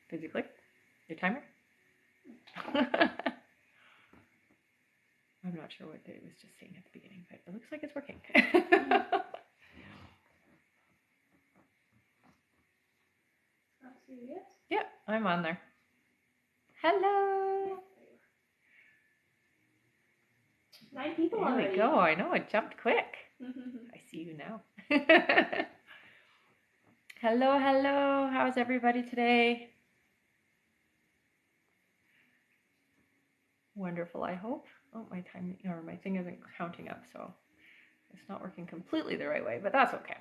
Did you click your timer? I'm not sure what it was just saying at the beginning, but it looks like it's working. Yeah, I'm on there. Hello. 9 people there already. There we go. I know, it jumped quick. I see you now. Hello, hello. How's everybody today? Wonderful, I hope. Oh, my time or my thing isn't counting up, so it's not working completely the right way, but that's okay.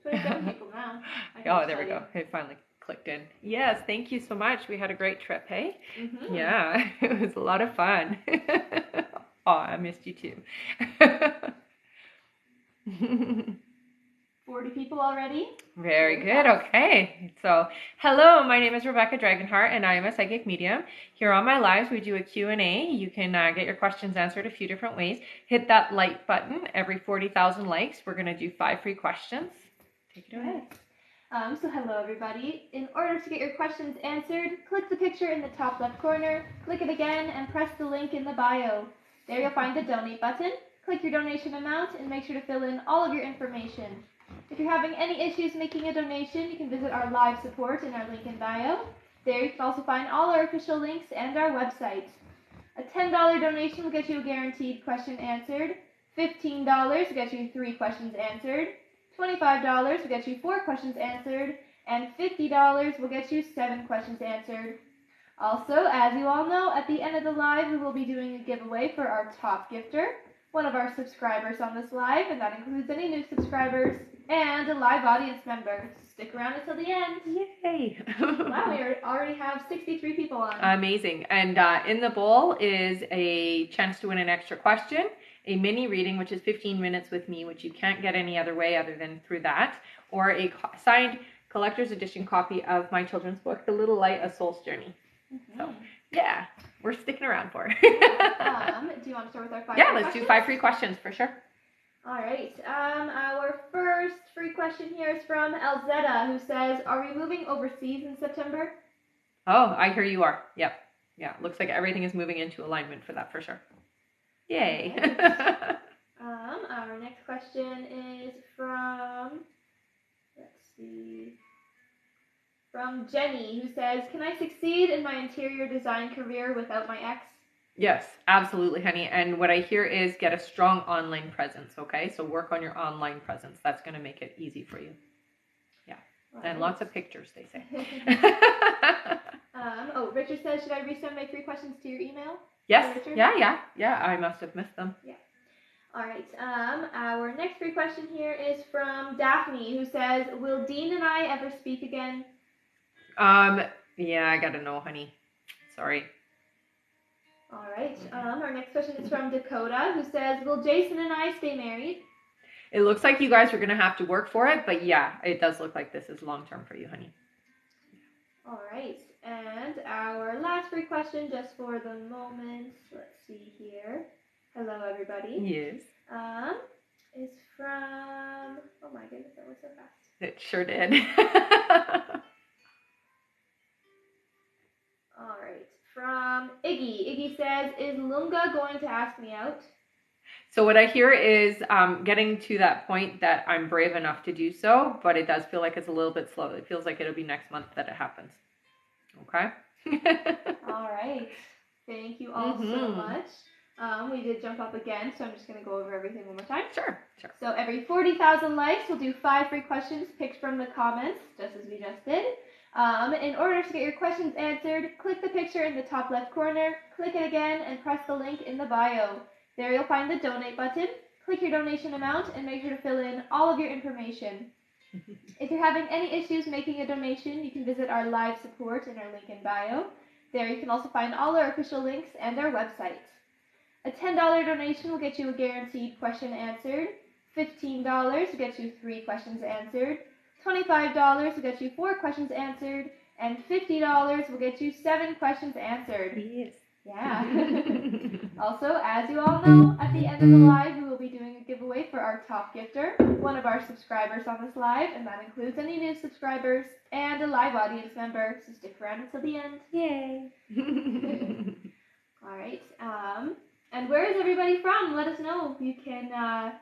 27 people now. Oh, there we go. It finally clicked in. Yes, thank you so much. We had a great trip, hey? Yeah, it was a lot of fun. Oh, I missed you too. 40 people already. Very good. Okay. So, hello, my name is Rebecca Dragonheart, and I am a psychic medium. Here on my lives, we do a Q&A. You can get your questions answered a few different ways. Hit that like button. Every 40,000 likes, we're going to do 5 free questions. Take it away. So hello everybody. In order to get your questions answered, click the picture in the top left corner, click it again, and press the link in the bio. There you'll find the donate button. Click your donation amount and make sure to fill in all of your information. If you're having any issues making a donation, you can visit our live support in our link in bio. There you can also find all our official links and our website. A $10 donation will get you a guaranteed question answered. $15 will get you 3 questions answered. $25 will get you 4 questions answered, and $50 will get you 7 questions answered. Also, as you all know, at the end of the live, we will be doing a giveaway for our top gifter, one of our subscribers on this live, and that includes any new subscribers, and a live audience member. Stick around until the end. Yay! Wow, we already have 63 people on. Amazing. And in the bowl is a chance to win an extra question, a mini reading, which is 15 minutes with me, which you can't get any other way other than through that, or a signed collector's edition copy of my children's book, The Little Light, A Soul's Journey. So, yeah, we're sticking around for it. Do you want to start with our 5 Yeah, let's do 5 free questions for sure. All right. Our first free question here is from Elzetta, who says, "Are we moving overseas in September?" Oh, I hear you are. Yep. Yeah, looks like everything is moving into alignment for that for sure. Yay. Right. Our next question is from, from Jenny, who says, "Can I succeed in my interior design career without my ex?" Yes, absolutely, honey. And what I hear is get a strong online presence, okay? So work on your online presence. That's going to make it easy for you. Yeah. Right. And lots of pictures, they say. Richard says, "Should I resend my 3 questions to your email?" Yes. Yeah. I must have missed them. Yeah. All right. Our next 3 question here is from Daphne, who says, "Will Dean and I ever speak again?" Yeah, I got to know, honey. Sorry. All right. Our next question is from Dakota, who says, "Will Jason and I stay married?" It looks like you guys are going to have to work for it, but yeah, it does look like this is long-term for you, honey. All right. And our last free question, just for the moment, let's see here. Hello, everybody. Yes. Is from, oh my goodness, that went so fast. It sure did. All right. From Iggy. Iggy says, "Is Lunga going to ask me out?" So what I hear is getting to that point that I'm brave enough to do so, but it does feel like it's a little bit slow. It feels like it'll be next month that it happens. Okay? All right. Thank you all so much. We did jump up again, so I'm just going to go over everything one more time. Sure. So every 40,000 likes, we'll do 5 free questions picked from the comments, just as we just did. In order to get your questions answered, click the picture in the top left corner, click it again, and press the link in the bio. There you'll find the donate button. Click your donation amount and make sure to fill in all of your information. If you're having any issues making a donation, you can visit our live support in our link in bio. There you can also find all our official links and our website. A $10 donation will get you a guaranteed question answered. $15 will get you 3 questions answered. $25 will get you 4 questions answered. And $50 will get you 7 questions answered. Yes. Yeah. Also, as you all know, at the end of the live, we will be doing a giveaway giveaway for our top gifter, one of our subscribers on this live, and that includes any new subscribers and a live audience member, so stick around until the end. Yay! All right. And where is everybody from? Let us know. You can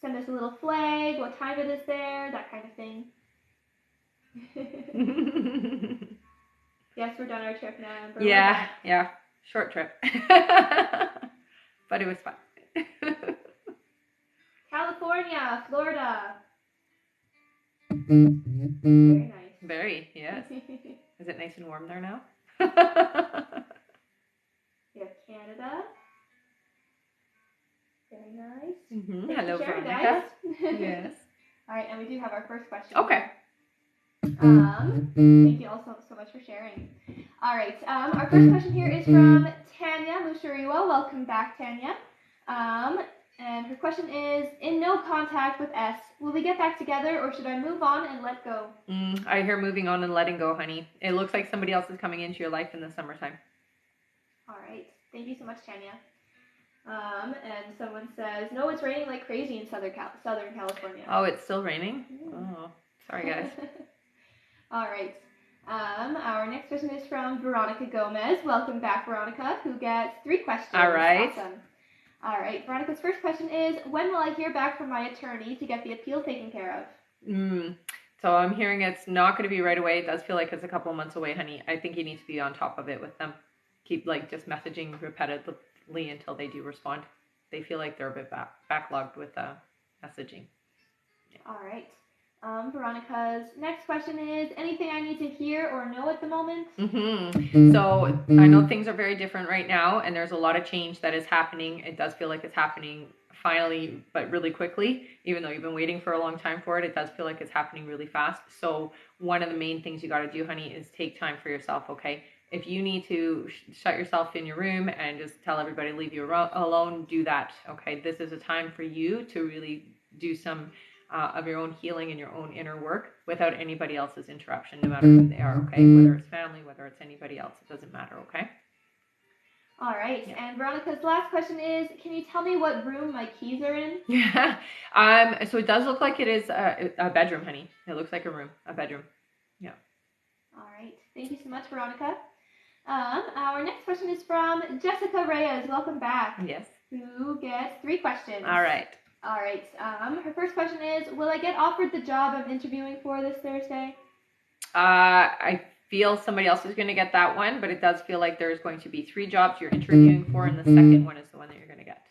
send us a little flag, what time it is there, that kind of thing. Yes, we're done our trip now, Amber. Yeah. Short trip. But it was fun. California, Florida. Very nice. Very, yes. Is it nice and warm there now? We have Canada. Very nice. Mm-hmm. Thanks Hello, for sharing, Veronica. guys. Yes. All right, and we do have our first question. Okay. Thank you all so much for sharing. All right, our first question here is from Tanya Mushariwa. Welcome back, Tanya. And her question is, in no contact with S, will we get back together or should I move on and let go? I hear moving on and letting go, honey. It looks like somebody else is coming into your life in the summertime. All right, thank you so much, Tanya. And someone says, no, it's raining like crazy in Southern California. Oh, it's still raining? Oh, sorry, guys. All right. Our next question is from Veronica Gomez. Welcome back, Veronica, who gets 3 questions. All right. Awesome. All right. Veronica's first question is, when will I hear back from my attorney to get the appeal taken care of? So I'm hearing it's not going to be right away. It does feel like it's a couple of months away, honey. I think you need to be on top of it with them. Keep just messaging repetitively until they do respond. They feel like they're a bit backlogged with messaging. Yeah. All right. Veronica's next question is, anything I need to hear or know at the moment? So I know things are very different right now, and there's a lot of change that is happening. It does feel like it's happening finally, but really quickly. Even though you've been waiting for a long time for it, it does feel like it's happening really fast. So one of the main things you got to do, honey, is take time for yourself, okay? If you need to shut yourself in your room and just tell everybody to leave you alone, do that, okay? This is a time for you to really do some of your own healing and your own inner work without anybody else's interruption, no matter who they are, okay? Whether it's family, whether it's anybody else, it doesn't matter, okay? All right. Yeah. And Veronica's last question is, can you tell me what room my keys are in? Yeah. So it does look like it is a bedroom, honey. It looks like a bedroom. Yeah. All right. Thank you so much, Veronica. Our next question is from Jessica Reyes. Welcome back. Yes. Who gets 3 questions. All right. All right. Her first question is, will I get offered the job I'm interviewing for this Thursday? I feel somebody else is going to get that one, but it does feel like there's going to be 3 jobs you're interviewing for, and the second one is the one that you're going to get.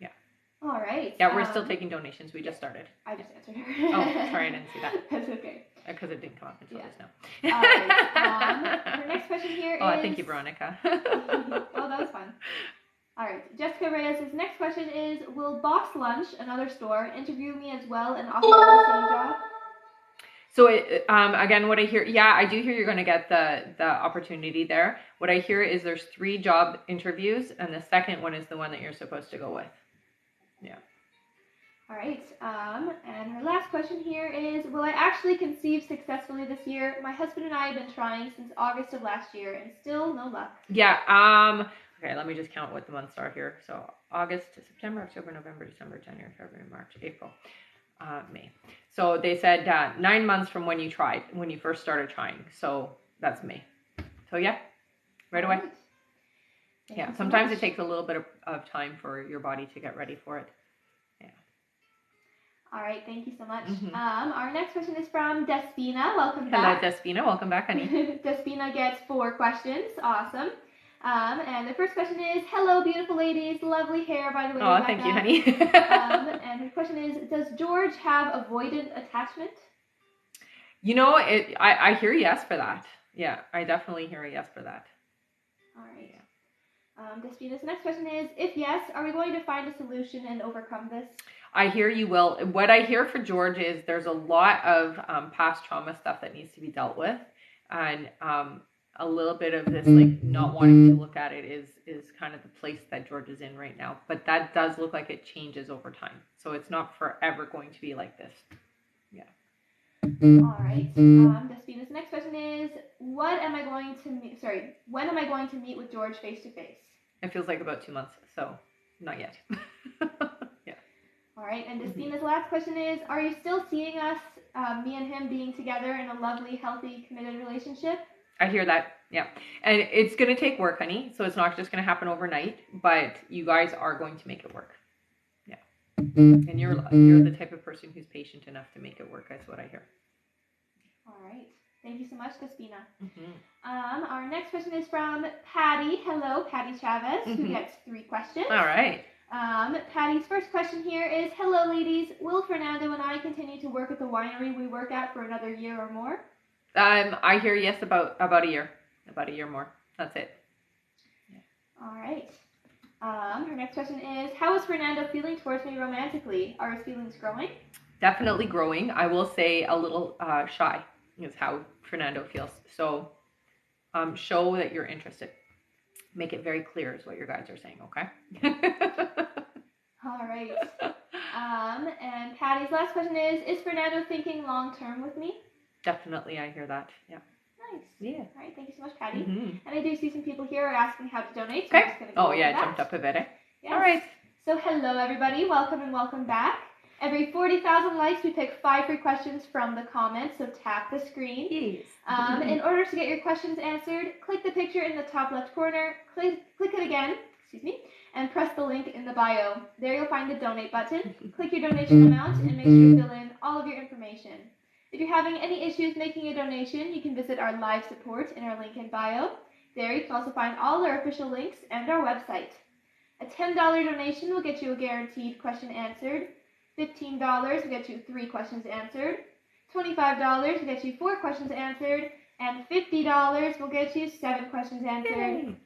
Yeah. All right. Yeah, we're still taking donations. We just started. I just answered her. Oh, sorry, I didn't see that. That's okay. Because it didn't come up until just now. All right. Her next question here is... Oh, thank you, Veronica. Oh, that was fun. All right. Jessica Reyes' next question is, will Box Lunch, another store, interview me as well and offer me the same job? So, again, what I hear, I do hear you're going to get the opportunity there. What I hear is there's 3 job interviews, and the second one is the one that you're supposed to go with. Yeah. All right. And her last question here is, will I actually conceive successfully this year? My husband and I have been trying since August of last year, and still no luck. Yeah. Okay, let me just count what the months are here. So August to September, October, November, December, January, February, March, April, May. So they said 9 months from when you first started trying. So that's May. So yeah, right away. Yeah, sometimes it takes a little bit of time for your body to get ready for it. Yeah. All right, thank you so much. Our next question is from Despina. Welcome back. Hello, Despina. Welcome back, honey. Despina gets 4 questions. Awesome. And the first question is, hello, beautiful ladies. Lovely hair, by the way. Oh, thank you, honey. And the question is, does George have avoidant attachment? You know, I hear yes for that. Yeah, I definitely hear a yes for that. All right. Yeah. Despina's next question is, if yes, are we going to find a solution and overcome this? I hear you will. What I hear for George is there's a lot of past trauma stuff that needs to be dealt with. And a little bit of this, not wanting to look at it is kind of the place that George is in right now. But that does look like it changes over time. So it's not forever going to be like this. Yeah. All right. Despina's next question is, when am I going to meet with George face to face? It feels like about 2 months, so not yet. Yeah. All right, and Despina's last question is, are you still seeing us, me and him, being together in a lovely, healthy, committed relationship? I hear that. Yeah. And it's going to take work, honey. So it's not just going to happen overnight, but you guys are going to make it work. Yeah. And you're the type of person who's patient enough to make it work. That's what I hear. All right. Thank you so much, Despina. Our next question is from Patty. Hello, Patty Chavez, who gets 3 questions. All right. Patty's first question here is, hello, ladies. Will Fernando and I continue to work at the winery we work at for another year or more? I hear yes, about a year. About a year more. That's it. Yeah. All right. Her next question is, how is Fernando feeling towards me romantically? Are his feelings growing? Definitely growing. I will say a little shy is how Fernando feels. So show that you're interested. Make it very clear is what your guys are saying, okay? All right. And Patty's last question is Fernando thinking long-term with me? Definitely, I hear that. Yeah. Nice. Yeah. All right, thank you so much, Patty. And I do see some people here are asking how to donate. So okay. It jumped up a bit, eh? Yes. All right. So hello, everybody. Welcome and welcome back. Every 40,000 likes, we pick 5 free questions from the comments, so tap the screen. Yes. In order to get your questions answered, click the picture in the top left corner, click it again, and press the link in the bio. There you'll find the donate button. Click your donation amount and make sure to fill in all of your information. If you're having any issues making a donation, you can visit our live support in our link in bio. There you can also find all our official links and our website. A $10 donation will get you a guaranteed question answered. $15 will get you 3 questions answered. $25 will get you 4 questions answered. And $50 will get you 7 questions answered. Yay.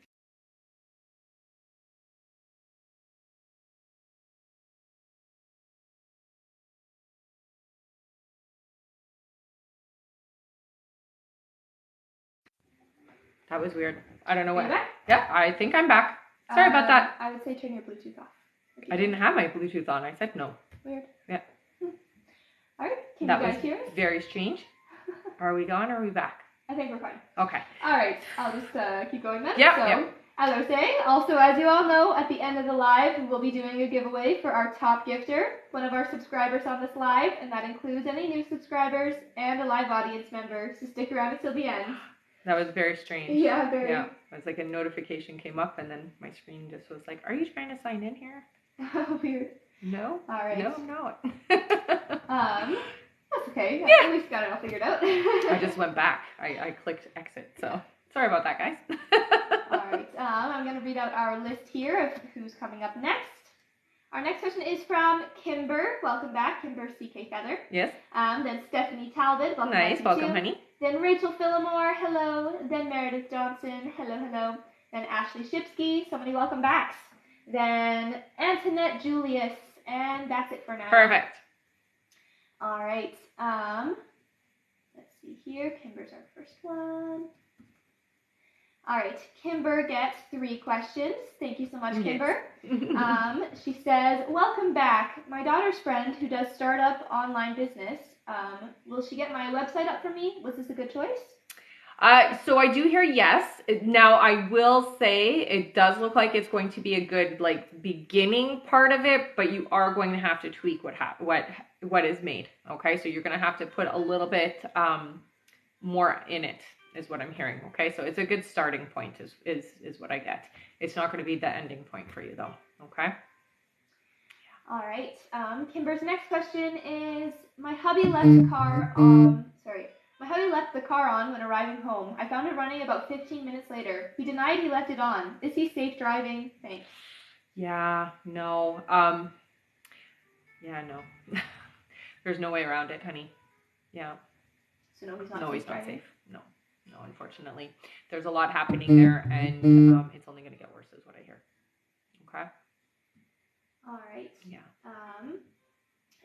That was weird. I don't know what. Are you back? Yeah, I think I'm back. Sorry about that. I would say turn your Bluetooth off. Okay. I didn't have my Bluetooth on. I said no. Weird. Yeah. All right. Can you guys hear us? Very strange. Are we gone or are we back? I think we're fine. Okay. All right. I'll just keep going then. Yeah. As I was saying, also as you all know, at the end of the live, we will be doing a giveaway for our top gifter, one of our subscribers on this live, and that includes any new subscribers and a live audience member. So stick around until the end. That was very strange. Yeah, very. Yeah, it was like a notification came up and then my screen just was like, are you trying to sign in here? Weird. No. All right. No, I'm not. That's okay. Yeah. At least got it all figured out. I just went back. I clicked exit, so sorry about that, guys. All right. I'm going to read out our list here of who's coming up next. Our next question is from Kimber. Welcome back, Kimber CK Feather. Yes. Then Stephanie Talbot. Welcome nice. Back welcome, honey. Then Rachel Phillimore. Hello. Then Meredith Johnson. Hello, hello. Then Ashley Shipsky. So many welcome backs. Then Antoinette Julius. And that's it for now. Perfect. All right. Let's see here. Kimber's our first one. All right. Kimber gets 3 questions. Thank you so much, Kimber. Yes. She says, welcome back. My daughter's friend who does startup online business. Will she get my website up for me? Was this a good choice? So I do hear yes. Now I will say it does look like it's going to be a good beginning part of it, but you are going to have to tweak what is made. Okay, so you're going to have to put a little bit more in it, is what I'm hearing. Okay, so it's a good starting point is what I get. It's not going to be the ending point for you though. Okay. All right. Kimber's next question is, my hubby left the car on. My hubby left the car on when arriving home. I found it running about 15 minutes later. He denied he left it on. Is he safe driving? Thanks. Yeah, no. Yeah, no. There's no way around it, honey. Yeah. So no, he's not no, safe he's not driving? safe. No, unfortunately. There's a lot happening there, and it's only going to get worse is what I hear. Okay? All right. Yeah.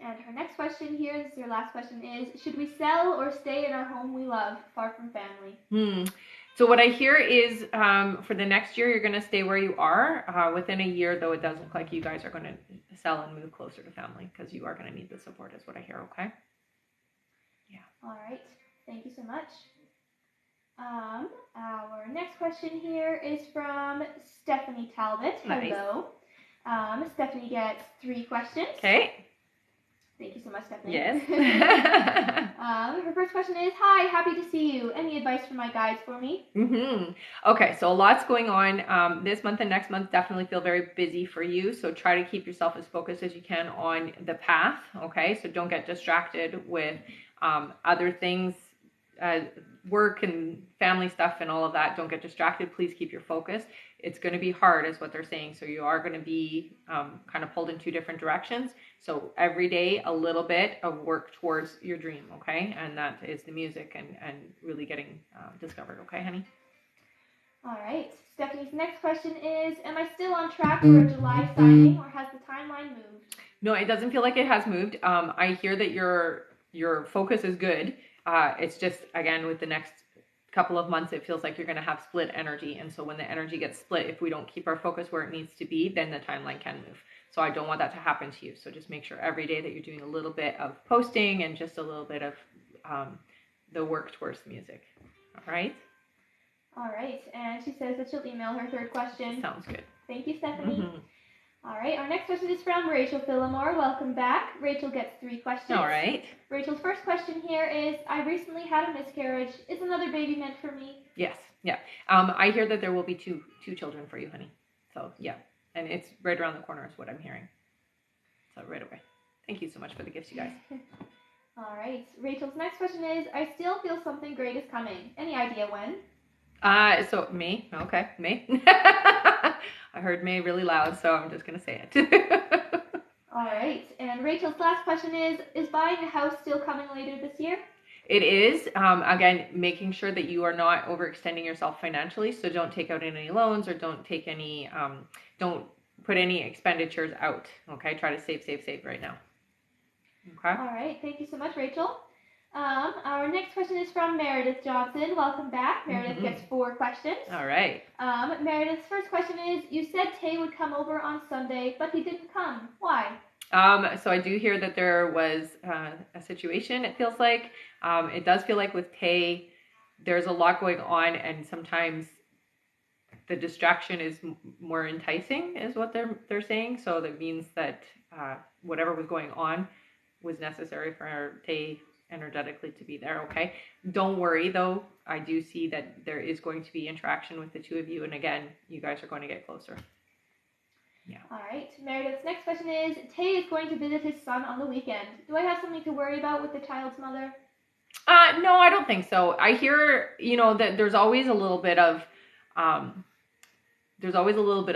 And her next question here, this is your last question, is, should we sell or stay in our home we love, far from family? So what I hear is for the next year, you're going to stay where you are. Within a year, though, it does look like you guys are going to sell and move closer to family because you are going to need the support is what I hear, okay? Yeah. All right. Thank you so much. Our next question here is from Stephanie Talbot. Nice. Hello. Stephanie gets 3 questions. Okay. Thank you so much, Stephanie. Yes. Her first question is, hi, happy to see you. Any advice from my guides for me? Okay, so a lot's going on this month and next month. Definitely feel very busy for you. So try to keep yourself as focused as you can on the path. Okay, so don't get distracted with other things, work and family stuff and all of that. Don't get distracted. Please keep your focus. It's going to be hard is what they're saying. So you are going to be kind of pulled in two different directions. So every day, a little bit of work towards your dream, okay? And that is the music and really getting discovered, okay, honey? All right. Stephanie's next question is, am I still on track for a July signing, or has the timeline moved? No, it doesn't feel like it has moved. I hear that your focus is good. It's just, again, with the next couple of months, it feels like you're going to have split energy. And so when the energy gets split, if we don't keep our focus where it needs to be, then the timeline can move. So I don't want that to happen to you. So just make sure every day that you're doing a little bit of posting and just a little bit of the work towards the music. All right? All right. And she says that she'll email her third question. Sounds good. Thank you, Stephanie. All right. Our next question is from Rachel Phillimore. Welcome back. Rachel gets 3 questions. All right. Rachel's first question here is, I recently had a miscarriage. Is another baby meant for me? Yes. Yeah. I hear that there will be two children for you, honey. So, yeah. And it's right around the corner is what I'm hearing. So, right away. Thank you so much for the gifts, you guys. All right. Rachel's next question is, I still feel something great is coming. Any idea when? So May. Okay, May. I heard May really loud, so I'm just going to say it. All right. And Rachel's last question is buying a house still coming later this year? It is. Again, making sure that you are not overextending yourself financially. So don't take out any loans or don't take any, don't put any expenditures out. Okay. Try to save right now. Okay. All right. Thank you so much, Rachel. Our next question is from Meredith Johnson. Welcome back. Meredith gets 4 questions. All right. Meredith's first question is, you said Tay would come over on Sunday, but he didn't come. Why? So I do hear that there was a situation, it feels like. It does feel like with Tay, there's a lot going on, and sometimes the distraction is more enticing, is what they're saying. So that means that whatever was going on was necessary for Tay energetically to be there, okay? Don't worry, though. I do see that there is going to be interaction with the two of you, and again, you guys are going to get closer. Yeah. All right. Meredith's next question is, Tay is going to visit his son on the weekend. Do I have something to worry about with the child's mother? No, I don't think so. I hear, that there's always a little bit of,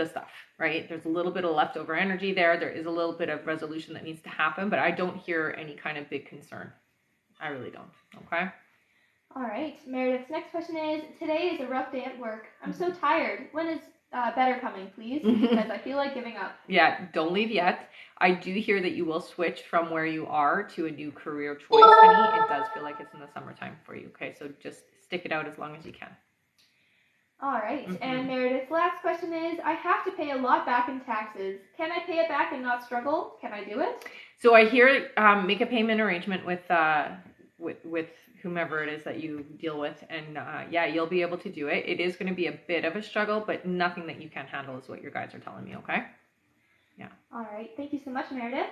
stuff, right? There's a little bit of leftover energy there. There is a little bit of resolution that needs to happen, but I don't hear any kind of big concern. I really don't. Okay. All right. Meredith's next question is, today is a rough day at work. I'm so tired. When is better coming, please? Because I feel like giving up. Yeah, don't leave yet. I do hear that you will switch from where you are to a new career choice, honey. It does feel like it's in the summertime for you. Okay, so just stick it out as long as you can. All right. And Meredith's last question is, I have to pay a lot back in taxes. Can I pay it back and not struggle? Can I do it? So I hear make a payment arrangement with whomever it is that you deal with, and yeah, you'll be able to do it. It is going to be a bit of a struggle, but nothing that you can't handle is what your guides are telling me, okay? Yeah. All right. Thank you so much, Meredith.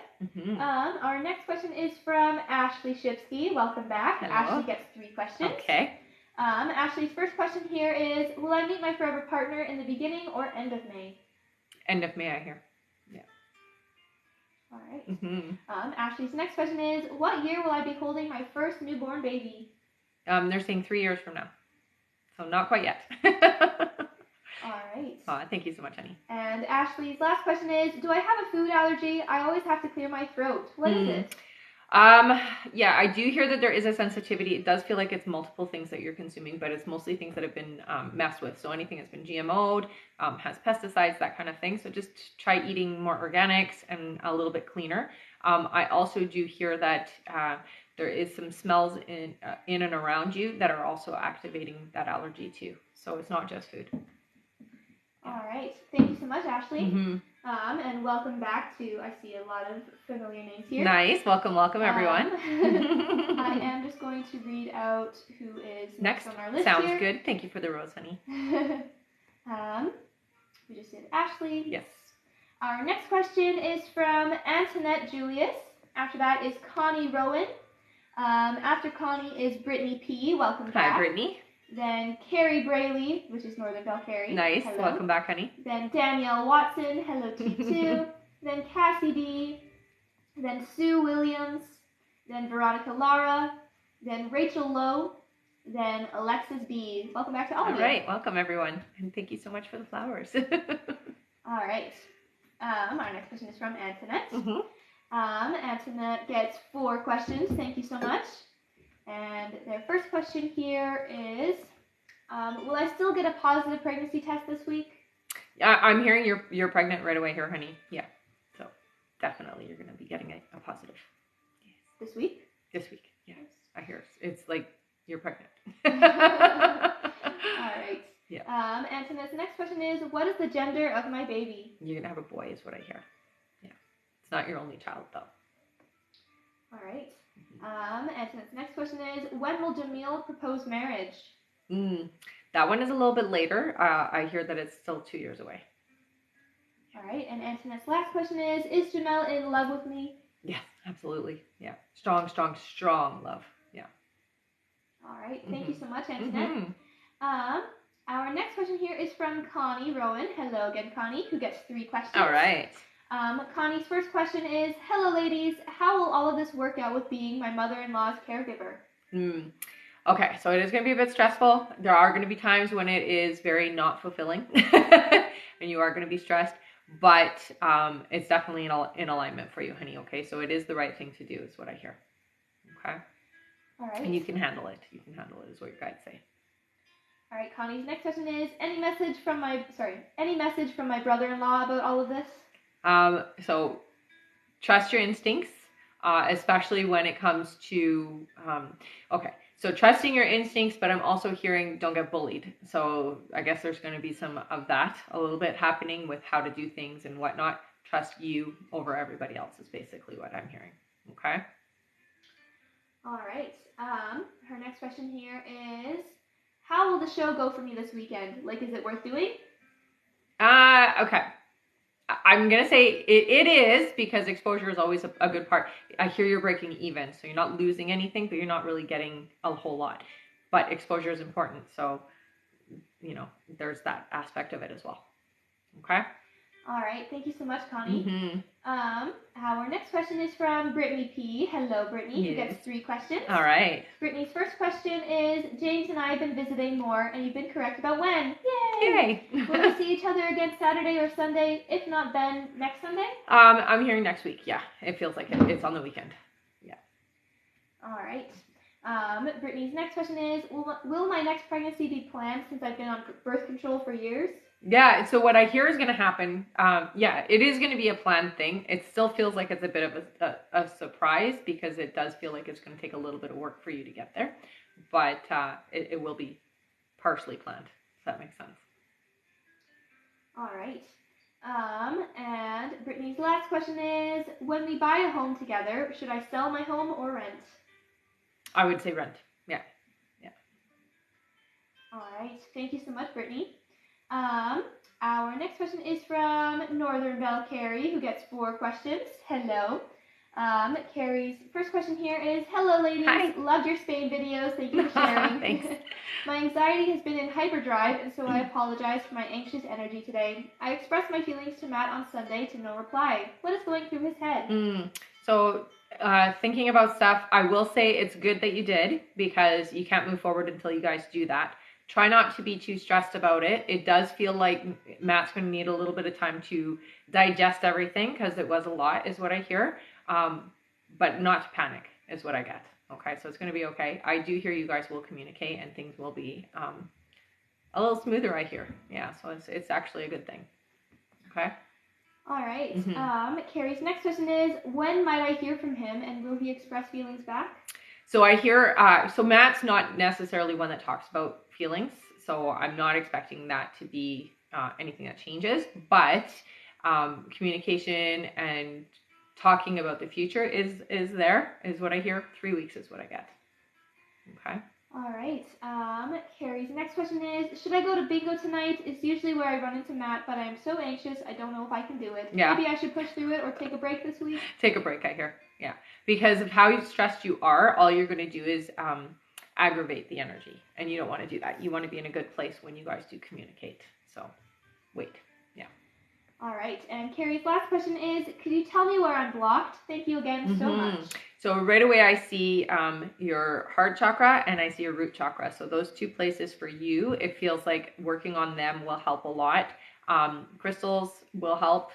Our next question is from Ashley Shipsky. Welcome back. Hello. Ashley gets 3 questions. Okay. Ashley's first question here is, will I meet my forever partner in the beginning or end of May? End of May, I hear. Yeah. All right. Ashley's next question is, what year will I be holding my first newborn baby? They're saying 3 years from now. So not quite yet. All right. Thank you so much, honey. And Ashley's last question is, do I have a food allergy? I always have to clear my throat. What is it? Yeah, I do hear that there is a sensitivity. It does feel like it's multiple things that you're consuming, but it's mostly things that have been messed with. So anything that's been GMO'd, has pesticides, that kind of thing. So just try eating more organics and a little bit cleaner. I also do hear that there is some smells in and around you that are also activating that allergy too. So it's not just food. All right. Thank you so much, Ashley. And welcome back to, I see a lot of familiar names here. Nice. Welcome, everyone. I am just going to read out who is next on our list. Sounds here. good. Thank you for the rose, honey. We just did Ashley. Yes. Our next question is from Antoinette Julius. After that is Connie Rowan. After Connie is Brittany P. Welcome back. Hi, Brittany. Then Carrie Brayley, which is Northern Belle Carrie. Nice. Hello. Welcome back, honey. Then Danielle Watson. Hello to you too. Then Cassie D. Then Sue Williams. Then Veronica Lara. Then Rachel Lowe. Then Alexis B. Welcome back to all of you. All right. Welcome, everyone. And thank you so much for the flowers. All right. Our next question is from Antoinette. Mm-hmm. Antoinette gets 4 questions. Thank you so much. And their first question here is, will I still get a positive pregnancy test this week? I'm hearing you're pregnant right away here, honey. Yeah. So definitely you're going to be getting a positive. Yes. This week? This week. Yes. I hear it's like you're pregnant. All right. Yeah. Antoinette's next question is, what is the gender of my baby? You're going to have a boy is what I hear. Yeah. It's not your only child, though. All right. Antoinette's next question is, when will Jamil propose marriage? That one is a little bit later. I hear that it's still 2 years away. All right. And Antoinette's last question is Jamel in love with me? Yes, absolutely. Yeah. Strong, strong, strong love. Yeah. All right. Thank you so much, Antoinette. Our next question here is from Connie Rowan. Hello again, Connie, who gets 3 questions. All right. Connie's first question is, hello, ladies. How will all of this work out with being my mother-in-law's caregiver? Okay, so it is going to be a bit stressful. There are going to be times when it is very not fulfilling and you are going to be stressed, but it's definitely in alignment for you, honey, okay? So it is the right thing to do is what I hear, okay? All right. And you can handle it. You can handle it is what your guides say. All right, Connie's next question is, any message from my brother-in-law about all of this? So trust your instincts, especially when it comes to, so trusting your instincts, but I'm also hearing don't get bullied. So I guess there's going to be some of that a little bit happening with how to do things and whatnot. Trust you over everybody else is basically what I'm hearing. Okay. All right. Her next question here is, how will the show go for me this weekend? Like, is it worth doing? Okay. I'm going to say it is, because exposure is always a good part. I hear you're breaking even, so you're not losing anything, but you're not really getting a whole lot. But exposure is important, so, there's that aspect of it as well. Okay? All right. Thank you so much, Connie. Our next question is from Brittany P. Hello, Brittany, who gets 3 questions. All right. Brittany's first question is, James and I have been visiting more, and you've been correct about when. Yay! Will we see each other again Saturday or Sunday? If not, then next Sunday? I'm hearing next week. Yeah, it feels like it's on the weekend. Yeah. All right. Brittany's next question is, will my next pregnancy be planned since I've been on birth control for years? Yeah, so what I hear is going to happen, it is going to be a planned thing. It still feels like it's a bit of a surprise, because it does feel like it's going to take a little bit of work for you to get there. But it will be partially planned, if that makes sense. All right. And Brittany's last question is, when we buy a home together, should I sell my home or rent? I would say rent. Yeah. All right. Thank you so much, Brittany. Our next question is from Northern Belle Carrie, who gets 4 questions. Hello. Carrie's first question here is, hello, ladies. Hi. Loved your Spain videos. Thank you for sharing. Thanks. My anxiety has been in hyperdrive, and so I apologize for my anxious energy today. I expressed my feelings to Matt on Sunday to no reply. What is going through his head? So thinking about stuff, I will say it's good that you did, because you can't move forward until you guys do that. Try not to be too stressed about it. It does feel like Matt's going to need a little bit of time to digest everything, because it was a lot is what I hear. But not to panic is what I get. Okay, so it's going to be okay. I do hear you guys will communicate and things will be a little smoother, I hear. Yeah, so it's actually a good thing. Okay? All right. Carrie's next question is, when might I hear from him, and will he express feelings back? So I hear, so Matt's not necessarily one that talks about feelings, so I'm not expecting that to be anything that changes, but communication and talking about the future is what I hear. 3 weeks is what I get. Okay. All right. Carrie's next question is, should I go to bingo tonight? It's usually where I run into Matt, but I'm so anxious, I don't know if I can do it. Yeah. Maybe I should push through it or take a break this week? Take a break, I hear. Because of how stressed you are, all you're going to do is aggravate the energy, and you don't want to do that. You want to be in a good place when you guys do communicate. So wait. All right, and Carrie's last question is, could you tell me where I'm blocked? Thank you again so much. So right away I see your heart chakra and I see your root chakra. So those two places for you, it feels like working on them will help a lot. Crystals will help.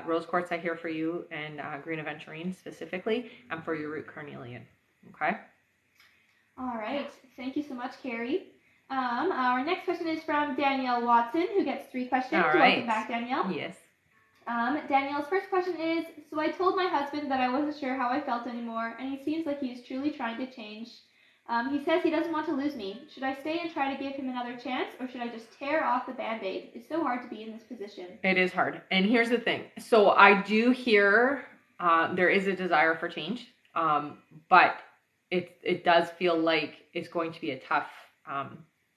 Rose quartz I hear for you, and green aventurine specifically, and for your root carnelian. Okay? All right, thank you so much, Carrie. Our next question is from Danielle Watson, who gets 3 questions. All right. Welcome back, Danielle. Yes. Danielle's first question is, so I told my husband that I wasn't sure how I felt anymore, and he seems like he is truly trying to change. He says he doesn't want to lose me. Should I stay and try to give him another chance, or should I just tear off the Band-Aid? It's so hard to be in this position. It is hard. And here's the thing. So I do hear there is a desire for change, but it does feel like it's going to be a tough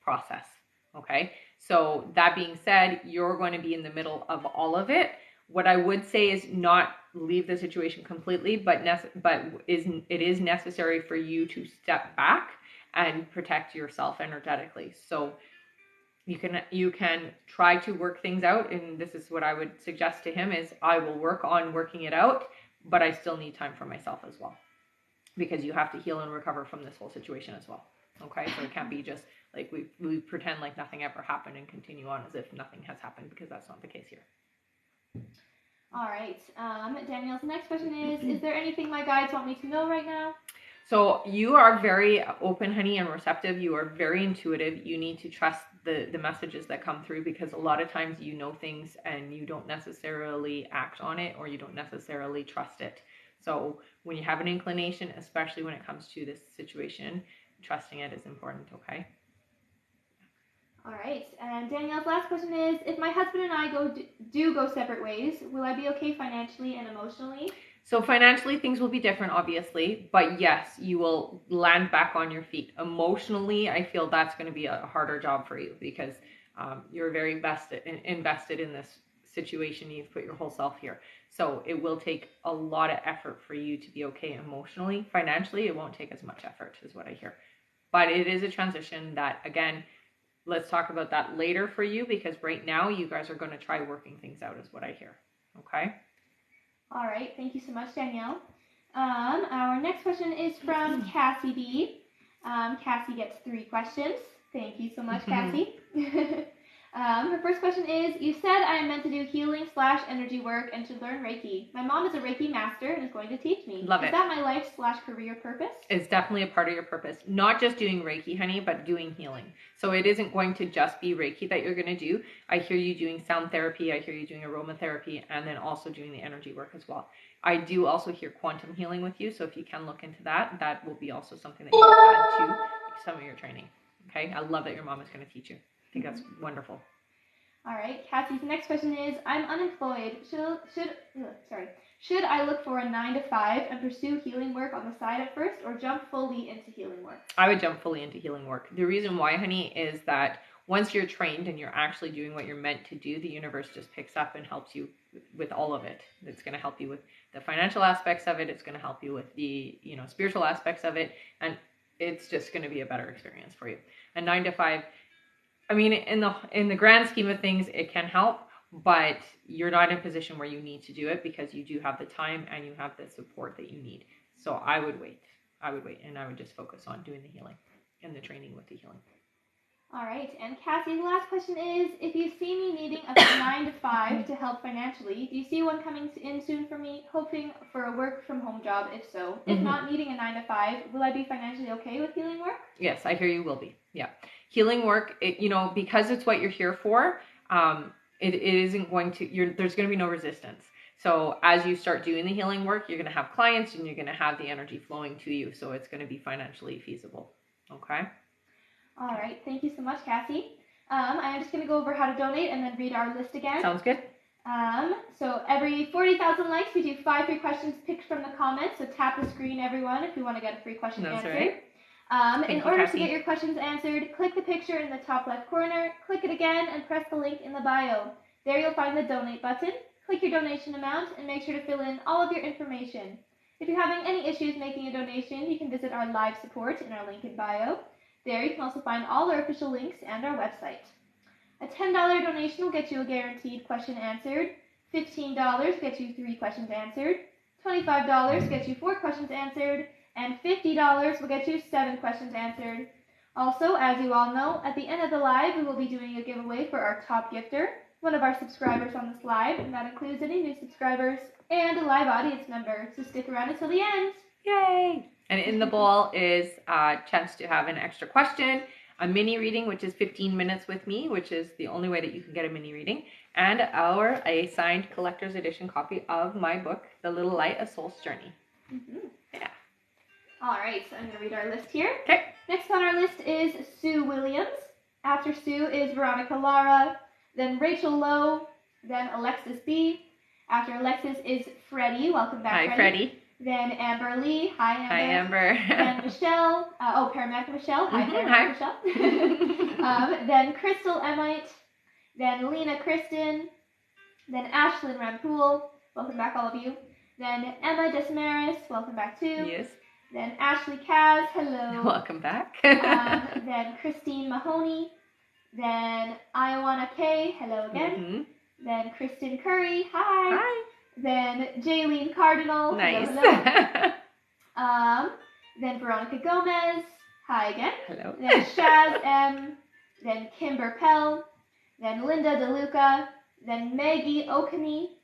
process. Okay? So that being said, you're going to be in the middle of all of it. What I would say is not leave the situation completely, but it is necessary for you to step back and protect yourself energetically. So you can try to work things out, and this is what I would suggest to him is I will work on working it out, but I still need time for myself as well, because you have to heal and recover from this whole situation as well. Okay, so it can't be just like we pretend like nothing ever happened and continue on as if nothing has happened, because that's not the case here. All right. Danielle's next question is there anything my guides want me to know right now? So you are very open, honey, and receptive. You are very intuitive. You need to trust the messages that come through, because a lot of times you know things and you don't necessarily act on it, or you don't necessarily trust it. So when you have an inclination, especially when it comes to this situation, trusting it is important, okay? All right, and Danielle's last question is, if my husband and I do go separate ways, will I be okay financially and emotionally? So financially, things will be different, obviously, but yes, you will land back on your feet. Emotionally, I feel that's going to be a harder job for you, because you're very invested in this situation. You've put your whole self here. So it will take a lot of effort for you to be okay emotionally. Financially, it won't take as much effort, is what I hear. But it is a transition that, again, let's talk about that later for you, because right now you guys are going to try working things out, is what I hear. Okay? All right. Thank you so much, Danielle. Our next question is from Cassie B. Cassie gets 3 questions. Thank you so much, Cassie. Her first question is, you said I am meant to do healing/energy work and to learn Reiki. My mom is a Reiki master and is going to teach me. Love it. Is that my life/career purpose? It's definitely a part of your purpose. Not just doing Reiki, honey, but doing healing. So it isn't going to just be Reiki that you're going to do. I hear you doing sound therapy. I hear you doing aromatherapy, and then also doing the energy work as well. I do also hear quantum healing with you. So if you can look into that, that will be also something that you can add to some of your training. Okay? I love that your mom is going to teach you. I think that's wonderful. All right. Cassie's next question is, I'm unemployed. Should I look for a 9-to-5 and pursue healing work on the side at first, or jump fully into healing work? I would jump fully into healing work. The reason why, honey, is that once you're trained and you're actually doing what you're meant to do, the universe just picks up and helps you with all of it. It's going to help you with the financial aspects of it. It's going to help you with the, spiritual aspects of it. And it's just going to be a better experience for you. A 9-to-5, I mean, in the grand scheme of things, it can help, but you're not in a position where you need to do it, because you do have the time and you have the support that you need. So I would wait, and I would just focus on doing the healing and the training with the healing. All right, and Cassie, the last question is, if you see me needing a 9-to-5 to help financially, do you see one coming in soon for me, hoping for a work-from-home job, if so? If not needing a 9-to-5, will I be financially okay with healing work? Yes, I hear you will be, yeah. Healing work, because it's what you're here for, it isn't going to, there's going to be no resistance. So as you start doing the healing work, you're going to have clients and you're going to have the energy flowing to you. So it's going to be financially feasible. Okay? All right. Thank you so much, Cassie. I'm just going to go over how to donate and then read our list again. Sounds good. So every 40,000 likes, we do 5 free questions picked from the comments. So tap the screen, everyone, if you want to get a free question answered. Right. In order to get your questions answered, click the picture in the top left corner, click it again, and press the link in the bio. There you'll find the donate button. Click your donation amount and make sure to fill in all of your information. If you're having any issues making a donation, you can visit our live support in our link in bio. There you can also find all our official links and our website. A $10 donation will get you a guaranteed question answered. $15 gets you 3 questions answered. $25 gets you 4 questions answered. And $50 will get you 7 questions answered. Also, as you all know, at the end of the live, we will be doing a giveaway for our top gifter, one of our subscribers on this live, and that includes any new subscribers and a live audience member. So stick around until the end. Yay! And in the bowl is a chance to have an extra question, a mini reading, which is 15 minutes with me, which is the only way that you can get a mini reading, and a signed collector's edition copy of my book, The Little Light, A Soul's Journey. Yeah. All right, so I'm going to read our list here. Okay. Next on our list is Sue Williams. After Sue is Veronica Lara, then Rachel Lowe, then Alexis B. After Alexis is Freddie. Welcome back, Hi, Freddie. Then Amber Lee. Hi, Amber. Hi, Amber. Then Michelle. Paramedic Michelle. Hi, Paramedic Michelle. Then Crystal Emite. Then Lena Kristen. Then Ashlyn Rampool. Welcome back, all of you. Then Emma Desmaris. Welcome back, too. Yes. Then Ashley Kaz. Hello. Welcome back. Then Christine Mahoney. Then Ioana Kay. Hello again. Then Kristen Curry. Hi. Hi. Then Jaylene Cardinal. Nice. Hello. Then Veronica Gomez. Hi again. Hello. Then Shaz M. Then Kimber Pell. Then Linda DeLuca. Then Maggie Okani.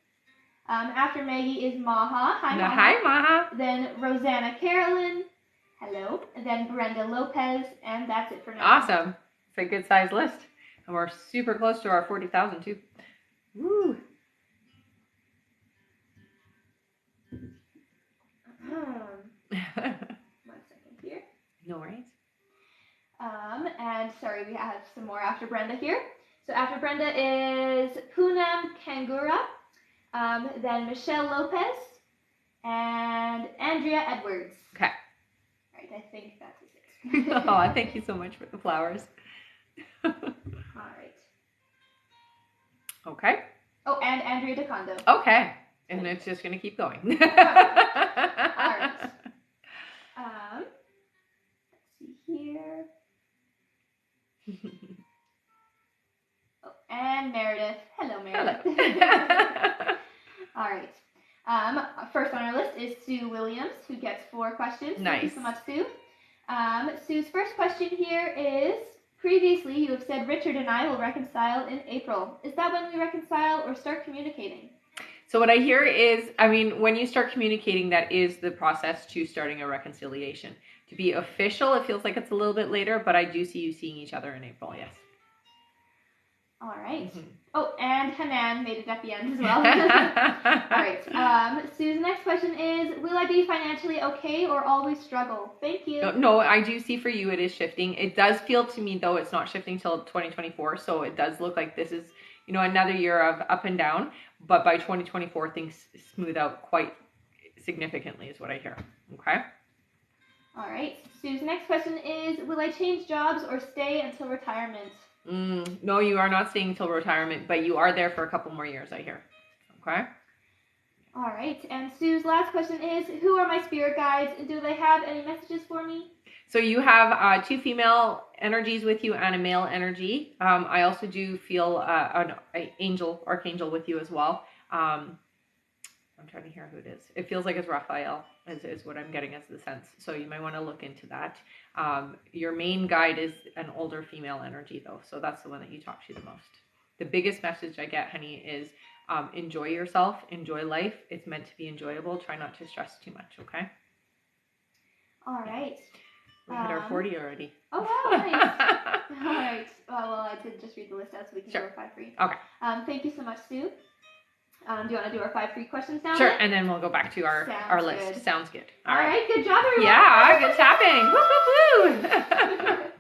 After Maggie is Maha. Hi, Maha. Hi, Maha. Then Rosanna Carolyn. Hello. And then Brenda Lopez. And that's it for now. Awesome. It's a good size list. And we're super close to our 40,000 too. Woo. One second here. No worries. And sorry, we have some more after Brenda here. So after Brenda is Poonam Kangura, then Michelle Lopez, and Andrea Edwards. Okay. All right, I think that's it. Oh, thank you so much for the flowers. All right. Okay. Oh, and Andrea DeCondo. Okay. And it's just going to keep going. All right. Let's see here. Oh, and Meredith. Hello, Meredith. Hello. All right. First on our list is Sue Williams, who gets 4 questions. Nice. Thank you so much, Sue. Sue's first question here is, previously you have said Richard and I will reconcile in April. Is that when we reconcile or start communicating? So what I hear is, when you start communicating, that is the process to starting a reconciliation. To be official, it feels like it's a little bit later, but I do see you seeing each other in April, yes. All right. Oh, and Hanan made it at the end as well. All right. Sue's next question is, will I be financially okay or always struggle? Thank you. No, I do see for you it is shifting. It does feel to me, though, it's not shifting till 2024, so it does look like this is, another year of up and down, but by 2024, things smooth out quite significantly is what I hear. Okay? All right. Sue's next question is, will I change jobs or stay until retirement? No, you are not staying until retirement, but you are there for a couple more years, I hear. Okay? All right. And Sue's last question is, who are my spirit guides? Do they have any messages for me? So you have 2 female energies with you and a male energy. I also do feel an archangel with you as well. I'm trying to hear who it is. It feels like it's Raphael, is what I'm getting as the sense. So you might want to look into that. Your main guide is an older female energy, though. So that's the one that you talk to the most. The biggest message I get, honey, is enjoy yourself, enjoy life. It's meant to be enjoyable. Try not to stress too much, okay? All right. We hit our 40 already. Oh, wow, nice. All right. Well, I did just read the list out so we can do our 5 free. Okay. Thank you so much, Sue. Do you want to do our 5 free questions now? Sure, then? and then we'll go back to our list. Good. Sounds good. All right. Good job, everyone. Yeah, good tapping. Woo, woo, woo.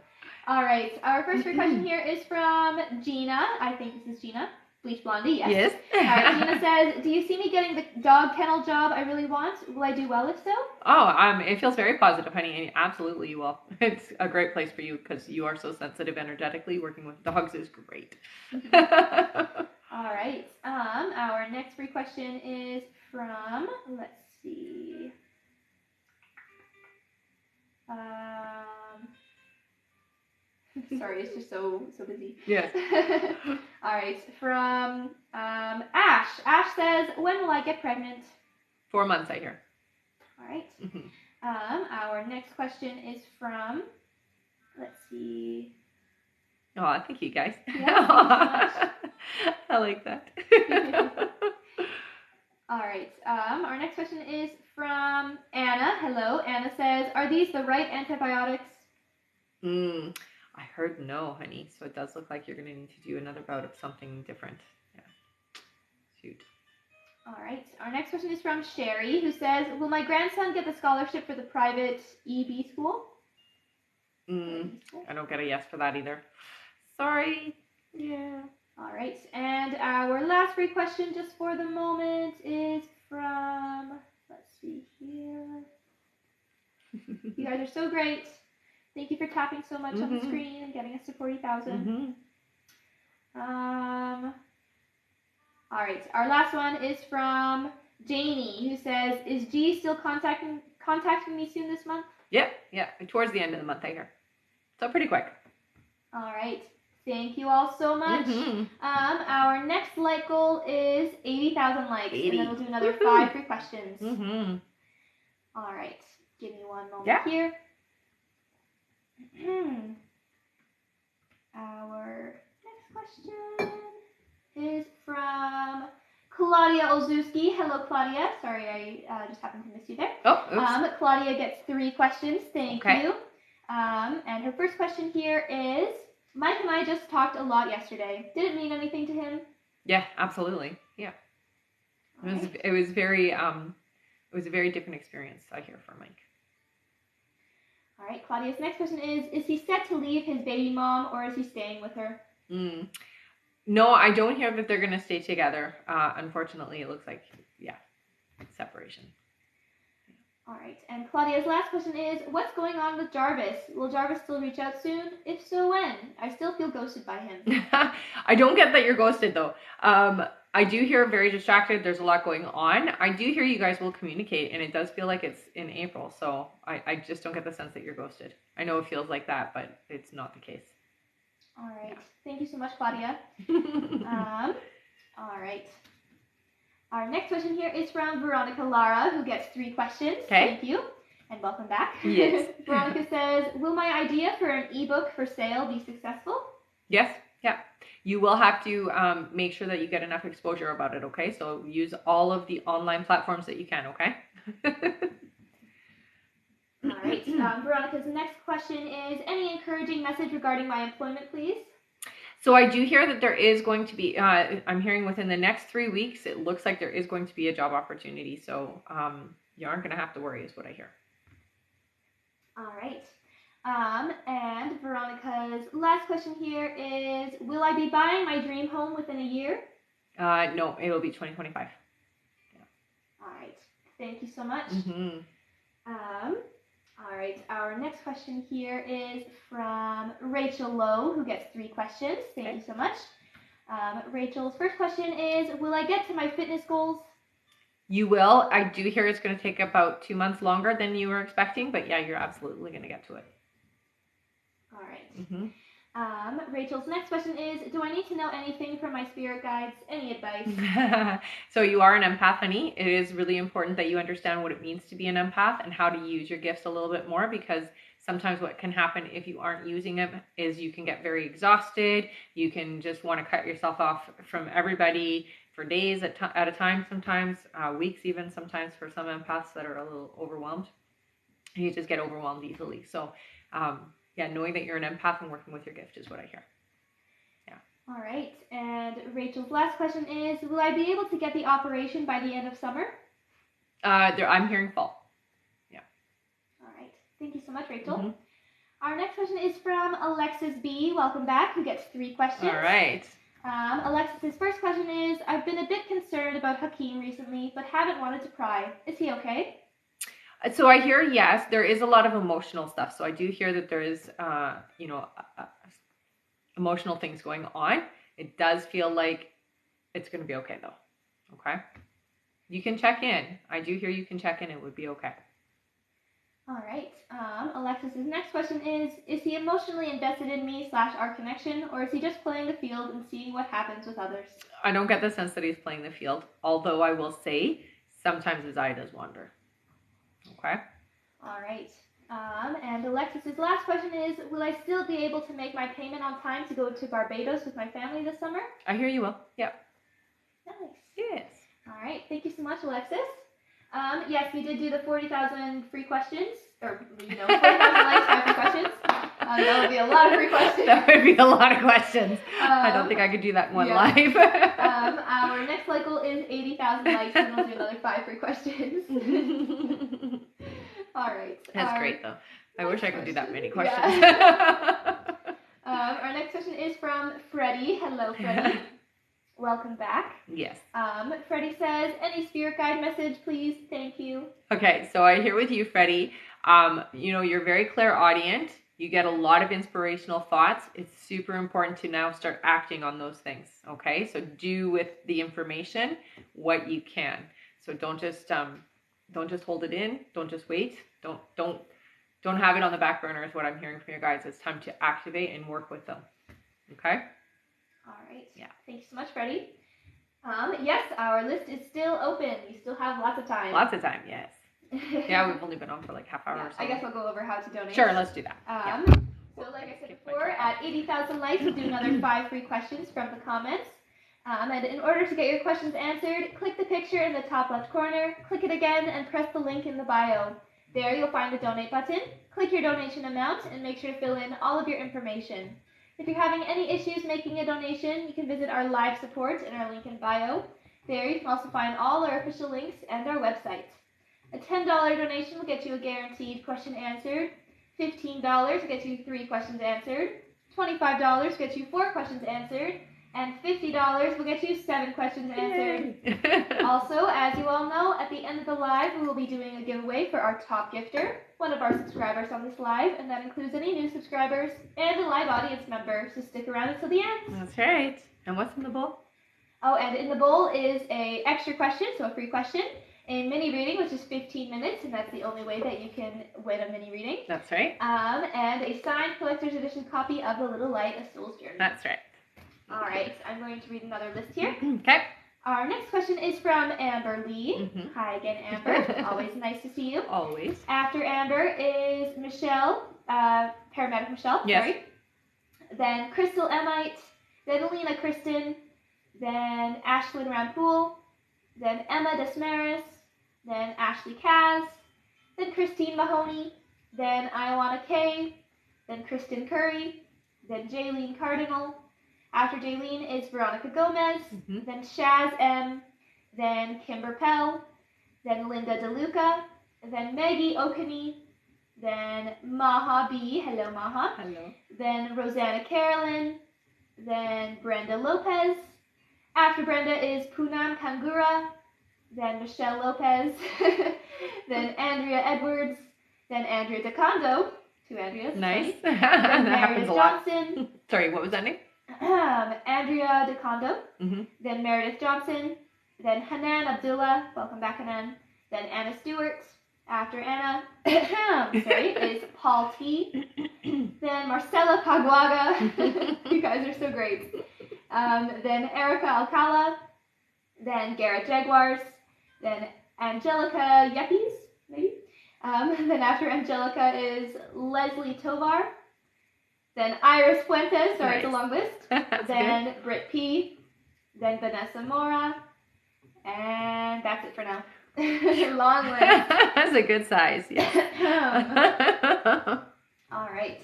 All right. Our first free question here is from Gina. I think this is Gina. Bleach Blondie, yes. Yes. All right. Gina says, do you see me getting the dog kennel job I really want? Will I do well if so? Oh, it feels very positive, honey, and absolutely you will. It's a great place for you because you are so sensitive energetically. Working with dogs is great. All right. Our next free question is from, let's see, Sorry, it's just so busy. Yes. All right, from Ash. Ash says, when will I get pregnant? 4 months, I hear. All right. Mm-hmm. Our next question is from, let's see. Oh, thank you guys. Yeah, thank you so much. I like that. All right. Our next question is from Anna. Hello. Anna says, are these the right antibiotics? I heard no, honey. So it does look like you're going to need to do another bout of something different. Yeah. Shoot. All right. Our next question is from Sherry, who says, will my grandson get the scholarship for the private EB school? I don't get a yes for that either. Sorry. Yeah. All right. And our last free question just for the moment is from, let's see here. You guys are so great. Thank you for tapping so much on the screen and getting us to 40,000. All right. Our last one is from Janie, who says, is G still contacting me soon this month? Yeah. Towards the end of the month, I hear. So pretty quick. All right. Thank you all so much. Our next like goal is 80,000 likes. 80. And then we'll do another 5 free questions. All right. Give me one moment here. Our next question is from Claudia Olszewski. Hello, Claudia. Sorry, I just happened to miss you there. Oh, oops. Claudia gets 3 questions. Thank you. And her first question here is, Mike and I just talked a lot yesterday. Did it mean anything to him? Yeah, absolutely. Yeah. It was a very different experience, I hear, for Mike. All right, Claudia's next question is he set to leave his baby mom or is he staying with her? No, I don't hear that they're going to stay together. Unfortunately, it looks like, separation. All right, and Claudia's last question is, what's going on with Jarvis? Will Jarvis still reach out soon? If so, when? I still feel ghosted by him. I don't get that you're ghosted, though. I do hear very distracted. There's a lot going on. I do hear you guys will communicate, and it does feel like it's in April, so I just don't get the sense that you're ghosted. I know it feels like that, but it's not the case. All right. Thank you so much, Claudia. All right. Our next question here is from Veronica Lara, who gets 3 questions. Okay. Thank you, and welcome back. Yes. Veronica says, will my idea for an ebook for sale be successful? Yes. Yeah. You will have to make sure that you get enough exposure about it, okay? So use all of the online platforms that you can, okay? All right. Veronica's next question is, any encouraging message regarding my employment, please? So I do hear that there is going to be, I'm hearing within the next 3 weeks, it looks like there is going to be a job opportunity. So you aren't going to have to worry is what I hear. All right. And Veronica's last question here is, will I be buying my dream home within a year? No, it'll be 2025. Yeah. All right. Thank you so much. All right. Our next question here is from Rachel Lowe, who gets 3 questions. Thank you so much. Rachel's first question is, will I get to my fitness goals? You will. I do hear it's going to take about 2 months longer than you were expecting, but yeah, you're absolutely going to get to it. All right. Rachel's next question is, do I need to know anything from my spirit guides? Any advice? So you are an empath, honey. It is really important that you understand what it means to be an empath and how to use your gifts a little bit more, because sometimes what can happen if you aren't using them is you can get very exhausted. You can just want to cut yourself off from everybody for days at a time, sometimes weeks even, sometimes for some empaths that are a little overwhelmed. You just get overwhelmed easily. So knowing that you're an empath and working with your gift is what I hear. Yeah. All right. And Rachel's last question is, will I be able to get the operation by the end of summer? I'm hearing fall. Yeah. All right. Thank you so much, Rachel. Our next question is from Alexis B. Welcome back, who gets 3 questions. All right. Alexis's first question is, I've been a bit concerned about Hakeem recently, but haven't wanted to pry. Is he okay? So I hear, yes, there is a lot of emotional stuff. So I do hear that there is, emotional things going on. It does feel like it's going to be okay, though. Okay? You can check in. I do hear you can check in. It would be okay. All right. Alexis's next question is he emotionally invested in me / our connection, or is he just playing the field and seeing what happens with others? I don't get the sense that he's playing the field, although I will say sometimes his eye does wander. Okay. All right. And Alexis's last question is, will I still be able to make my payment on time to go to Barbados with my family this summer? I hear you will. Yep. Nice. Yes. All right. Thank you so much, Alexis. Yes, we did do the 40,000 free questions, or 40,000 likes, 5 free questions. That would be a lot of free questions. That would be a lot of questions. I don't think I could do that in one live. Our next cycle is 80,000 likes, and we'll do another 5 free questions. All right. That's great, though. I wish I could do that many questions. Yeah. Our next question is from Freddie. Hello, Freddie. Welcome back. Yes. Freddie says, any spirit guide message, please? Thank you. Okay, so I hear with you, Freddie. You're very clairaudient. You get a lot of inspirational thoughts. It's super important to now start acting on those things. Okay, so do with the information what you can. So don't just hold it in. Don't just wait. Don't have it on the back burner is what I'm hearing from your guys. It's time to activate and work with them. Okay? All right. Yeah. Thank you so much, Freddie. Yes, our list is still open. You still have lots of time. Lots of time, yes. Yeah, we've only been on for like half hour or so. I guess we'll go over how to donate. Sure, let's do that. So like I said before, at 80,000 likes, we'll do another 5 free questions from the comments. And in order to get your questions answered, click the picture in the top left corner, click it again, and press the link in the bio. There you'll find the donate button. Click your donation amount and make sure to fill in all of your information. If you're having any issues making a donation, you can visit our live support in our link in bio. There you can also find all our official links and our website. A $10 donation will get you a guaranteed question answered. $15 will get you 3 questions answered. $25 will get you 4 questions answered. And $50 will get you 7 questions answered. Also, as you all know, at the end of the live, we will be doing a giveaway for our top gifter, one of our subscribers on this live, and that includes any new subscribers and a live audience member, so stick around until the end. That's right. And what's in the bowl? Oh, and in the bowl is a extra question, so a free question, a mini reading, which is 15 minutes, and that's the only way that you can win a mini reading. That's right. And a signed collector's edition copy of The Little Light, A Soul's Journey. That's right. All right, I'm going to read another list here. Okay. Our next question is from Amber Lee. Mm-hmm. Hi again, Amber. Always nice to see you. Always. After Amber is Michelle, paramedic Michelle, yes. Sorry. Then Crystal Emite, then Alina Kristen, then Ashlyn Rampool, then Emma Desmaris, then Ashley Kaz, then Christine Mahoney, then Ioana Kay, then Kristen Curry, then Jaylene Cardinal. After Jaylene is Veronica Gomez, then Shaz M, then Kimber Pell, then Linda DeLuca, then Maggie Okani, then Maha B, hello Maha. Hello. Then Rosanna Carolyn, then Brenda Lopez. After Brenda is Poonam Kangura, then Michelle Lopez, then Andrea Edwards, then Andrea DeCondo, 2 Andreas. Nice. Then That happens Meredith a lot. Johnson. Sorry, what was that name? Andrea DeCondo, then Meredith Johnson, then Hanan Abdullah, welcome back Hanan, then Anna Stewart. After Anna, is Paul T, then Marcela Paguaga, you guys are so great, then Erica Alcala, then Garrett Jaguars, then Angelica Yeppies, maybe, then after Angelica is Leslie Tovar, then Iris Fuentes, sorry, It's a long list. Then good. Britt P. Then Vanessa Mora. And that's it for now. Long list. That's a good size, yeah. All right.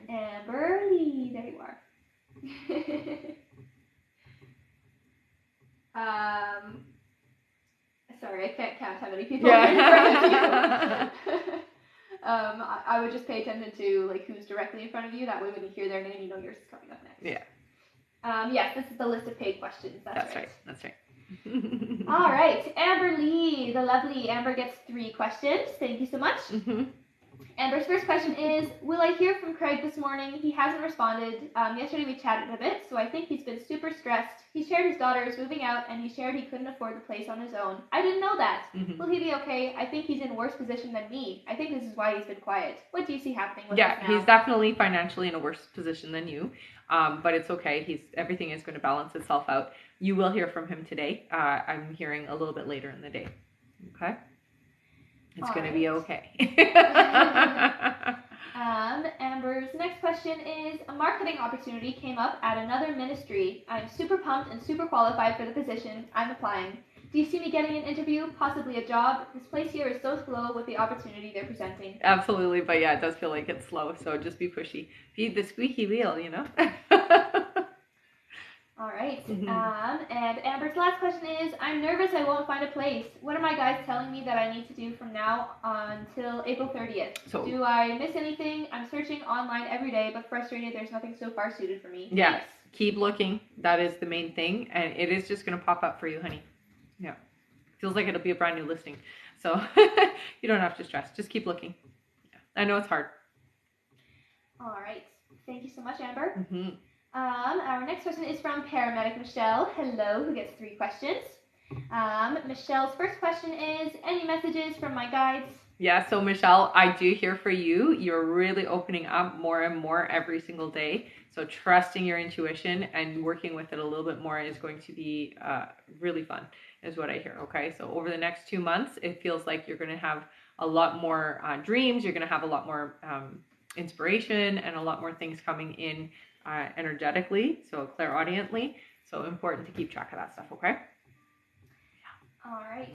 Amber Lee, there you are. Sorry, I can't count how many people are in front of you. I would just pay attention to like who's directly in front of you. That way, when you hear their name, you know yours is coming up next. Yeah. Yes, this is the list of paid questions. That's right. That's right. All right, Amber Lee, the lovely Amber gets 3 questions. Thank you so much. Amber's first question is, will I hear from Craig this morning? He hasn't responded. Yesterday we chatted a bit, so I think he's been super stressed. He shared his daughter is moving out, and he shared he couldn't afford the place on his own. I didn't know that. Will he be okay? I think he's in worse position than me. I think this is why he's been quiet. What do you see happening with us now? He's definitely financially in a worse position than you, but it's okay. Everything is going to balance itself out. You will hear from him today. I'm hearing a little bit later in the day. Okay? It's going to be okay. Amber's next question is, a marketing opportunity came up at another ministry. I'm super pumped and super qualified for the position. I'm applying. Do you see me getting an interview, possibly a job? This place here is so slow with the opportunity they're presenting. Absolutely, but yeah, it does feel like it's slow, so just be pushy. Feed the squeaky wheel, you know? All right. And Amber's last question is, I'm nervous I won't find a place. What are my guys telling me that I need to do from now until April 30th? So, do I miss anything? I'm searching online every day, but frustrated there's nothing so far suited for me. Yes. Keep looking. That is the main thing, and it is just going to pop up for you, honey. Yeah. Feels like it'll be a brand new listing. So you don't have to stress. Just keep looking. Yeah. I know it's hard. All right. Thank you so much, Amber. Our next question is from paramedic Michelle. Hello, who gets 3 questions. Michelle's first question is, any messages from my guides? Yeah, so Michelle, I do hear for you. You're really opening up more and more every single day. So trusting your intuition and working with it a little bit more is going to be really fun, is what I hear. Okay, so over the next 2 months, it feels like you're going to have a lot more dreams. You're going to have a lot more inspiration and a lot more things coming in energetically, so clairaudiently. So important to keep track of that stuff, okay? All right.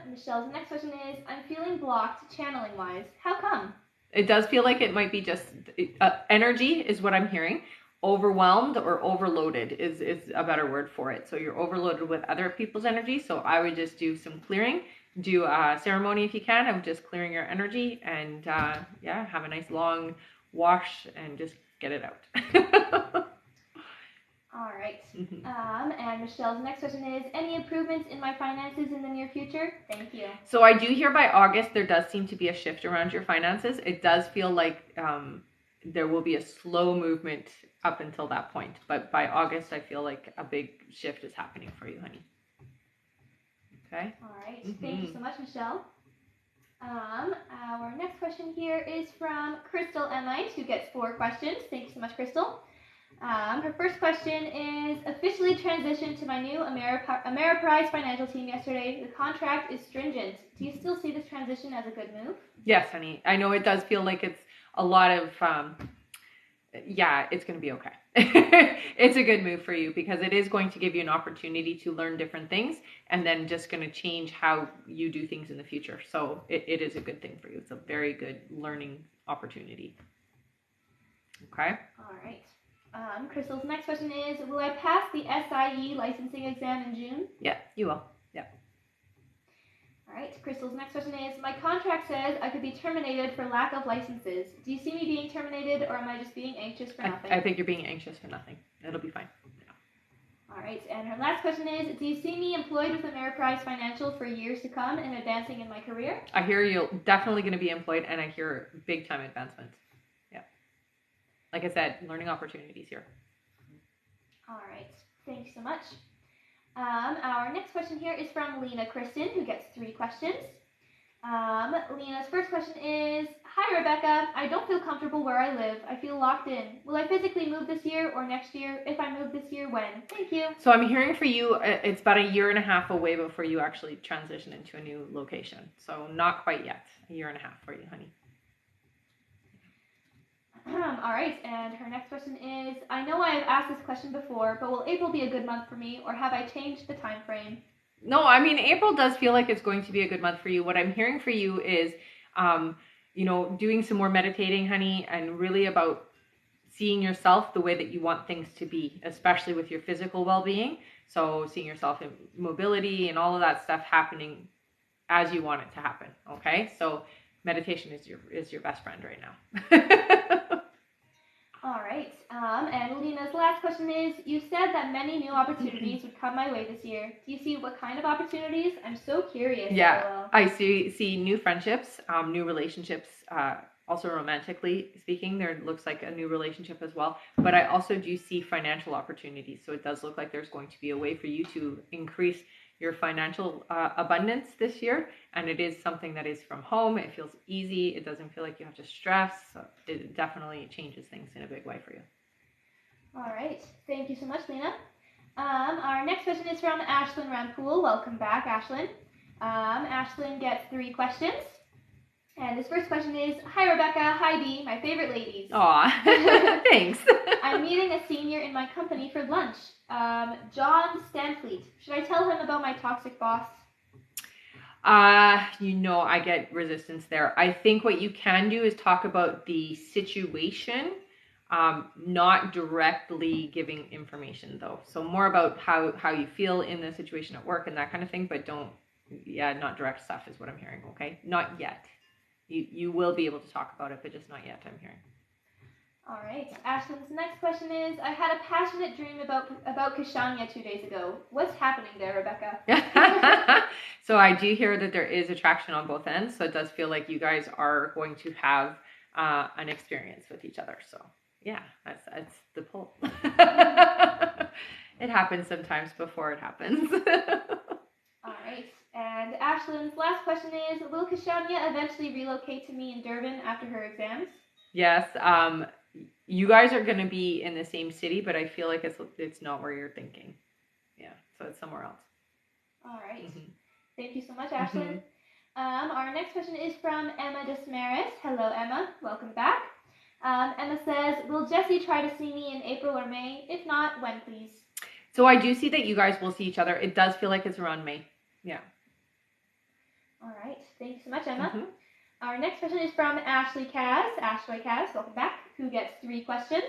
Michelle's next question is, I'm feeling blocked channeling-wise. How come? It does feel like it might be just energy is what I'm hearing. Overwhelmed or overloaded is a better word for it. So you're overloaded with other people's energy. So I would just do some clearing. Do a ceremony if you can of just clearing your energy and have a nice long wash and just get it out. All right. And Michelle's next question is, any improvements in my finances in the near future? Thank you. So I do hear by August, there does seem to be a shift around your finances. It does feel like there will be a slow movement up until that point. But by August, I feel like a big shift is happening for you, honey. Okay. All right. Thank you so much, Michelle. Our next question here is from Crystal Emite, who gets 4 questions. Thank you so much, Crystal. Her first question is, officially transitioned to my new Ameriprise financial team yesterday. The contract is stringent. Do you still see this transition as a good move? Yes, honey. I know it does feel like it's a lot of, it's going to be okay. It's a good move for you because it is going to give you an opportunity to learn different things and then just going to change how you do things in the future. So it is a good thing for you. It's a very good learning opportunity. Okay. All right. Crystal's next question is, will I pass the SIE licensing exam in June? Yeah, you will. Yeah. All right. Crystal's next question is, my contract says I could be terminated for lack of licenses. Do you see me being terminated, or am I just being anxious for nothing? I think you're being anxious for nothing. It'll be fine. Yeah. All right. And her last question is, do you see me employed with Ameriprise Financial for years to come and advancing in my career? I hear you're definitely going to be employed, and I hear big time advancements. Like I said, learning opportunities here. All right. Thank you so much. Our next question here is from Lena Kristen, who gets 3 questions. Lena's first question is, hi, Rebecca. I don't feel comfortable where I live. I feel locked in. Will I physically move this year or next year? If I move this year, when? Thank you. So I'm hearing for you, it's about 1.5 years away before you actually transition into a new location. So not quite yet. 1.5 years for you, honey. All right, and her next question is, I know I have asked this question before, but will April be a good month for me, or have I changed the time frame? No, I mean, April does feel like it's going to be a good month for you. What I'm hearing for you is, doing some more meditating, honey, and really about seeing yourself the way that you want things to be, especially with your physical well-being. So seeing yourself in mobility and all of that stuff happening as you want it to happen, okay? So meditation is your best friend right now. All right. And Lena's last question is, you said that many new opportunities would come my way this year. Do you see what kind of opportunities? I'm so curious. Yeah, LOL. I see new friendships, new relationships, also romantically speaking, there looks like a new relationship as well. But I also do see financial opportunities. So it does look like there's going to be a way for you to increase your financial abundance this year. And it is something that is from home. It feels easy. It doesn't feel like you have to stress. So it definitely changes things in a big way for you. All right. Thank you so much, Lena. Our next question is from Ashlyn Rampool. Welcome back, Ashlyn. Ashlyn gets 3 questions. And this first question is, hi, Rebecca. Hi, Dee, my favorite ladies. Aw, thanks. I'm meeting a senior in my company for lunch, John Stanfleet. Should I tell him about my toxic boss? I get resistance there. I think what you can do is talk about the situation, not directly giving information though. So more about how you feel in the situation at work and that kind of thing, but not direct stuff is what I'm hearing, okay? Not yet. You will be able to talk about it, but just not yet, I'm hearing. All right. Ashlyn's next question is, I had a passionate dream about Kashania 2 days ago. What's happening there, Rebecca? So I do hear that there is attraction on both ends. So it does feel like you guys are going to have an experience with each other. So yeah, that's the pull. It happens sometimes before it happens. All right. And Ashlyn's last question is, will Kashania eventually relocate to me in Durban after her exams? Yes. You guys are going to be in the same city, but I feel like it's not where you're thinking. Yeah. So it's somewhere else. All right. Mm-hmm. Thank you so much, Ashlyn. Our next question is from Emma Desmaris. Hello, Emma. Welcome back. Emma says, will Jessie try to see me in April or May? If not, when, please? So I do see that you guys will see each other. It does feel like it's around May. Yeah. All right. Thank you so much, Emma. Our next question is from Ashley Kaz. Ashley Kaz, welcome back, who gets 3 questions.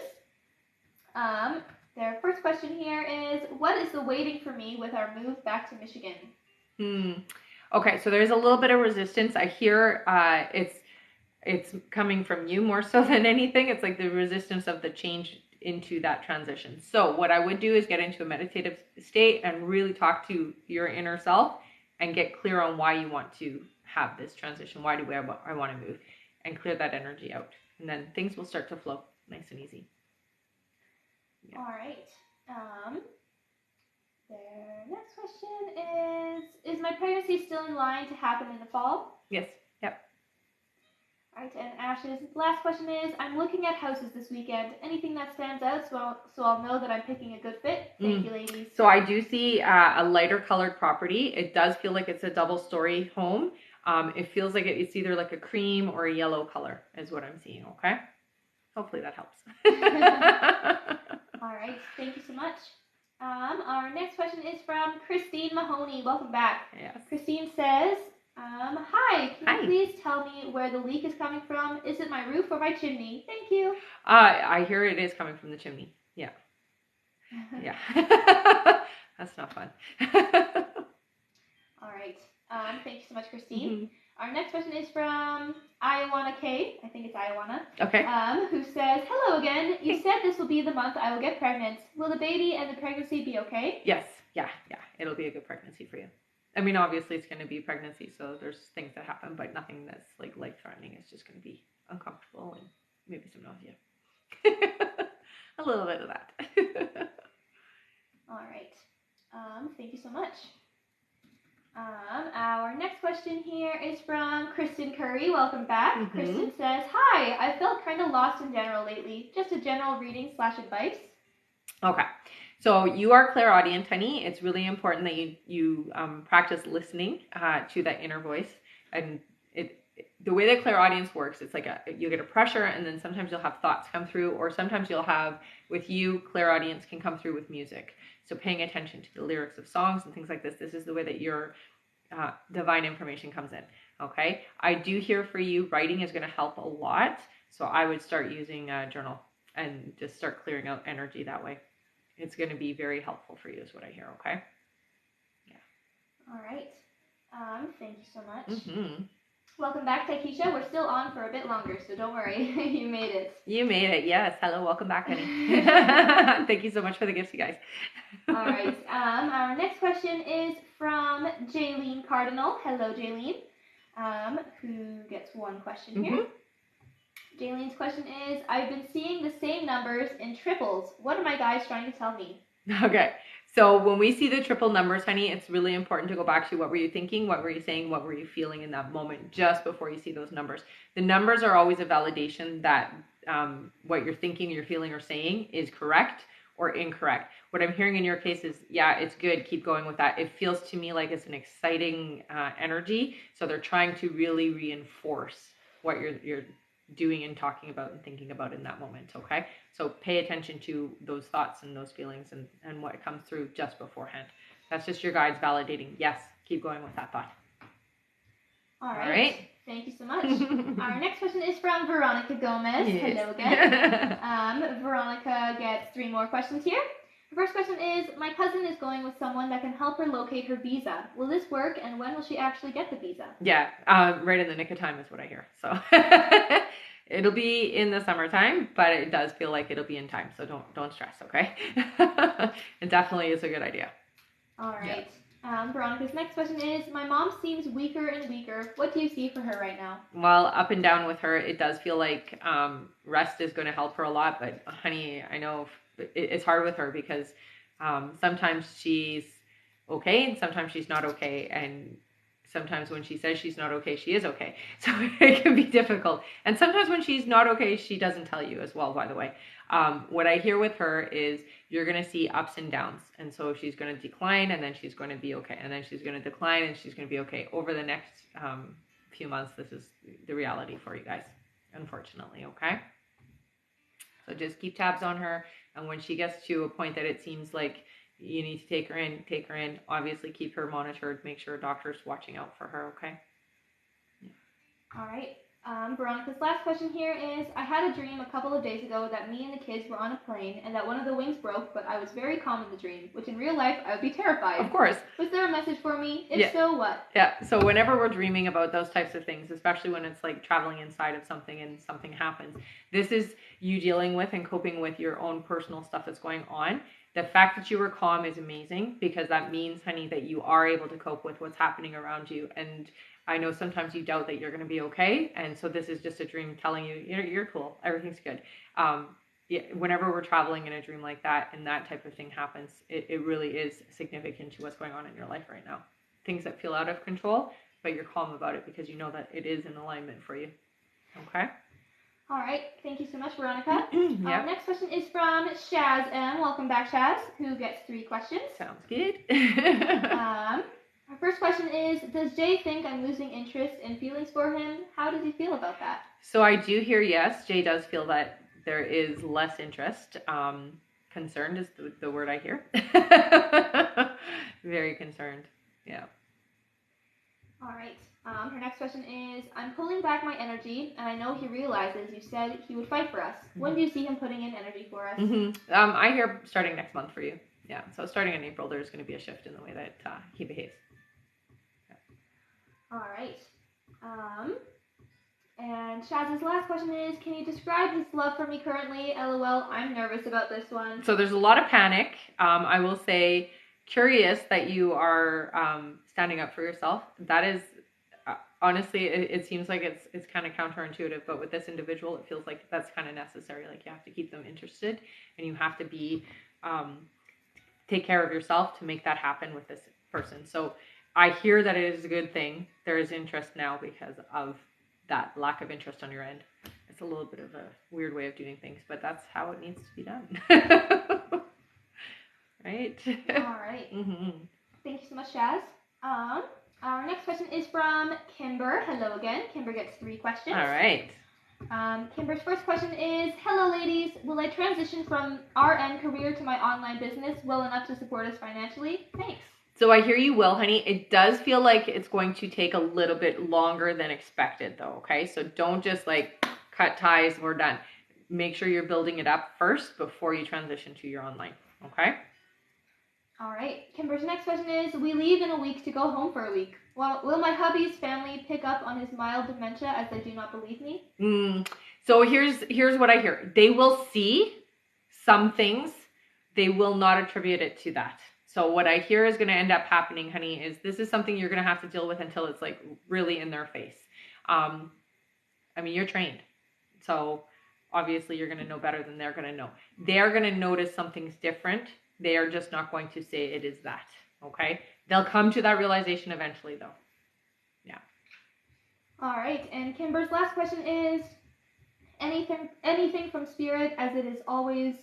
Their first question here is, what is the waiting for me with our move back to Michigan? Okay, so there's a little bit of resistance. I hear it's coming from you more so than anything. It's like the resistance of the change into that transition. So what I would do is get into a meditative state and really talk to your inner self and get clear on why you want to have this transition. Why do I want to move? And clear that energy out. And then things will start to flow nice and easy. Yeah. All right. Their next question is my pregnancy still in line to happen in the fall? Yes. Yep. All right, and Ash's last question is, I'm looking at houses this weekend. Anything that stands out so I'll know that I'm picking a good fit? Thank you, ladies. So I do see a lighter colored property. It does feel like it's a double-story home. It feels like it's either like a cream or a yellow color is what I'm seeing, okay? Hopefully that helps. All right, thank you so much. Our next question is from Christine Mahoney. Welcome back. Yes. Christine says, hi, can you please tell me where the leak is coming from? Is it my roof or my chimney? Thank you. I hear it is coming from the chimney. Yeah. Yeah. That's not fun. All right. Thank you so much, Christine. Our next question is from Iowana K. I think it's Iowana. Okay. Who says, hello again. You said this will be the month I will get pregnant. Will the baby and the pregnancy be okay? Yes. Yeah. It'll be a good pregnancy for you. I mean, obviously it's going to be pregnancy, so there's things that happen, but nothing that's like life-threatening. It's just going to be uncomfortable and maybe some nausea. A little bit of that. All right. Thank you so much. Our next question here is from Kristen Curry. Welcome back. Kristen says, hi, I felt kind of lost in general lately. Just a general reading / advice. Okay. So you are clairaudient, honey. It's really important that you practice listening to that inner voice. And the way that clairaudience works, it's like you get a pressure, and then sometimes you'll have thoughts come through, or sometimes you'll have, with you, clairaudience can come through with music. So paying attention to the lyrics of songs and things like this is the way that your divine information comes in. Okay, I do hear for you, writing is going to help a lot. So I would start using a journal and just start clearing out energy that way. It's going to be very helpful for you is what I hear, okay? Yeah. All right. Thank you so much. Welcome back, Taikisha. We're still on for a bit longer, so don't worry. You made it. You made it. Yes. Hello. Welcome back, honey. Thank you so much for the gifts, you guys. All right. Our next question is from Jaylene Cardinal. Hello, Jaylene. Who gets one question here? Jaylene's question is, I've been seeing the same numbers in triples. What are my guys trying to tell me? Okay. So when we see the triple numbers, honey, it's really important to go back to what were you thinking, what were you saying, what were you feeling in that moment just before you see those numbers. The numbers are always a validation that what you're thinking, you're feeling, or saying is correct or incorrect. What I'm hearing in your case is, yeah, it's good. Keep going with that. It feels to me like it's an exciting energy. So they're trying to really reinforce what you're doing and talking about and thinking about in that moment. Okay. So pay attention to those thoughts and those feelings and what comes through just beforehand. That's just your guides validating. Yes. Keep going with that thought. All right. Thank you so much. Our next question is from Veronica Gomez. Yes. Hello again. Veronica gets 3 more questions here. The first question is, my cousin is going with someone that can help her locate her visa. Will this work, and when will she actually get the visa? Yeah, right in the nick of time is what I hear. So it'll be in the summertime, but it does feel like it'll be in time. So don't stress, okay? It definitely is a good idea. All right. Yeah. Veronica's next question is, my mom seems weaker and weaker. What do you see for her right now? Well, up and down with her, it does feel like rest is going to help her a lot. But honey, I know it's hard with her because sometimes she's okay and sometimes she's not okay. And sometimes when she says she's not okay, she is okay. So it can be difficult. And sometimes when she's not okay, she doesn't tell you as well, by the way. What I hear with her is you're going to see ups and downs. And so she's going to decline and then she's going to be okay. And then she's going to decline and she's going to be okay. Over the next few months, this is the reality for you guys, unfortunately, okay? So just keep tabs on her. And when she gets to a point that it seems like you need to take her in. Obviously, keep her monitored. Make sure a doctor's watching out for her, okay? Yeah. All right. Veronica's last question here is, I had a dream a couple of days ago that me and the kids were on a plane and that one of the wings broke, but I was very calm in the dream, which in real life, I would be terrified. Of course. Was there a message for me? If so, what? Yeah. So whenever we're dreaming about those types of things, especially when it's like traveling inside of something and something happens, this is you dealing with and coping with your own personal stuff that's going on. The fact that you were calm is amazing because that means, honey, that you are able to cope with what's happening around you. And I know sometimes you doubt that you're going to be okay. And so this is just a dream telling you, you're cool. Everything's good. Whenever we're traveling in a dream like that and that type of thing happens, it really is significant to what's going on in your life right now. Things that feel out of control, but you're calm about it because you know that it is in alignment for you. Okay? All right. Thank you so much, Veronica. Yep. Next question is from Shaz M. Welcome back, Shaz, who gets 3 questions. Sounds good. Our first question is, does Jay think I'm losing interest and feelings for him? How does he feel about that? So I do hear yes. Jay does feel that there is less interest. Concerned is the word I hear. Very concerned. Yeah. All right. Her next question is, I'm pulling back my energy, and I know he realizes you said he would fight for us. Mm-hmm. When do you see him putting in energy for us? Mm-hmm. I hear starting next month for you. Yeah, so starting in April, there's going to be a shift in the way that he behaves. Yeah. All right. And Shaz's last question is, can you describe his love for me currently? LOL, I'm nervous about this one. So there's a lot of panic. I will say, curious that you are standing up for yourself. That is... honestly, it seems like it's kind of counterintuitive, but with this individual, it feels like that's kind of necessary. Like you have to keep them interested and you have to be, take care of yourself to make that happen with this person. So I hear that it is a good thing. There is interest now because of that lack of interest on your end. It's a little bit of a weird way of doing things, but that's how it needs to be done. Right? All right. Mm-hmm. Thank you so much, Shaz. Our next question is from Kimber. Hello again. Kimber gets 3 questions. All right. Kimber's first question is, hello ladies, will I transition from RN career to my online business well enough to support us financially? Thanks. So I hear you will, honey. It does feel like it's going to take a little bit longer than expected though, okay? So don't just like cut ties, we're done. Make sure you're building it up first before you transition to your online, okay? All right. Kimber's next question is, we leave in a week to go home for a week. Well, will my hubby's family pick up on his mild dementia as they do not believe me? So here's what I hear. They will see some things. They will not attribute it to that. So what I hear is going to end up happening, honey, is this is something you're going to have to deal with until it's like really in their face. I mean, you're trained. So obviously you're going to know better than they're going to know. They're going to notice something's different. They are just not going to say it is that. Okay? They'll come to that realization eventually, though. Yeah. All right. And Kimber's last question is, anything from spirit, as it is always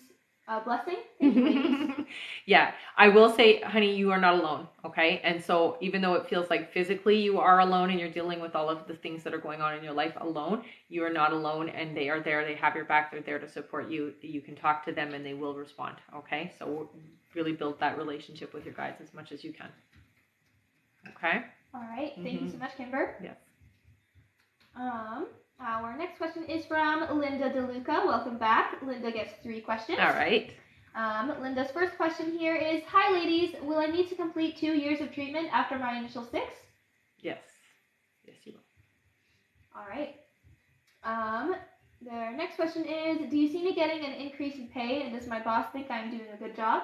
a blessing. Thank you, ladies. Yeah, I will say, honey, you are not alone, okay? And so even though it feels like physically you are alone and you're dealing with all of the things that are going on in your life alone, you are not alone, and they are there. They have your back. They're there to support you. You can talk to them and they will respond, okay? So really build that relationship with your guides as much as you can. Okay? All right. Thank you so much, Kimber. Yes. Our next question is from Linda DeLuca. Welcome back. Linda gets 3 questions. All right. Linda's first question here is, hi ladies, will I need to complete 2 years of treatment after my initial 6? Yes. Yes, you will. All right. Their next question is, do you see me getting an increase in pay, and does my boss think I'm doing a good job?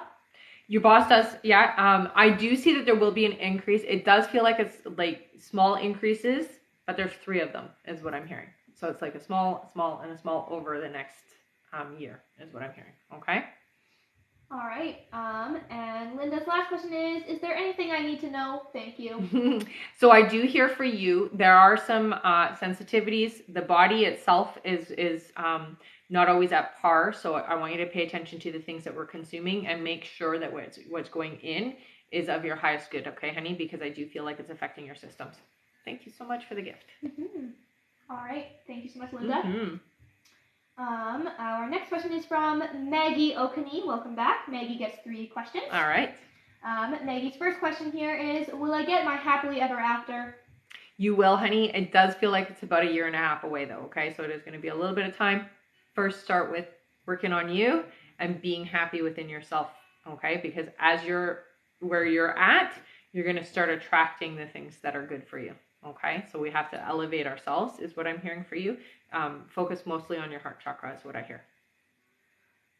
Your boss does, yeah. I do see that there will be an increase. It does feel like it's like small increases, but there's 3 of them is what I'm hearing. So it's like a small, and a small over the next year is what I'm hearing. Okay? All right. And Linda's last question is there anything I need to know? Thank you. So I do hear for you, there are some sensitivities. The body itself is not always at par. So I want you to pay attention to the things that we're consuming and make sure that what's going in is of your highest good. Okay, honey? Because I do feel like it's affecting your systems. Thank you so much for the gift. All right. Thank you so much, Linda. Our next question is from Maggie Okani. Welcome back. Maggie gets 3 questions. All right. Maggie's first question here is, will I get my happily ever after? You will, honey. It does feel like it's about 1.5 years away, though, okay? So it is going to be a little bit of time. First, start with working on you and being happy within yourself, okay? Because as you're where you're at, you're going to start attracting the things that are good for you, okay? So we have to elevate ourselves is what I'm hearing for you. Focus mostly on your heart chakra is what I hear.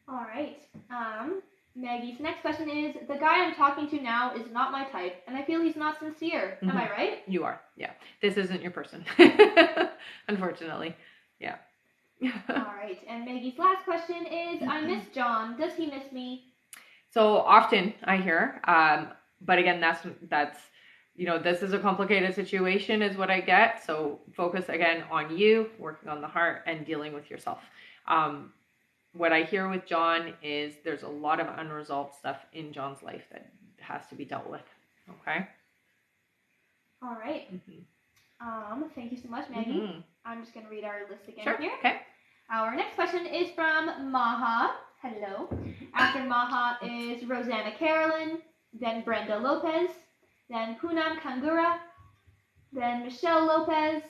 All right. Maggie's next question is, the guy I'm talking to now is not my type, and I feel he's not sincere. Am I right? You are, yeah. This isn't your person, unfortunately. Yeah. All right. And Maggie's last question is, I miss John. Does he miss me? So often I hear, but again, that's this is a complicated situation is what I get. So focus again on you, working on the heart and dealing with yourself. What I hear with John is there's a lot of unresolved stuff in John's life that has to be dealt with. Okay. All right. Thank you so much, Maggie. I'm just going to read our list again here. Okay. Our next question is from Maha. Hello. After Maha is Rosanna Carolyn, then Brenda Lopez, then Poonam Kangura, then Michelle Lopez,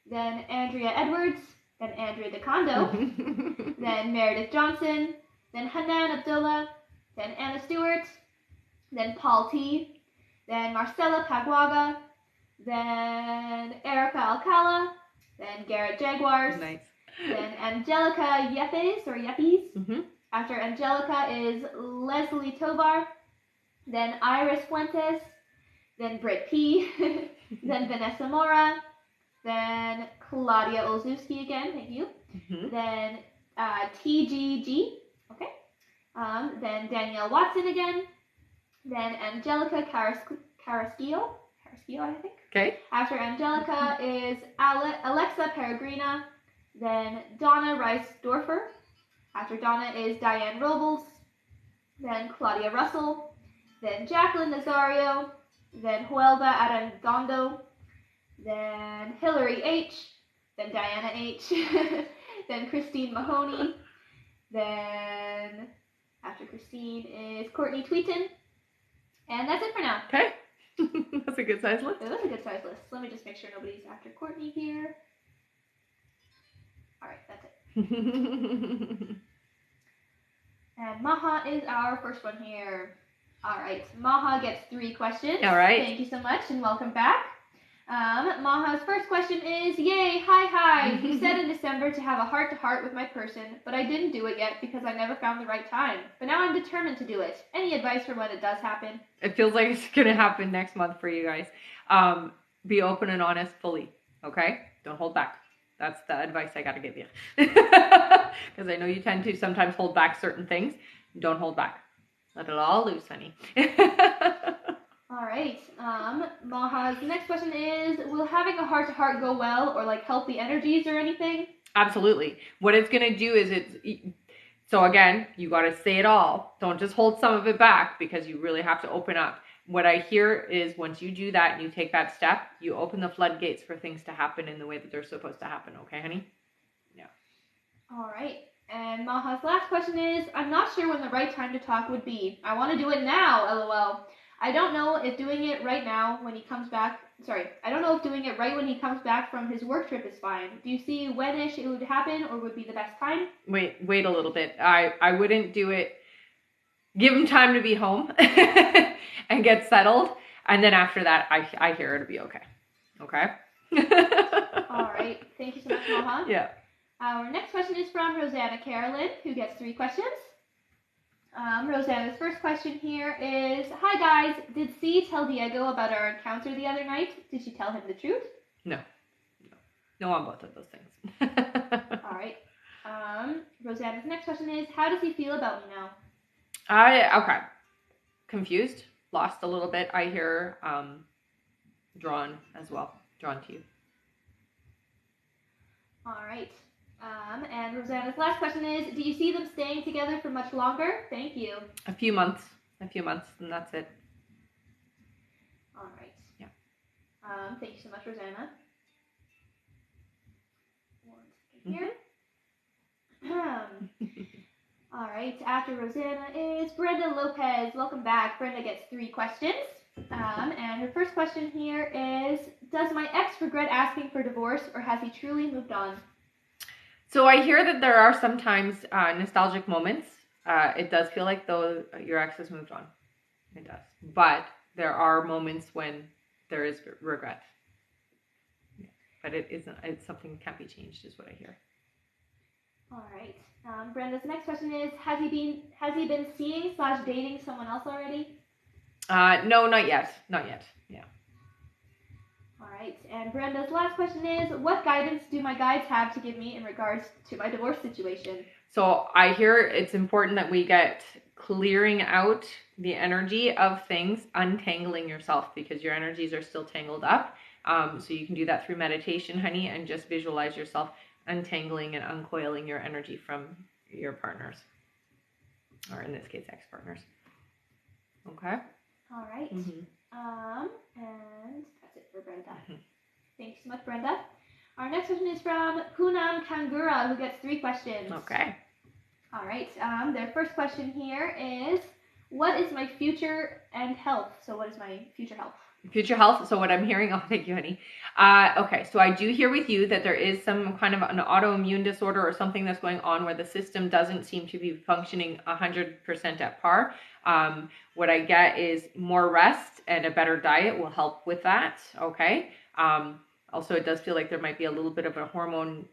then Andrea Edwards, then Andrea DeCondo, then Meredith Johnson, then Hanan Abdullah, then Anna Stewart, then Paul T, then Marcella Pagwaga, then Erica Alcala, then Garrett Jaguars, Nice. Then Angelica Yepes. After Angelica is Leslie Tovar, then Iris Fuentes, then Britt P, then Vanessa Mora, then Claudia Olszewski again, thank you. Then TGG, okay. Then Danielle Watson again. Then Angelica Carrasquillo, I think. Okay. After Angelica is Alexa Peregrina. Then Donna Rice-Dorfer. After Donna is Diane Robles. Then Claudia Russell. Then Jacqueline Nazario. Then Huelva Arredondo. Then Hillary H. Then Diana H. Then Christine Mahoney. Then after Christine is Courtney Tweeton. And that's it for now. Okay. That's a good size list. It was a good size list. Let me just make sure nobody's after Courtney here. All right, that's it. And Maha is our first one here. All right, Maha gets 3 questions. All right. Thank you so much and welcome back. Maha's first question is, yay, hi. You said in December to have a heart-to-heart with my person, but I didn't do it yet because I never found the right time. But now I'm determined to do it. Any advice for when it does happen? It feels like it's going to happen next month for you guys. Be open and honest fully, okay? Don't hold back. That's the advice I got to give you. Because I know you tend to sometimes hold back certain things. Don't hold back. Let it all loose, honey. All right. Maha's next question is, will having a heart-to-heart go well, or like help the energies or anything? Absolutely. What it's going to do is so again, you got to say it all. Don't just hold some of it back because you really have to open up. What I hear is once you do that and you take that step, you open the floodgates for things to happen in the way that they're supposed to happen. Okay, honey? Yeah. All right. And Maha's last question is, I'm not sure when the right time to talk would be. I want to do it now, LOL. I don't know if doing it right now when he comes back, I don't know if doing it right when he comes back from his work trip is fine. Do you see when-ish it would happen or would be the best time? Wait a little bit. I wouldn't do it. Give him time to be home and get settled. And then after that, I hear it'll be okay. Okay? All right. Thank you so much, Maha. Yeah. Our next question is from Rosanna Carolyn, who gets 3 questions. Rosanna's first question here is, hi guys, did C tell Diego about our encounter the other night? Did she tell him the truth? No on both of those things. All right. Rosanna's next question is, how does he feel about me now? Okay. Confused, lost a little bit. I hear drawn as well, drawn to you. All right. And Rosanna's last question is, do you see them staying together for much longer? Thank you. A few months, and that's it. All right. Yeah. Thank you so much, Rosanna. Here. All right. After Rosanna is Brenda Lopez. Welcome back. Brenda gets 3 questions. And her first question here is, does my ex regret asking for divorce, or has he truly moved on? So I hear that there are sometimes nostalgic moments. It does feel like though your ex has moved on. It does. But there are moments when there is regret. Yeah. But it isn't. It's something that can't be changed, is what I hear. All right. Brenda's next question is, has he been seeing / dating someone else already? No, not yet. Yeah. All right. And Brenda's last question is, what guidance do my guides have to give me in regards to my divorce situation? So I hear it's important that we get clearing out the energy of things, untangling yourself because your energies are still tangled up. So you can do that through meditation, honey, and just visualize yourself untangling and uncoiling your energy from your partners, or in this case, ex-partners. Okay. All right. Mm-hmm. And that's it for Brenda. Mm-hmm. Thanks so much, Brenda. Our next question is from Poonam Kangura, who gets 3 questions. Okay. All right. Their first question here is, what is my future and health? So what is my future health? Future health. So what I'm hearing, oh, thank you, honey. Okay, so I do hear with you that there is some kind of an autoimmune disorder or something that's going on where the system doesn't seem to be functioning 100% at par. What I get is more rest and a better diet will help with that. Okay. Also, it does feel like there might be a little bit of a hormone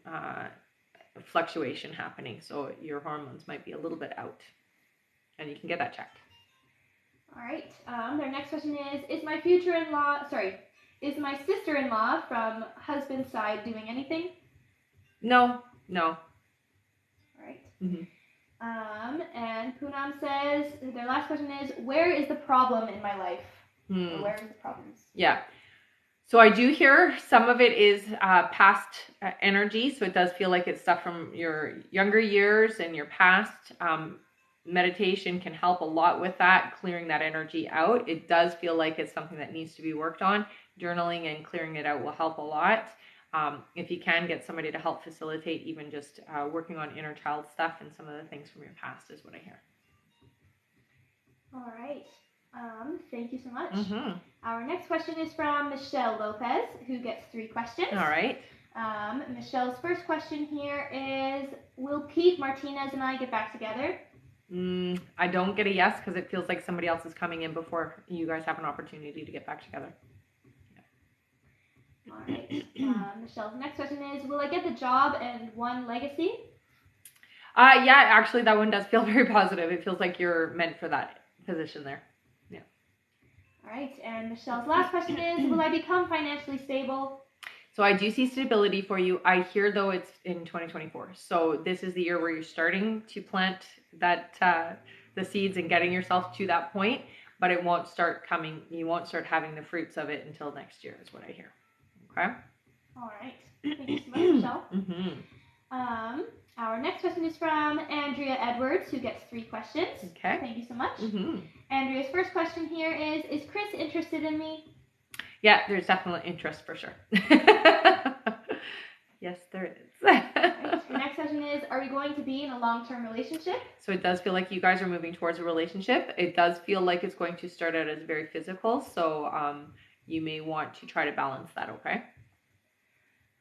fluctuation happening. So your hormones might be a little bit out, and you can get that checked. All right. Their next question is my sister-in-law from husband's side doing anything? No. All right. Mm-hmm. And Poonam says, their last question is, where is the problem in my life? Or where are the problems? Yeah. So I do hear some of it is past energy. So it does feel like it's stuff from your younger years and your past. Meditation can help a lot with that, clearing that energy out. It does feel like it's something that needs to be worked on. Journaling and clearing it out will help a lot. If you can get somebody to help facilitate even just working on inner child stuff and some of the things from your past is what I hear. All right. Thank you so much. Mm-hmm. Our next question is from Michelle Lopez, who gets 3 questions. All right. Michelle's first question here is, will Pete Martinez and I get back together? I don't get a yes because it feels like somebody else is coming in before you guys have an opportunity to get back together. All right. Michelle's next question is, will I get the job and one legacy? Yeah, actually, that one does feel very positive. It feels like you're meant for that position there. Yeah. All right. And Michelle's last question is, will I become financially stable? So I do see stability for you. I hear, though, it's in 2024. So this is the year where you're starting to plant that the seeds and getting yourself to that point, but it won't start coming. You won't start having the fruits of it until next year is what I hear. Okay? All right. Thank you so much, Michelle. Mm-hmm. Our next question is from Andrea Edwards, who gets 3 questions. Okay. Thank you so much. Mm-hmm. Andrea's first question here is Chris interested in me? Yeah, there's definitely interest for sure. Yes, there is. Right. Her next question is, are we going to be in a long-term relationship? So it does feel like you guys are moving towards a relationship. It does feel like it's going to start out as very physical. So you may want to try to balance that, okay?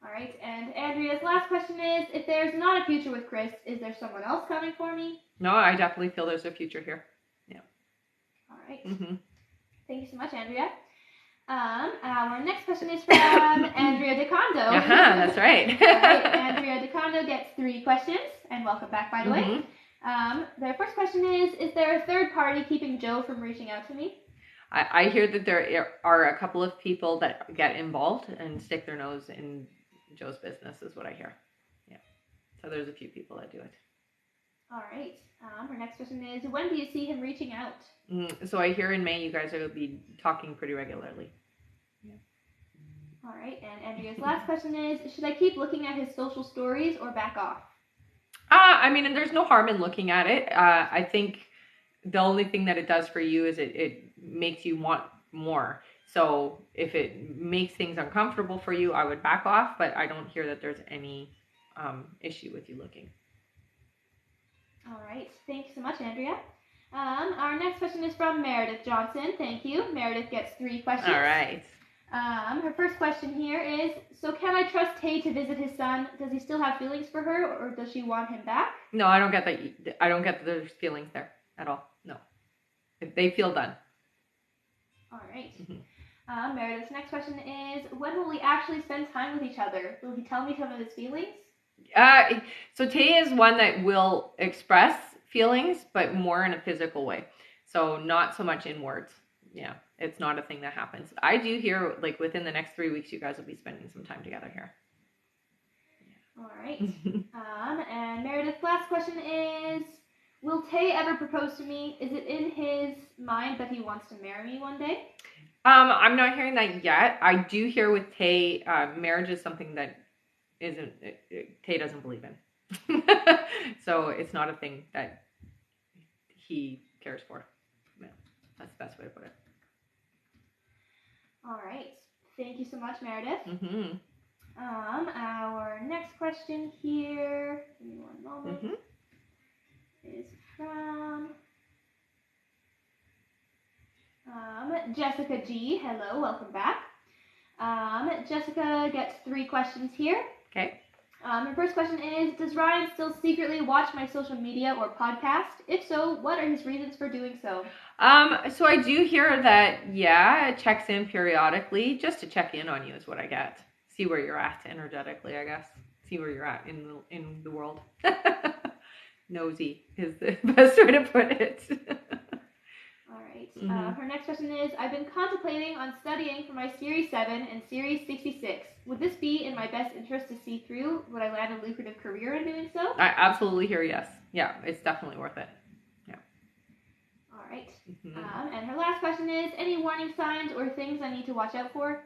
All right. And Andrea's last question is, if there's not a future with Chris, is there someone else coming for me? No, I definitely feel there's a future here. Yeah. All right. Mm-hmm. Thank you so much, Andrea. Our next question is from Andrea DeCondo. That's right. All right. Andrea DeCondo gets 3 questions, and welcome back, by the way. Their first question is there a third party keeping Joe from reaching out to me? I hear that there are a couple of people that get involved and stick their nose in Joe's business is what I hear. Yeah. So there's a few people that do it. All right. Her next question is, when do you see him reaching out? So I hear in May you guys will be talking pretty regularly. Yeah. All right. And Andrea's last question is, should I keep looking at his social stories or back off? I mean, there's no harm in looking at it. I think the only thing that it does for you is it makes you want more. So if it makes things uncomfortable for you, I would back off, but I don't hear that there's any issue with you looking. All right. Thank you so much, Andrea. Our next question is from Meredith Johnson. Thank you. Meredith gets 3 questions. All right. Her first question here is, so can I trust Tay to visit his son? Does he still have feelings for her, or does she want him back? No, I don't get that. I don't get that there's feelings there at all. No. If they feel done. All right. Meredith's next question is, when will we actually spend time with each other? Will he tell me some of his feelings? So Tay is one that will express feelings, but more in a physical way. So not so much in words. Yeah, it's not a thing that happens. I do hear, like, within the next 3 weeks, you guys will be spending some time together here. Yeah. All right. And Meredith's last question is, will Tay ever propose to me? Is it in his mind that he wants to marry me one day? I'm not hearing that yet. I do hear with Tay, marriage is something that Tay doesn't believe in. So it's not a thing that he cares for. Yeah, that's the best way to put it. All right. Thank you so much, Meredith. Our next question here, give me one moment, is from Jessica G. Hello, welcome back. Jessica gets 3 questions here. Okay. Her first question is, does Ryan still secretly watch my social media or podcast? If so, what are his reasons for doing so? So I do hear that, yeah, it checks in periodically just to check in on you is what I get. See where you're at energetically, I guess. See where you're at in the world. Nosy is the best way to put it. All right. Her next question is, I've been contemplating on studying for my Series 7 and Series 66. Would this be in my best interest to see through? Would I land a lucrative career in doing so? I absolutely hear yes. Yeah, it's definitely worth it. Yeah. All right. And her last question is, any warning signs or things I need to watch out for?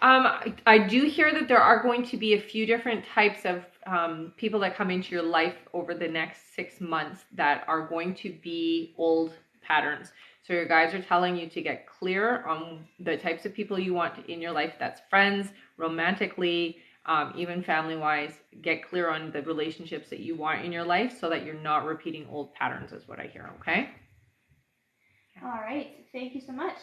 I do hear that there are going to be a few different types of people that come into your life over the next 6 months that are going to be old patterns. So your guys are telling you to get clear on the types of people you want in your life. That's friends, romantically, even family-wise. Get clear on the relationships that you want in your life so that you're not repeating old patterns is what I hear, okay? All right. Thank you so much.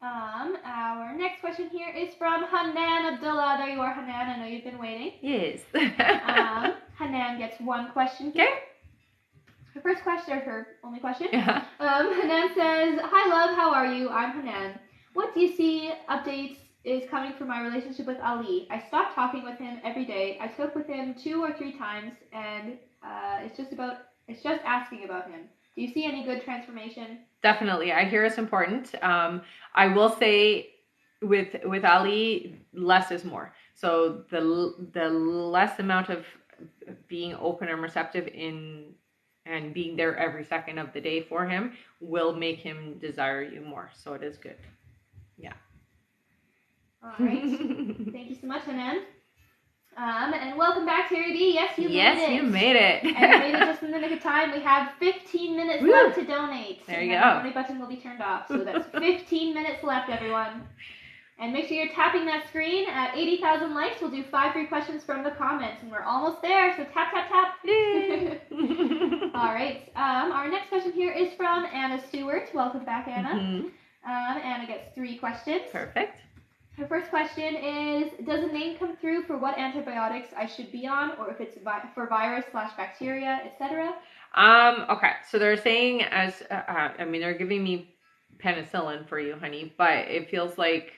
Our next question here is from Hanan Abdullah. There you are, Hanan. I know you've been waiting. Yes. Hanan gets 1 question here. Okay. Her first question, or her only question. Yeah. Hanan says, hi, love. How are you? I'm Hanan. What do you see updates is coming from my relationship with Ali. I stopped talking with him every day. I spoke with him 2 or 3 times, and it's just asking about him. Do you see any good transformation? Definitely. I hear it's important. I will say with Ali, less is more. So the less amount of being open and receptive in and being there every second of the day for him will make him desire you more. So it is good. Yeah. All right. Thank you so much, Hanan. And welcome back, Terry B. Yes, you made it. Yes, you made it. And you made it just in the nick of time. We have 15 minutes left to donate. There you go. go. The donate button will be turned off. So that's 15 minutes left, everyone. And make sure you're tapping that screen. At 80,000 likes, we'll do 5 free questions from the comments. And we're almost there, so tap, tap, tap. Yay. All right. Our next question here is from Anna Stewart. Welcome back, Anna. Mm-hmm. Anna gets 3 questions. Perfect. Her first question is, does a name come through for what antibiotics I should be on, or if it's for virus/bacteria, etc.? Okay, so they're saying they're giving me penicillin for you, honey, but it feels like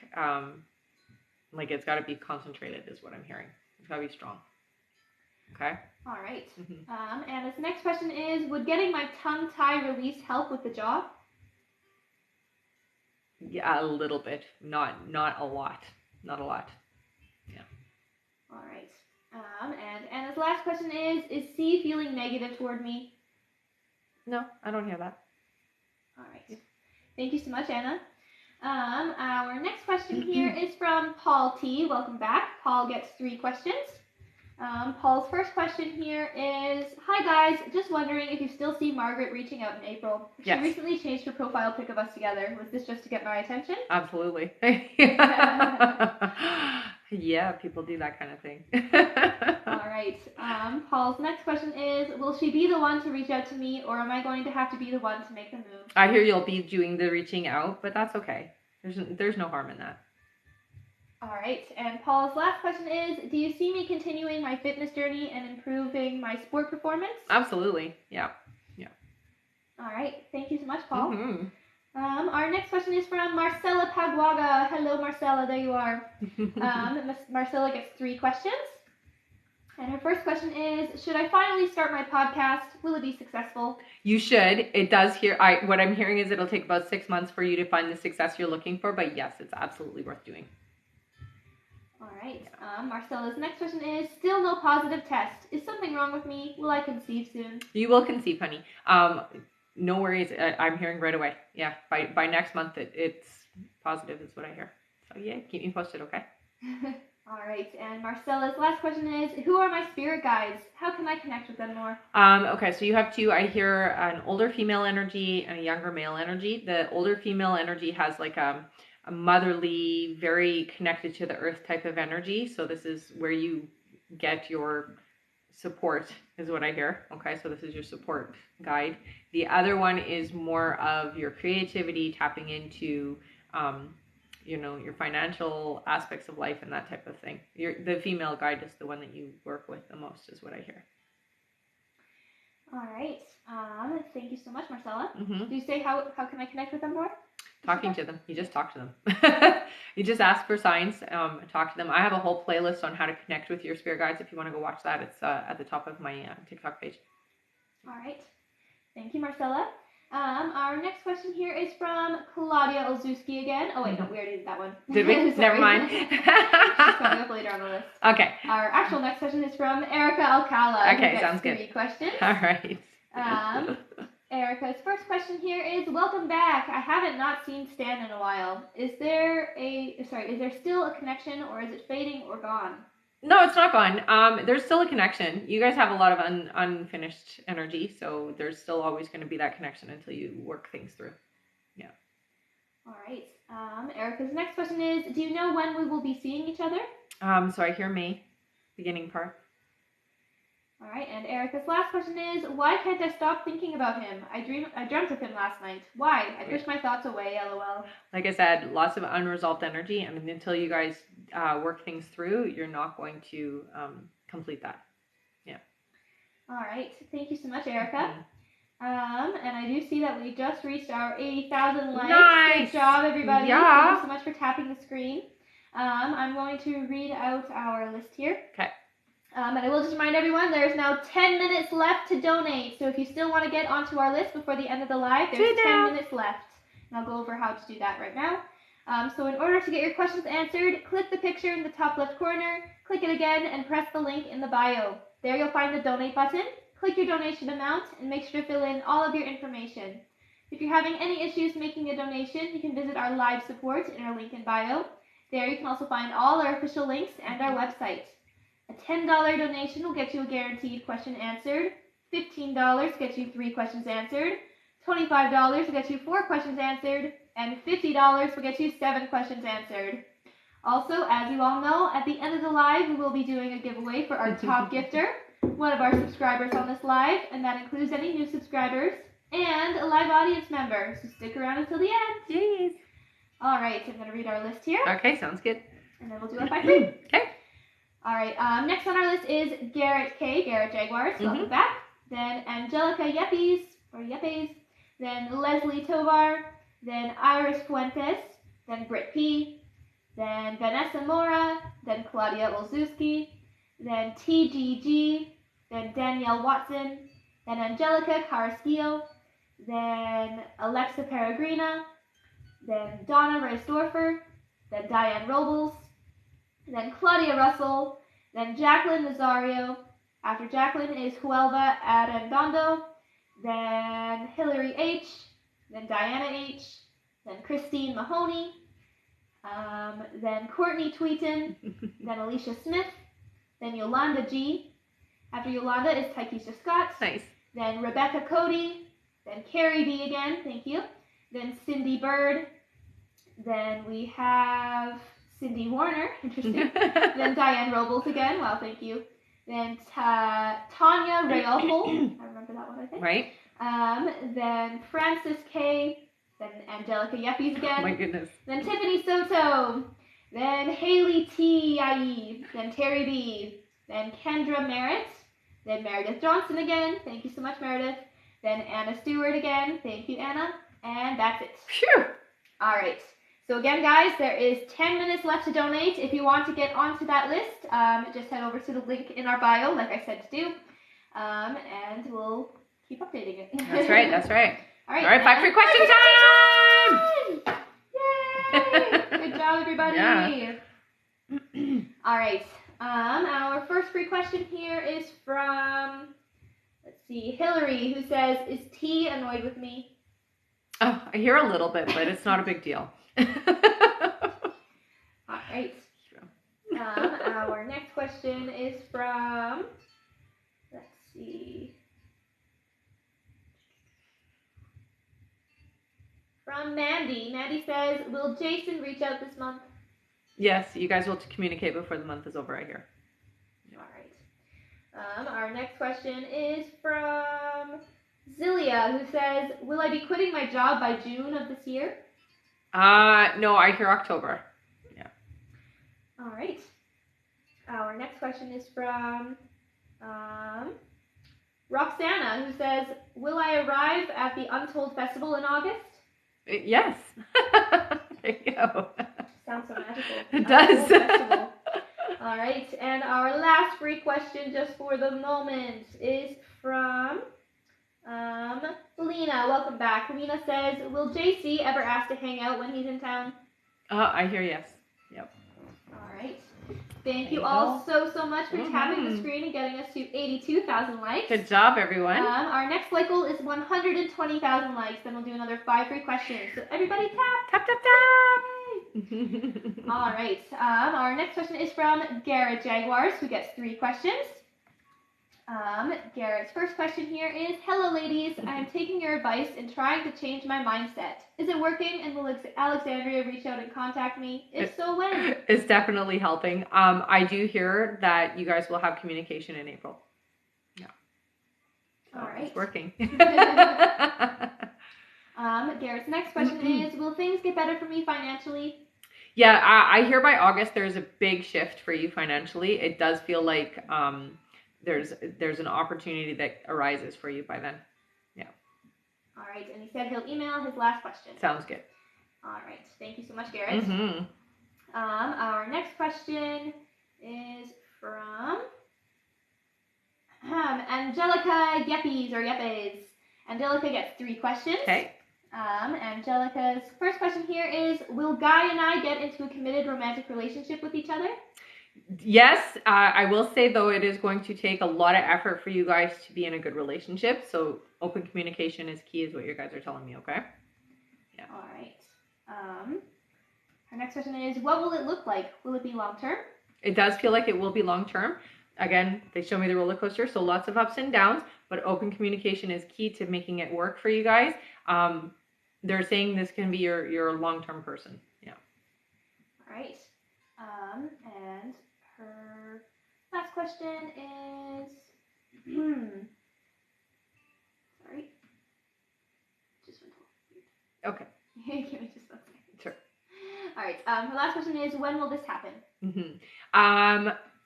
it's got to be concentrated is what I'm hearing. It's got to be strong. Okay. All right. And this next question is, would getting my tongue tie released help with the job? Yeah, a little bit, not a lot, not a lot. Yeah. All right. And Anna's last question is C feeling negative toward me? No, I don't hear that. All right. Thank you so much, Anna. Our next question here is from Paul T. Welcome back. Paul gets 3 questions. Paul's first question here is, hi guys, just wondering if you still see Margaret reaching out in April. She recently changed her profile pic of us together. Was this just to get my attention? Absolutely. Yeah, people do that kind of thing. All right. Paul's next question is, will she be the one to reach out to me, or am I going to have to be the one to make the move? I hear you'll be doing the reaching out, but that's okay. There's no harm in that. All right, and Paul's last question is, do you see me continuing my fitness journey and improving my sport performance? Absolutely, yeah. All right, thank you so much, Paul. Mm-hmm. Our next question is from Marcella Paguaga. Hello, Marcella, there you are. Marcella gets 3 questions. And her first question is, should I finally start my podcast? Will it be successful? You should. It does what I'm hearing is it'll take about 6 months for you to find the success you're looking for, but yes, it's absolutely worth doing. All right. Marcella's next question is, still no positive test. Is something wrong with me? Will I conceive soon? You will conceive, honey. No worries. I'm hearing right away. Yeah, by next month, it's positive is what I hear. So yeah, keep me posted, okay? All right. And Marcella's last question is, who are my spirit guides? How can I connect with them more? Okay, so you have 2. I hear an older female energy and a younger male energy. The older female energy has like a motherly, very connected to the earth type of energy. So this is where you get your support is what I hear. Okay, so this is your support guide. The other one is more of your creativity, tapping into, your financial aspects of life and that type of thing. The female guide is the one that you work with the most is what I hear. All right. Thank you so much, Marcella. Mm-hmm. Do you say how can I connect with them more? Talking to them. You just talk to them. You just ask for signs, talk to them. I have a whole playlist on how to connect with your spirit guides. If you want to go watch that, it's at the top of my TikTok page. All right. Thank you, Marcella. Our next question here is from Claudia Olszewski again. Oh, wait, no, we already did that one. Did we? Never mind. She's coming up later on the list. Okay. Our actual next question is from Erica Alcala. Okay, sounds good. 3 questions. All right. Erica's first question here is, welcome back. I haven't not seen Stan in a while. Is there still a connection, or is it fading or gone? No, it's not gone. There's still a connection. You guys have a lot of unfinished energy, so there's still always going to be that connection until you work things through. Yeah. All right. Erica's next question is, do you know when we will be seeing each other? So I hear May, beginning part. All right, and Erica's last question is, why can't I stop thinking about him? I dreamt of him last night. Why? I pushed my thoughts away, lol. Like I said, lots of unresolved energy, and until you guys work things through, you're not going to complete that. Yeah. All right, thank you so much, Erica. Mm-hmm. And I do see that we just reached our 80,000 likes. Nice. Good job, everybody. Yeah. Thank you so much for tapping the screen. I'm going to read out our list here. Okay. And I will just remind everyone, there's now 10 minutes left to donate. So if you still want to get onto our list before the end of the live, there's 10 minutes left. And I'll go over how to do that right now. So in order to get your questions answered, click the picture in the top left corner, click it again, and press the link in the bio. There you'll find the donate button. Click your donation amount and make sure to fill in all of your information. If you're having any issues making a donation, you can visit our live support in our link in bio. There you can also find all our official links and our website. A $10 donation will get you a guaranteed question answered. $15 gets you 3 questions answered. $25 will get you 4 questions answered. And $50 will get you 7 questions answered. Also, as you all know, at the end of the live, we will be doing a giveaway for our top gifter, one of our subscribers on this live, and that includes any new subscribers, and a live audience member. So stick around until the end. Jeez. All right, I'm going to read our list here. Okay, sounds good. And then we'll do it by 3. Okay. All right, next on our list is Garrett K. Garrett Jaguars. Welcome back. Then Angelica Yeppies, or Yeppies. Then Leslie Tovar. Then Iris Fuentes. Then Britt P. Then Vanessa Mora. Then Claudia Olszewski. Then TGG. Then Danielle Watson. Then Angelica Carrasquillo. Then Alexa Peregrina. Then Donna Reisdorfer. Then Diane Robles. Then Claudia Russell, then Jacqueline Nazario. After Jacqueline is Huelva Arendondo, then Hillary H., then Diana H., then Christine Mahoney, then Courtney Tweeton, then Alicia Smith, then Yolanda G. After Yolanda is Taikisha Scott. Nice. Then Rebecca Cody, then Carrie B again, thank you. Then Cindy Bird, then we have Cindy Warner, interesting. Then Diane Robles again, wow, thank you. Then Tanya Rayolfo, I remember that one, I think. Right. Then Francis K. Then Angelica Yeppies again. Oh my goodness. Then Tiffany Soto. Then Haley T. I.E. Then Terry B. Then Kendra Merritt. Then Meredith Johnson again. Thank you so much, Meredith. Then Anna Stewart again. Thank you, Anna. And that's it. Phew. All right. So again, guys, there is 10 minutes left to donate. If you want to get onto that list, just head over to the link in our bio, like I said to do, and we'll keep updating it. That's right. That's right. All right. All right. 5 free question time. Yay! Good job, everybody. Yeah. All right. Our first free question here is from, let's see, Hillary, who says, "Is T annoyed with me?" Oh, I hear a little bit, but it's not a big deal. All right. Our next question is from, let's see, from Mandy. Mandy says, "Will Jason reach out this month?" Yes, you guys will communicate before the month is over, I hear. All right. Our next question is from Zilia, who says, "Will I be quitting my job by June of this year?" No, I hear October. Yeah. All right. Our next question is from Roxana, who says, "Will I arrive at the Untold Festival in August?" Yes. There you go. Sounds so magical. It does. Untold Festival. All right. And our last free question, just for the moment, is from Lena. Welcome back. Lena says, "Will JC ever ask to hang out when he's in town?" I hear yes. Yep. All right. Thank you all so much for tapping the screen and getting us to 82,000 likes. Good job, everyone. Our next like goal is 120,000 likes. Then we'll do another 5 free questions. So everybody tap. Tap, tap, tap. All right. Our next question is from Garrett Jaguars, who gets 3 questions. Garrett's first question here is, "Hello, ladies. I am taking your advice and trying to change my mindset. Is it working, and will Alexandria reach out and contact me? If so, when?" It's definitely helping. I do hear that you guys will have communication in April. Yeah. So all right. It's working. Garrett's next question is, "Will things get better for me financially?" Yeah, I hear by August there's a big shift for you financially. It does feel like there's an opportunity that arises for you by then. Yeah. All right, and he said he'll email his last question. Sounds good. All right, thank you so much, Garrett. Our next question is from Angelica Yepes. Angelica gets 3 questions. Okay. Angelica's first question here is, will Guy and I get into a committed romantic relationship with each other? Yes, I will say though it is going to take a lot of effort for you guys to be in a good relationship. So open communication is key, is what you guys are telling me. Okay. Yeah. All right. Our next question is, what will it look like? Will it be long term? It does feel like it will be long term. Again, they show me the roller coaster, so lots of ups and downs. But open communication is key to making it work for you guys. They're saying this can be your long term person. Yeah. All right. And her last question is, sorry, just went off. Okay. Give me just 1 second. Sure. All right. Her last question is, when will this happen?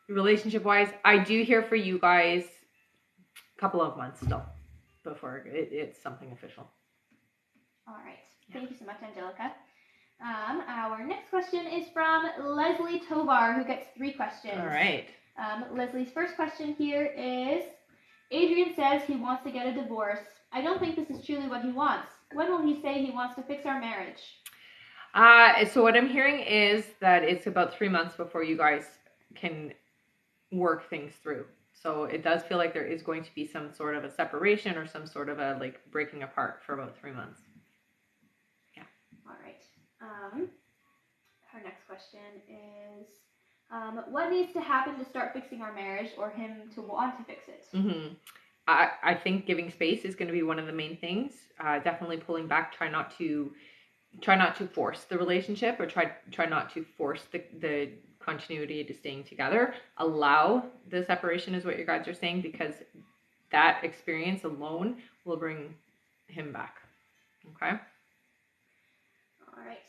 Relationship wise, I do hear for you guys a couple of months still before it's something official. All right. Yeah. Thank you so much, Angelica. Our next question is from Leslie Tovar, who gets 3 questions. All right. Leslie's first question here is, Adrian says he wants to get a divorce. I don't think this is truly what he wants. When will he say he wants to fix our marriage? So what I'm hearing is that it's about 3 months before you guys can work things through. So it does feel like there is going to be some sort of a separation or some sort of a like breaking apart for about 3 months. Yeah. All right. Her next question is, what needs to happen to start fixing our marriage or him to want to fix it? Mm-hmm. I think giving space is going to be one of the main things. Definitely pulling back. Try not to force the relationship, or try not to force the continuity to staying together. Allow the separation is what you guys are saying, because that experience alone will bring him back. Okay. All right.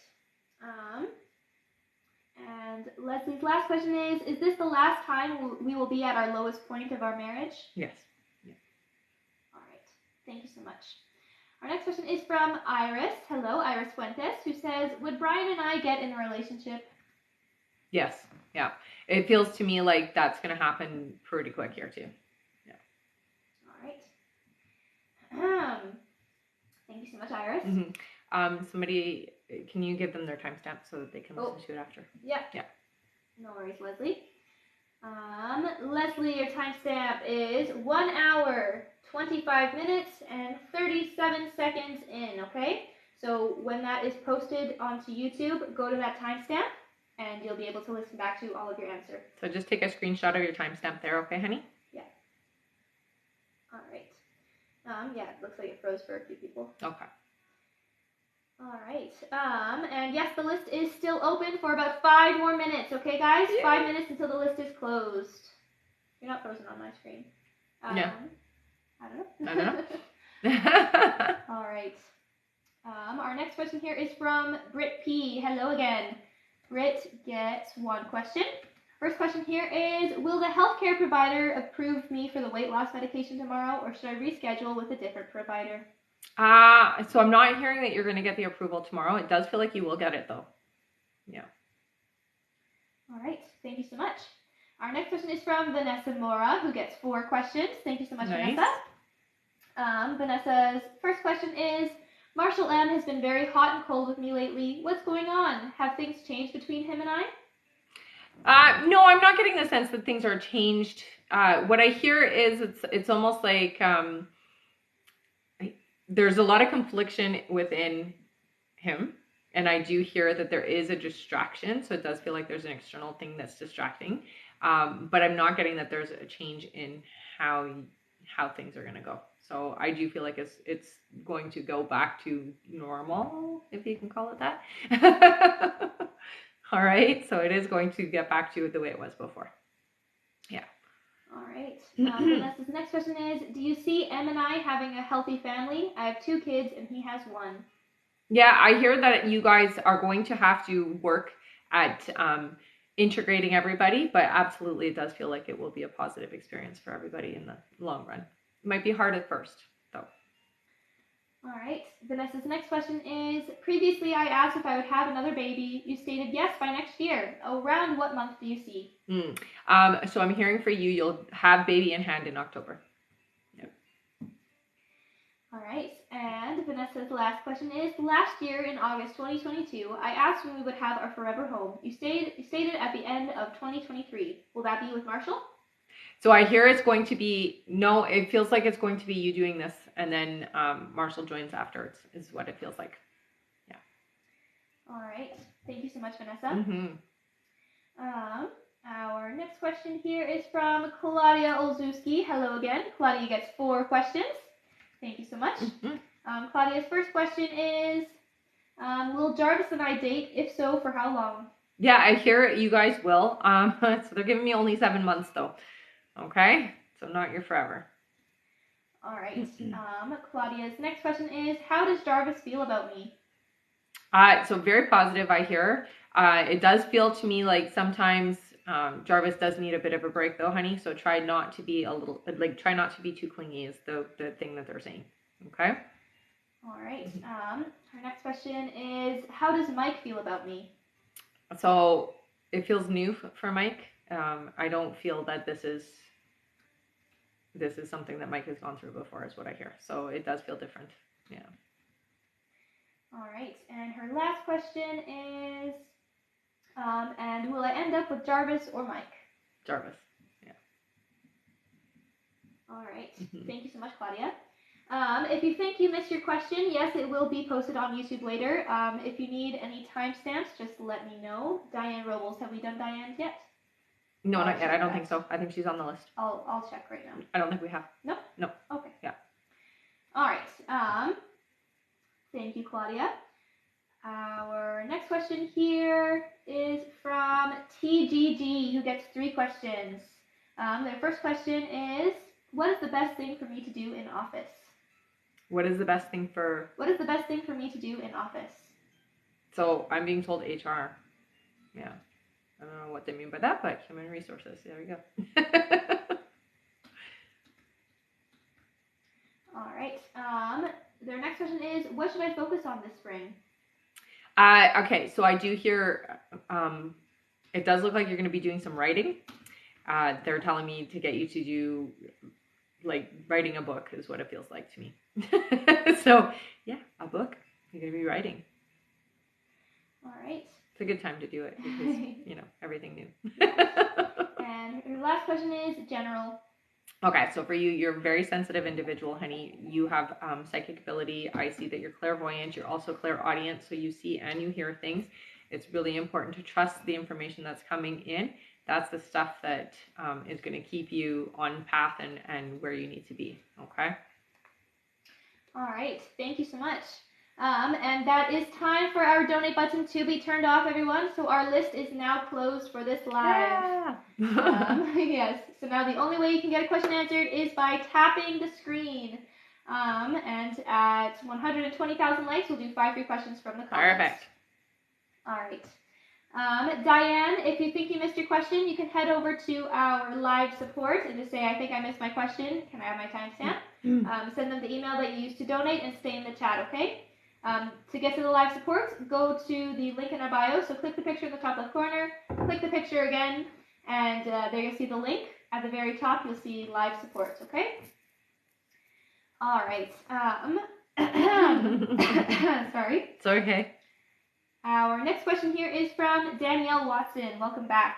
And Leslie's last question is this the last time we will be at our lowest point of our marriage? Yes. Yeah. All right. Thank you so much. Our next question is from Iris. Hello, Iris Fuentes, who says, would Brian and I get in a relationship? Yes. Yeah. It feels to me like that's going to happen pretty quick here too. Yeah. All right. Thank you so much, Iris. Mm-hmm. Somebody, can you give them their timestamp so that they can listen to it after? Yeah. Yeah. No worries, Leslie. Leslie, your timestamp is 1 hour, 25 minutes, and 37 seconds in, okay? So when that is posted onto YouTube, go to that timestamp, and you'll be able to listen back to all of your answer. So just take a screenshot of your timestamp there, okay, honey? Yeah. All right. Yeah, it looks like it froze for a few people. Okay. All right. And yes, the list is still open for about 5 more minutes. Okay, guys? Yay. 5 minutes until the list is closed. You're not frozen on my screen. No. I don't know. All right. Our next question here is from Britt P. Hello again. Britt gets 1 question. First question here is, will the healthcare provider approve me for the weight loss medication tomorrow, or should I reschedule with a different provider? So I'm not hearing that you're going to get the approval tomorrow. It does feel like you will get it though. Yeah. All right. Thank you so much. Our next question is from Vanessa Mora, who gets 4 questions. Thank you so much, nice. Vanessa. Vanessa's first question is, Marshall M has been very hot and cold with me lately. What's going on? Have things changed between him and I? No, I'm not getting the sense that things are changed. What I hear is it's almost like there's a lot of confliction within him, and I do hear that there is a distraction, so it does feel like there's an external thing that's distracting, but I'm not getting that there's a change in how things are going to go. So I do feel like it's going to go back to normal, if you can call it that. All right, so it is going to get back to the way it was before. Yeah. All right. Vanessa's next question is, do you see M and I having a healthy family? I have 2 kids and he has 1. Yeah, I hear that you guys are going to have to work at integrating everybody, but absolutely it does feel like it will be a positive experience for everybody in the long run. It might be hard at first, though. All right. Vanessa's next question is, previously I asked if I would have another baby. You stated yes by next year. Around what month do you see? So I'm hearing for you, you'll have baby in hand in October. Yep. All right. And Vanessa's last question is, last year in August 2022, I asked when we would have our forever home. You stated at the end of 2023. Will that be with Marshall? So I hear it's going to be, no, it feels like it's going to be you doing this and then Marshall joins afterwards is what it feels like. Yeah. All right. Thank you so much, Vanessa. Our next question here is from Claudia Olszewski. Hello again. Claudia gets 4 questions. Thank you so much. Claudia's first question is, will Jarvis and I date? If so, for how long? Yeah, I hear you guys will. So they're giving me only 7 months though. Okay, so not your forever. All right. Claudia's next question is, how does Jarvis feel about me? So very positive, I hear. It does feel to me like sometimes Jarvis does need a bit of a break though, honey. So try not to be try not to be too clingy is the thing that they're saying. Okay. All right. Our next question is, how does Mike feel about me? So it feels new for Mike. I don't feel that this is something that Mike has gone through before is what I hear. So it does feel different. Yeah. All right. And her last question is, and will I end up with Jarvis or Mike? Jarvis. Yeah. All right. Thank you so much, Claudia. If you think you missed your question, yes, it will be posted on YouTube later. If you need any timestamps, just let me know. Diane Robles, have we done Diane's yet? No, not yet. I don't think so. I think she's on the list. I'll check right now. I don't think we have. No? No. Okay. Yeah. All right. Thank you, Claudia. Our next question here is from TGG, who gets 3 questions. Their first question is, what is the best thing for me to do in office? What is the best thing for... What is the best thing for me to do in office? So I'm being told HR. Yeah. I don't know what they mean by that, but human resources. There we go. All right. Their next question is, what should I focus on this spring? Okay, so I do hear, it does look like you're going to be doing some writing. They're telling me to get you to do, like, writing a book is what it feels like to me. So, yeah, a book. You're going to be writing. All right. It's a good time to do it because, you know, everything new. And your last question is general. Okay, so for you, you're a very sensitive individual, honey. You have psychic ability. I see that you're clairvoyant. You're also clairaudient, so you see and you hear things. It's really important to trust the information that's coming in. That's the stuff that is going to keep you on path and where you need to be, okay? All right, thank you so much. And that is time for our donate button to be turned off, everyone. So our list is now closed for this live. Yeah. Yes, so now the only way you can get a question answered is by tapping the screen. And at 120,000 likes, we'll do 5 free questions from the comments. Perfect. All right. Diane, if you think you missed your question, you can head over to our live support and just say, I think I missed my question. Can I have my timestamp? Send them the email that you used to donate and stay in the chat, okay? To get to the live support, go to the link in our bio. So click the picture in the top left corner, click the picture again, and there you'll see the link. At the very top, you'll see live support, okay? All right. Sorry. It's okay. Our next question here is from Danielle Watson. Welcome back.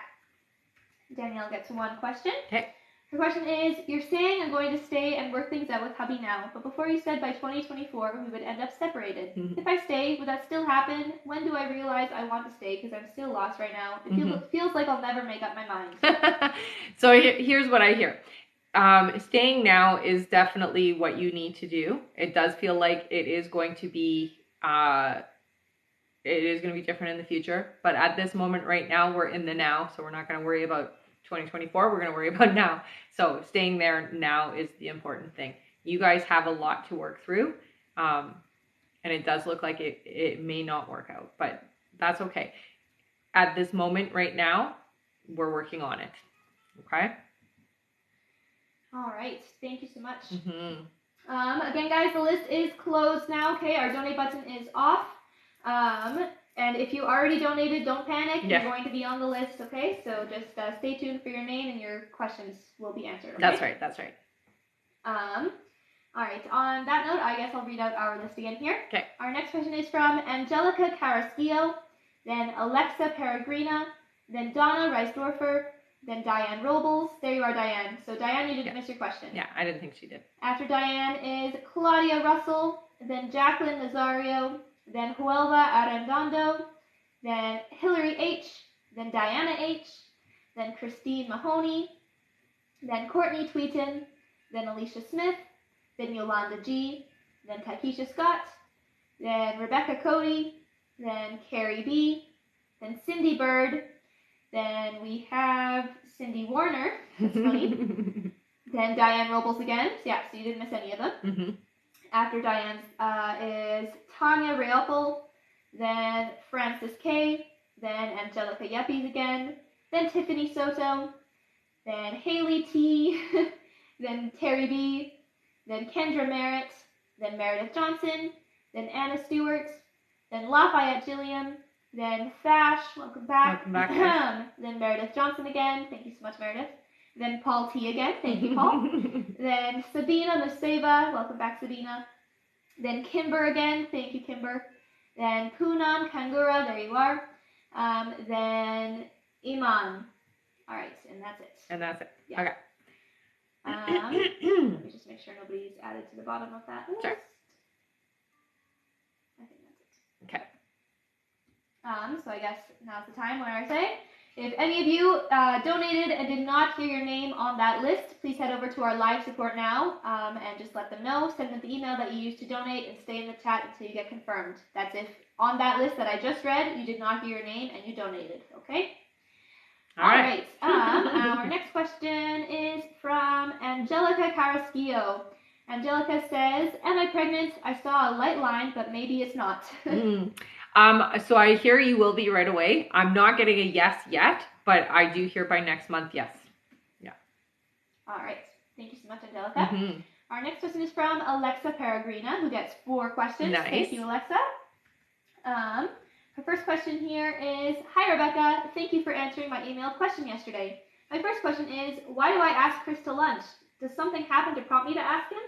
Danielle gets 1 question. Okay. Her question is, you're saying I'm going to stay and work things out with hubby now, but before you said by 2024 we would end up separated. If I stay, would that still happen? When do I realize I want to stay? Because I'm still lost right now. It feels like I'll never make up my mind. So here's what I hear. Staying now is definitely what you need to do. It does feel like it is going to be different in the future, but at this moment right now, we're in the now, so we're not going to worry about 2024. We're going to worry about now. So staying there now is the important thing. You guys have a lot to work through, and it does look like it may not work out, but that's okay. At this moment right now, we're working on it. Okay? All right. Thank you so much. Again, guys, the list is closed now, okay? Our donate button is off. And if you already donated, don't panic. Yeah. You're going to be on the list, okay? So just stay tuned for your name and your questions will be answered, okay? That's right. That's right. All right, on that note, I guess I'll read out our list again here. Okay. Our next question is from Angelica Carrasquillo, then Alexa Peregrina, then Donna Reisdorfer, then Diane Robles. There you are, Diane. So, Diane, you didn't miss your question. Yeah, I didn't think she did. After Diane is Claudia Russell, then Jacqueline Nazario, then Huelva Arredondo, then Hillary H., then Diana H., then Christine Mahoney, then Courtney Tweeton, then Alicia Smith, then Yolanda G., then Takesha Scott, then Rebecca Cody, then Carrie B., then Cindy Bird, then we have Cindy Warner, that's funny, then Diane Robles again, yeah, so you didn't miss any of them. Mm-hmm. After Diane's is Tanya Rayopel, then Frances K., then Angelica Yepes again, then Tiffany Soto, then Haley T., then Terry B., then Kendra Merritt, then Meredith Johnson, then Anna Stewart, then Lafayette Gilliam, then Thash, welcome back. Welcome back. Then Meredith Johnson again, thank you so much, Meredith. Then Paul T. again, thank you, Paul. Then Sabina Museva, welcome back, Sabina. Then Kimber again, thank you, Kimber. Then Poonam Kangura, there you are. Then Iman. All right, and that's it. And that's it. Yeah. Okay. Let me just make sure nobody's added to the bottom of that list. Sure. I think that's it. Okay. So I guess now's the time where I say, if any of you donated and did not hear your name on that list, please head over to our live support now and just let them know. Send them the email that you used to donate and stay in the chat until you get confirmed. That's if on that list that I just read, you did not hear your name and you donated, okay? All right. Our next question is from Angelica Carrasquillo. Angelica says, am I pregnant? I saw a light line, but maybe it's not. So I hear you will be right away. I'm not getting a yes yet, but I do hear by next month, yes. Yeah. All right. Thank you so much, Angelica. Mm-hmm. Our next question is from Alexa Peregrina, who gets 4 questions. Nice. Thank you, Alexa. Her first question here is, hi, Rebecca. Thank you for answering my emailed question yesterday. My first question is, why do I ask Chris to lunch? Does something happen to prompt me to ask him?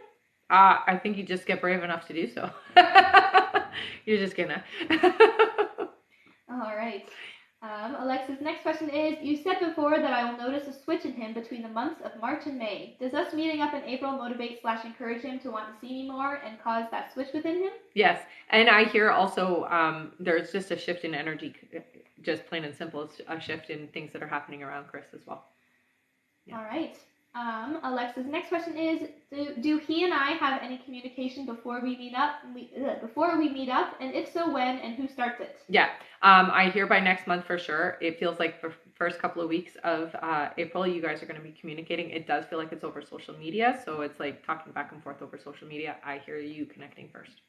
I think you just get brave enough to do so. You're just gonna. All right. Alexa's next question is, you said before that I will notice a switch in him between the months of March and May. Does us meeting up in April motivate/encourage him to want to see me more and cause that switch within him? Yes. And I hear also there's just a shift in energy, just plain and simple. It's a shift in things that are happening around Chris as well. Yeah. All right. Alexa's next question is, do he and I have any communication before we meet up? And if so, when and who starts it? Yeah. I hear by next month for sure. It feels like the first couple of weeks of April, you guys are going to be communicating. It does feel like it's over social media. So it's like talking back and forth over social media. I hear you connecting first.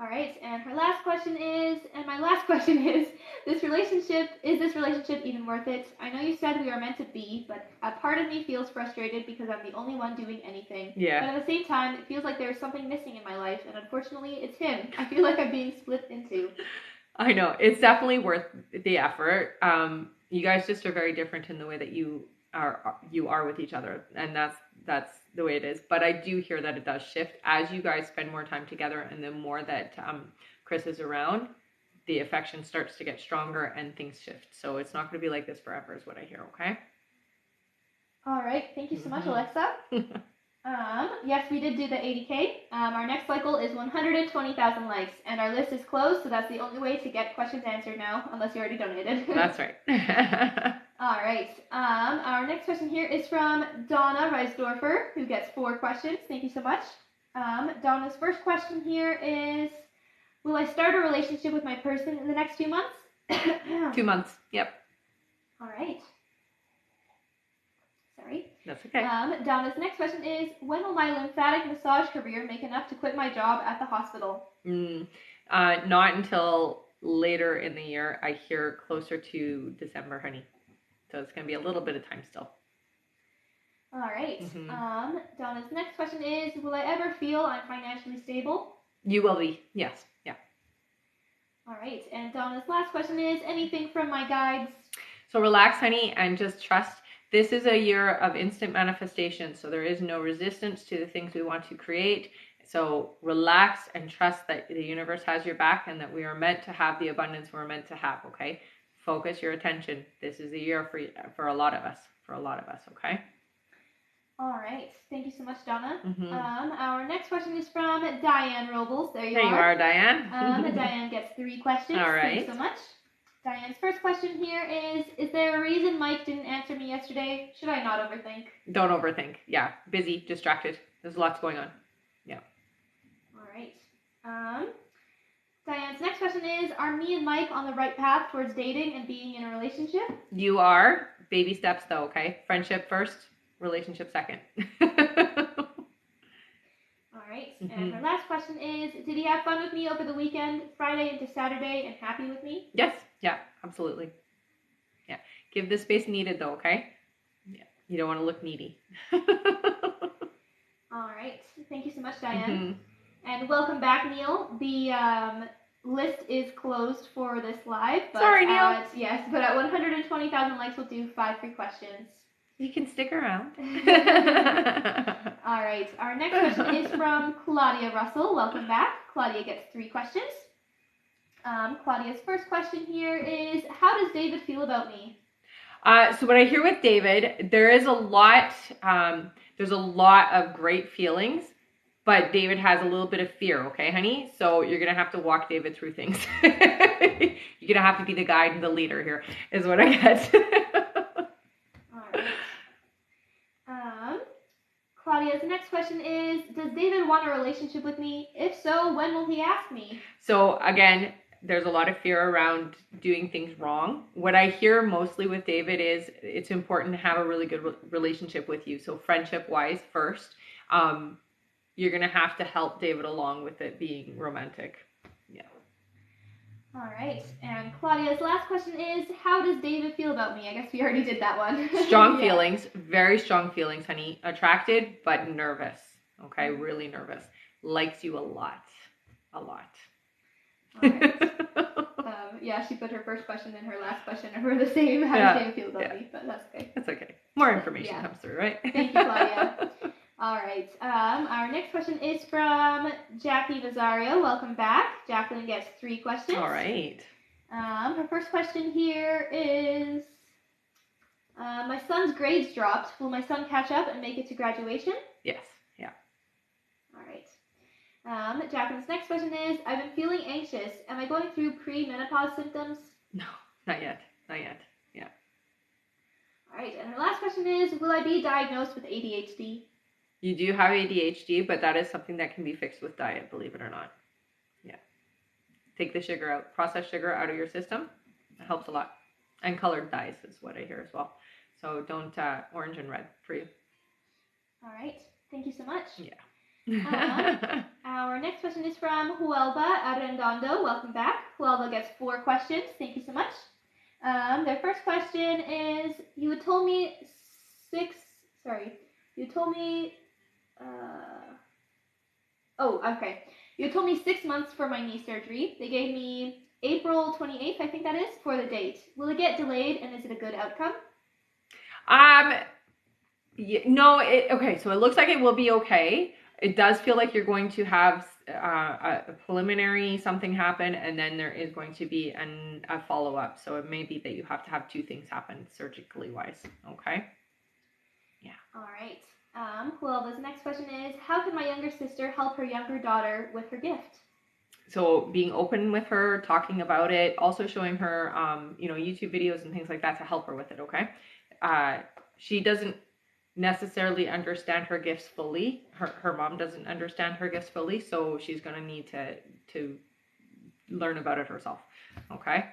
All right, and my last question is, is this relationship even worth it? I know you said we are meant to be, but a part of me feels frustrated because I'm the only one doing anything. Yeah. But at the same time, it feels like there's something missing in my life, and unfortunately, it's him. I feel like I'm being split in two. I know. It's definitely worth the effort. You guys just are very different in the way that you are with each other, and that's the way it is. But I do hear that it does shift as you guys spend more time together, and the more that Chris is around, the affection starts to get stronger and things shift. So it's not going to be like this forever is what I hear, okay? All right. Thank you so much, Alexa. Yes, we did do the 80K. Our next cycle is 120,000 likes, and our list is closed, so that's the only way to get questions answered now, unless you already donated. That's right. All right. Our next question here is from Donna Reisdorfer, who gets 4 questions. Thank you so much. Donna's first question here is, will I start a relationship with my person in the next 2 months? 2 months. Yep. All right. Sorry. That's okay. Donna's next question is, when will my lymphatic massage career make enough to quit my job at the hospital? Not until later in the year. I hear closer to December, honey. So it's going to be a little bit of time still. All right. Mm-hmm. Donna's next question is, will I ever feel I'm financially stable? You will be. Yes. Yeah. All right. And Donna's last question is, anything from my guides? So relax, honey, and just trust. This is a year of instant manifestation. So there is no resistance to the things we want to create. So relax and trust that the universe has your back and that we are meant to have the abundance we're meant to have, okay? Focus your attention. This is the year for a lot of us. For a lot of us, okay? All right. Thank you so much, Donna. Mm-hmm. Our next question is from Diane Robles. There you are. There you are, Diane. Diane gets 3 questions. All right. Thanks so much. Diane's first question here is there a reason Mike didn't answer me yesterday? Should I not overthink? Don't overthink. Yeah. Busy, distracted. There's lots going on. Yeah. All right. Diane's next question is, are me and Mike on the right path towards dating and being in a relationship? You are. Baby steps though, okay? Friendship first, relationship second. All right. And her last question is, did he have fun with me over the weekend, Friday into Saturday, and happy with me? Yes. Yeah, absolutely. Yeah. Give the space needed though, okay? Yeah. You don't want to look needy. All right. Thank you so much, Diane. And welcome back, Neil. The list is closed for this live. But Sorry, Neil. Yes, but at 120,000 likes, we'll do 5 free questions. You can stick around. All right. Our next question is from Claudia Russell. Welcome back. Claudia gets 3 questions. Claudia's first question here is, how does David feel about me? So what I hear with David, there's a lot of great feelings, but David has a little bit of fear, okay, honey? So you're going to have to walk David through things. You're going to have to be the guide and the leader here, is what I get. All right. Claudia's next question is, does David want a relationship with me? If so, when will he ask me? So again, there's a lot of fear around doing things wrong. What I hear mostly with David is it's important to have a really good relationship with you. So friendship-wise first, you're going to have to help David along with it being romantic. Yeah. All right. And Claudia's last question is, how does David feel about me? I guess we already did that one. Strong feelings, very strong feelings, honey. Attracted, but nervous. Okay, really nervous. Likes you a lot. A lot. All right. Yeah, she put her first question and her last question were the same. How does David feel about me? But that's okay. That's okay. More information comes through, right? Thank you, Claudia. All right. Our next question is from Jackie Vazario. Welcome back. Jacqueline gets 3 questions. All right. Her first question here is, my son's grades dropped. Will my son catch up and make it to graduation? Yes. Yeah. All right. Jacqueline's next question is, I've been feeling anxious. Am I going through pre-menopause symptoms? No, not yet. Not yet. Yeah. All right. And her last question is, will I be diagnosed with ADHD? You do have ADHD, but that is something that can be fixed with diet, believe it or not. Yeah. Take the sugar out, processed sugar out of your system. It helps a lot. And colored dyes is what I hear as well. So don't, orange and red for you. All right. Thank you so much. Yeah. Our next question is from Huelva Arredondo. Welcome back. Huelva gets 4 questions. Thank you so much. Their first question is, you told me 6 months for my knee surgery. They gave me April 28th, I think that is, for the date. Will it get delayed, and is it a good outcome? Okay, so it looks like it will be okay. It does feel like you're going to have a preliminary something happen, and then there is going to be a follow-up. So it may be that you have to have 2 things happen surgically wise. Okay? Yeah. All right. Well, this next question is, how can my younger sister help her younger daughter with her gift? So being open with her, talking about it, also showing her, YouTube videos and things like that to help her with it, okay? She doesn't necessarily understand her gifts fully. Her mom doesn't understand her gifts fully, so she's going to need to learn about it herself, okay?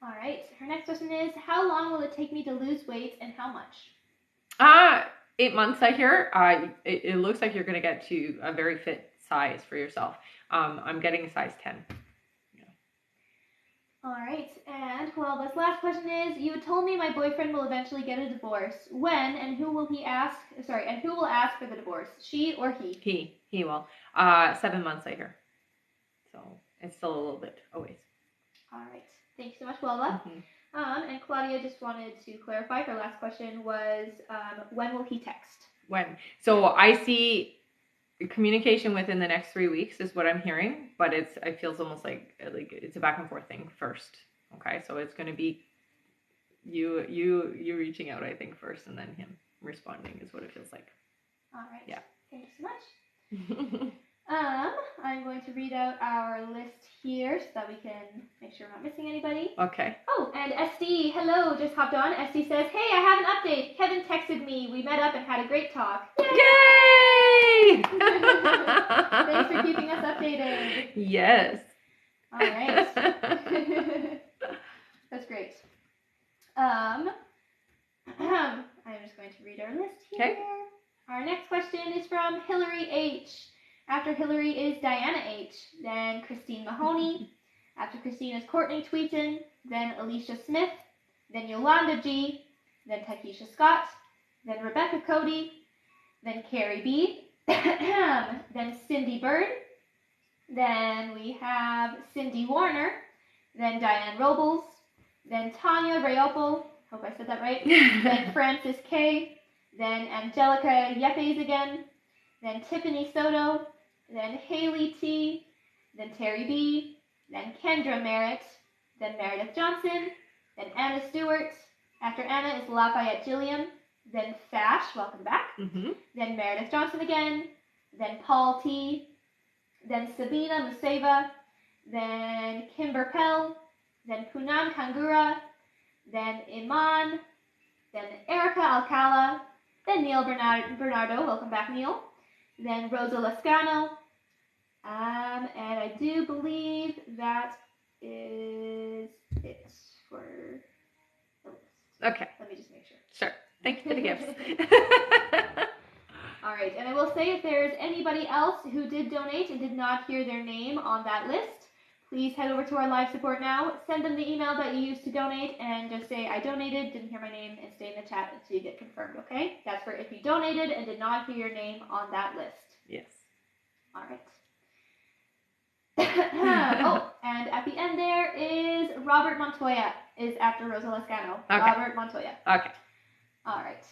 All right. Her next question is, how long will it take me to lose weight and how much? 8 months, I hear. It looks like you're going to get to a very fit size for yourself. I'm getting a size 10. Yeah. All right, and well, this last question is: you told me my boyfriend will eventually get a divorce. When and who will he ask? Sorry, and who will ask for the divorce? She or he? He will. 7 months later. So it's still a little bit a ways. All right. Thanks so much, Wella. And Claudia just wanted to clarify. Her last question was, when will he text? When? So I see communication within the next 3 weeks is what I'm hearing, but it feels almost like it's a back and forth thing first. Okay, so it's going to be you reaching out, I think, first, and then him responding is what it feels like. All right. Yeah. Thanks so much. I'm going to read out our list here so that we can make sure we're not missing anybody. Okay. Oh, and SD, hello, just hopped on. SD says, hey, I have an update. Kevin texted me. We met up and had a great talk. Yay! Thanks for keeping us updated. Yes. All right. That's great. I'm just going to read our list here. Okay. Our next question is from Hillary H. After Hillary is Diana H. Then Christine Mahoney. After Christine is Courtney Tweeton. Then Alicia Smith. Then Yolanda G. Then Takesha Scott. Then Rebecca Cody. Then Carrie B. Then Cindy Bird. Then we have Cindy Warner. Then Diane Robles. Then Tanya Rayopal. Hope I said that right. Then Francis K. Then Angelica Yepes again. Then Tiffany Soto. Then Haley T. Then Terry B. Then Kendra Merritt. Then Meredith Johnson. Then Anna Stewart. After Anna is Lafayette Gilliam. Then Fash, welcome back. Then Meredith Johnson again. Then Paul T. Then Sabina Museva. Then Kimber Pell. Then Punam Kangura. Then Iman. Then Erica Alcala. Then Neil Bernardo, welcome back, Neil. Then Rosa Lascano. And I do believe that is it for the list. Okay. Let me just make sure. Sure. Thank you for the gifts. All right, and I will say if there's anybody else who did donate and did not hear their name on that list, please head over to our live support now. Send them the email that you used to donate and just say, I donated, didn't hear my name, and stay in the chat until you get confirmed, okay? That's for if you donated and did not hear your name on that list. Yes. All right. Oh, and at the end there is Robert Montoya is after Rosa Lascano. Okay. Robert Montoya. Okay. All right.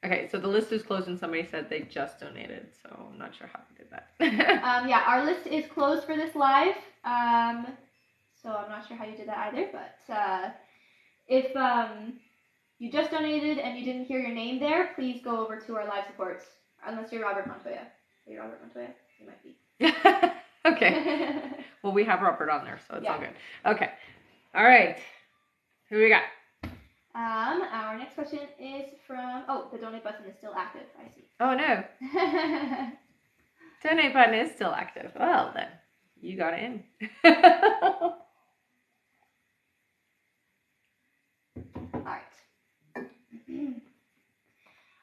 Okay, so the list is closed and somebody said they just donated, so I'm not sure how we did that. Yeah, our list is closed for this live, so I'm not sure how you did that either, but if you just donated and you didn't hear your name there, please go over to our live supports, unless you're Robert Montoya. Are you Robert Montoya? You might be. Okay. Well, we have Robert on there, so it's all good. Okay. All right. Who we got? Our next question is from, the donate button is still active, I see. Oh, no. Donate button is still active. Well, then, you got it in.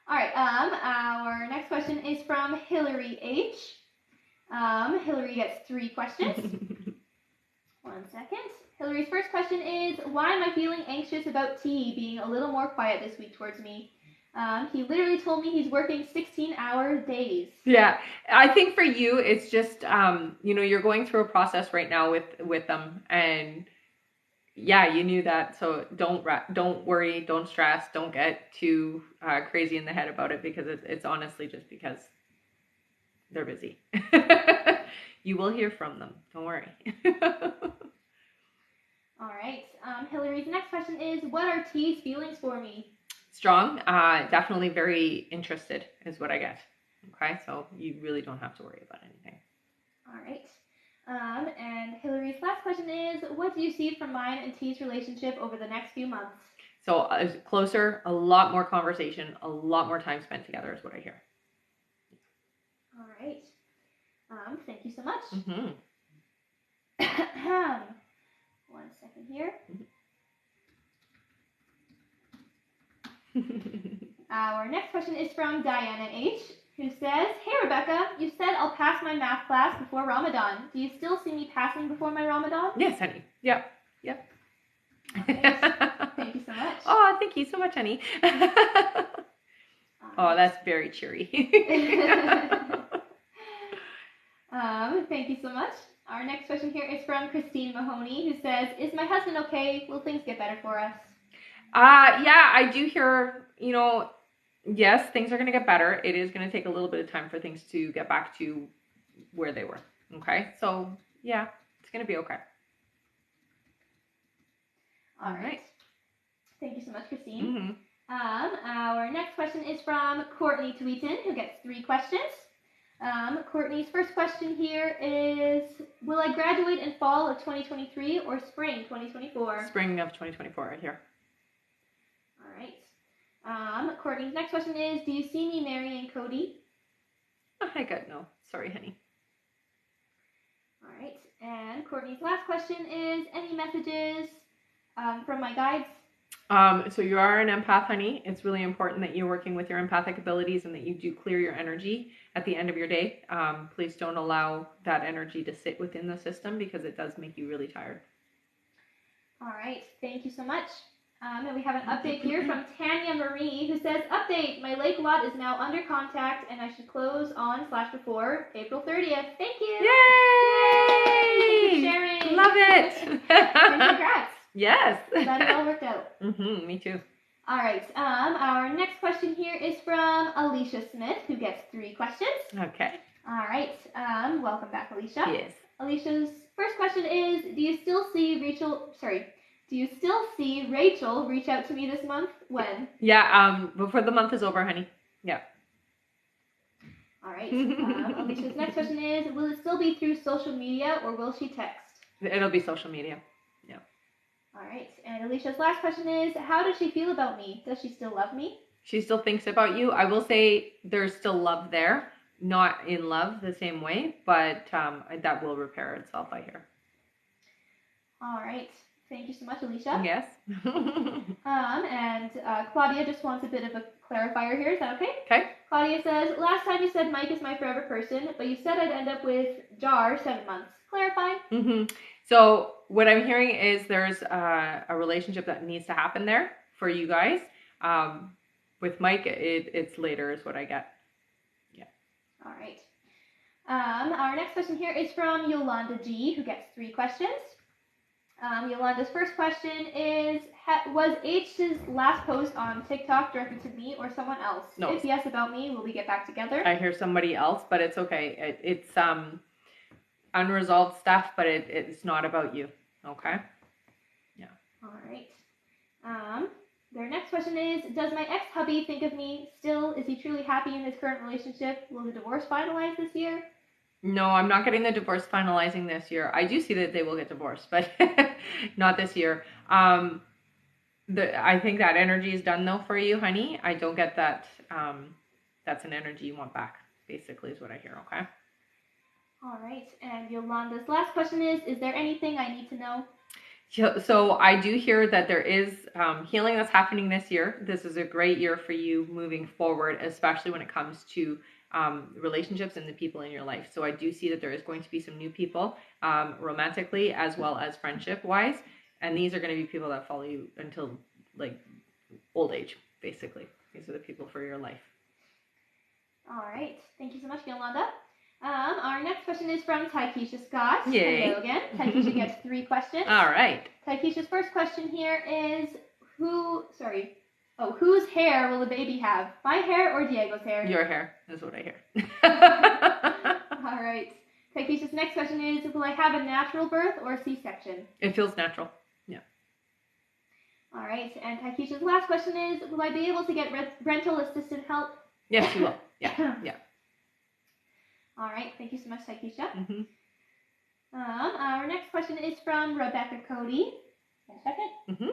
All right, our next question is from Hillary H. Hillary gets 3 questions. 1 second. Hillary's first question is, why am I feeling anxious about T being a little more quiet this week towards me? He literally told me he's working 16-hour days. Yeah, I think for you, it's just, you're going through a process right now with them, and yeah, you knew that, so don't worry, don't stress, don't get too crazy in the head about it, because it's honestly just because they're busy. You will hear from them, don't worry. All right, Hillary's next question is, what are T's feelings for me? Strong, definitely very interested is what I get. Okay, so you really don't have to worry about anything. All right. And Hillary's last question is, what do you see from mine and T's relationship over the next few months? So closer, a lot more conversation, a lot more time spent together is what I hear. All right. Thank you so much. 1 second here. Our next question is from Diana H., who says, hey Rebecca, you said I'll pass my math class before Ramadan. Do you still see me passing before my Ramadan? Yes, honey. Yep. Yep. Right. Thank you so much. Oh, thank you so much, honey. Oh, that's very cheery. Thank you so much. Our next question here is from Christine Mahoney, who says, "Is my husband okay? Will things get better for us?" Yeah, I do hear, yes, things are going to get better. It is going to take a little bit of time for things to get back to where they were. Okay, so yeah, it's going to be okay. All right. Thank you so much, Christine. Mm-hmm. Our next question is from Courtney Tweeton, who gets 3 questions. Courtney's first question here is, will I graduate in fall of 2023 or spring 2024? Spring of 2024, I hear. All right. Courtney's next question is, do you see me marrying Cody? Oh, I got no. Sorry, honey. All right. And Courtney's last question is, any messages from my guides? So you are an empath, honey. It's really important that you're working with your empathic abilities and that you do clear your energy at the end of your day. Please don't allow that energy to sit within the system because it does make you really tired. All right. Thank you so much. And we have an update here from Tanya Marie, who says, update, my lake lot is now under contact and I should close on/before April 30th. Thank you. Yay! Thank you for sharing. Love it. And congrats. Yes. Glad it all worked out. Mm-hmm, me too. All right. Our next question here is from Alicia Smith, who gets 3 questions. Okay. All right. Welcome back, Alicia. Yes. Alicia's first question is, do you still see Rachel reach out to me this month? When? Yeah, before the month is over, honey. Yeah. All right. Alicia's next question is, will it still be through social media or will she text? It'll be social media. Yeah. All right. And Alicia's last question is, how does she feel about me? Does she still love me? She still thinks about you. I will say there's still love there. Not in love the same way, but that will repair itself, I hear. All right. Thank you so much, Alicia. Yes. And Claudia just wants a bit of a clarifier here. Is that okay? Okay. Claudia says, last time you said Mike is my forever person, but you said I'd end up with Jar 7 months. Clarify. Mm-hmm. So what I'm hearing is there's a relationship that needs to happen there for you guys. With Mike, it's later is what I get. Yeah. All right. Our next question here is from Yolanda G, who gets 3 questions. Yolanda's first question is, was H's last post on TikTok directed to me or someone else? No. If yes, about me, will we get back together? I hear somebody else, but it's okay. It's unresolved stuff, but it's not about you. Okay? Yeah. All right. Their next question is, does my ex-hubby think of me still? Is he truly happy in his current relationship? Will the divorce finalize this year? No, I'm not getting the divorce finalizing this year. I do see that they will get divorced, but not this year. I think that energy is done though for you, honey. I don't get that. That's an energy you want back, basically, is what I hear. Okay. All right. And Yolanda's last question is there anything I need to know? So I do hear that there is healing that's happening this year. This is a great year for you moving forward, especially when it comes to relationships and the people in your life. So I do see that there is going to be some new people romantically as well as friendship wise. And these are going to be people that follow you until like old age, basically. These are the people for your life. All right. Thank you so much, Yolanda. Our next question is from Taikisha Scott. Yay. Hello again. Taikisha gets 3 questions. All right. Taikisha's first question here is, whose hair will the baby have? My hair or Diego's hair? Your hair is what I hear. All right. Taikisha's next question is, will I have a natural birth or a C-section? It feels natural. Yeah. All right. And Taikisha's last question is, will I be able to get rental assistant help? Yes, you will. Yeah. Yeah. All right. Thank you so much, Taikisha. Mm-hmm. Our next question is from Rebecca Cody. One second. Mm-hmm.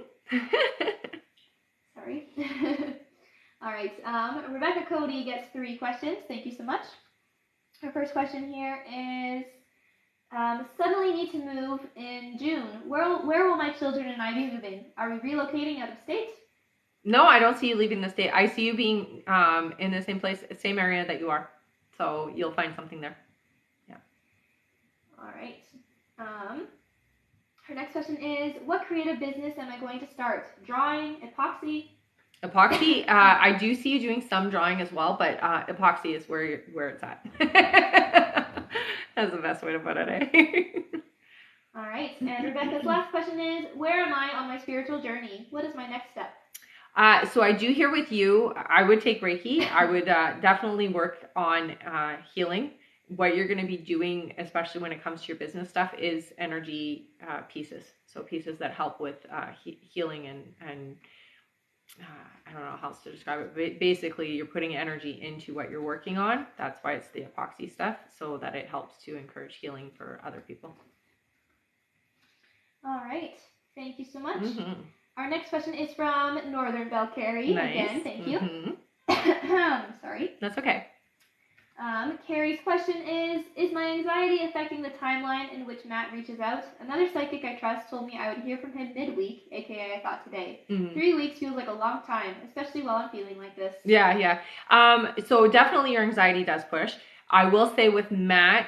Sorry. All right. Rebecca Cody gets 3 questions. Thank you so much. Her first question here is, suddenly need to move in June. Where will my children and I be moving? Are we relocating out of state? No, I don't see you leaving the state. I see you being in the same place, same area that you are. So you'll find something there. Yeah. All right. Our next question is, what creative business am I going to start? Drawing, epoxy? Epoxy, I do see you doing some drawing as well, but epoxy is where it's at. That's the best way to put it, eh? All right, and Rebecca's last question is, where am I on my spiritual journey? What is my next step? So I do hear with you, I would take Reiki. I would definitely work on healing. What you're going to be doing, especially when it comes to your business stuff, is energy pieces. So pieces that help with healing and I don't know how else to describe it. But basically, you're putting energy into what you're working on. That's why it's the epoxy stuff, so that it helps to encourage healing for other people. All right. Thank you so much. Mm-hmm. Our next question is from Northern Belle Carrie. Nice. Again, thank you. Mm-hmm. Sorry. That's okay. Carrie's question is my anxiety affecting the timeline in which Matt reaches out? Another psychic I trust told me I would hear from him midweek, aka I thought today. Mm-hmm. 3 weeks feels like a long time, especially while I'm feeling like this. Yeah. So definitely your anxiety does push. I will say with Matt,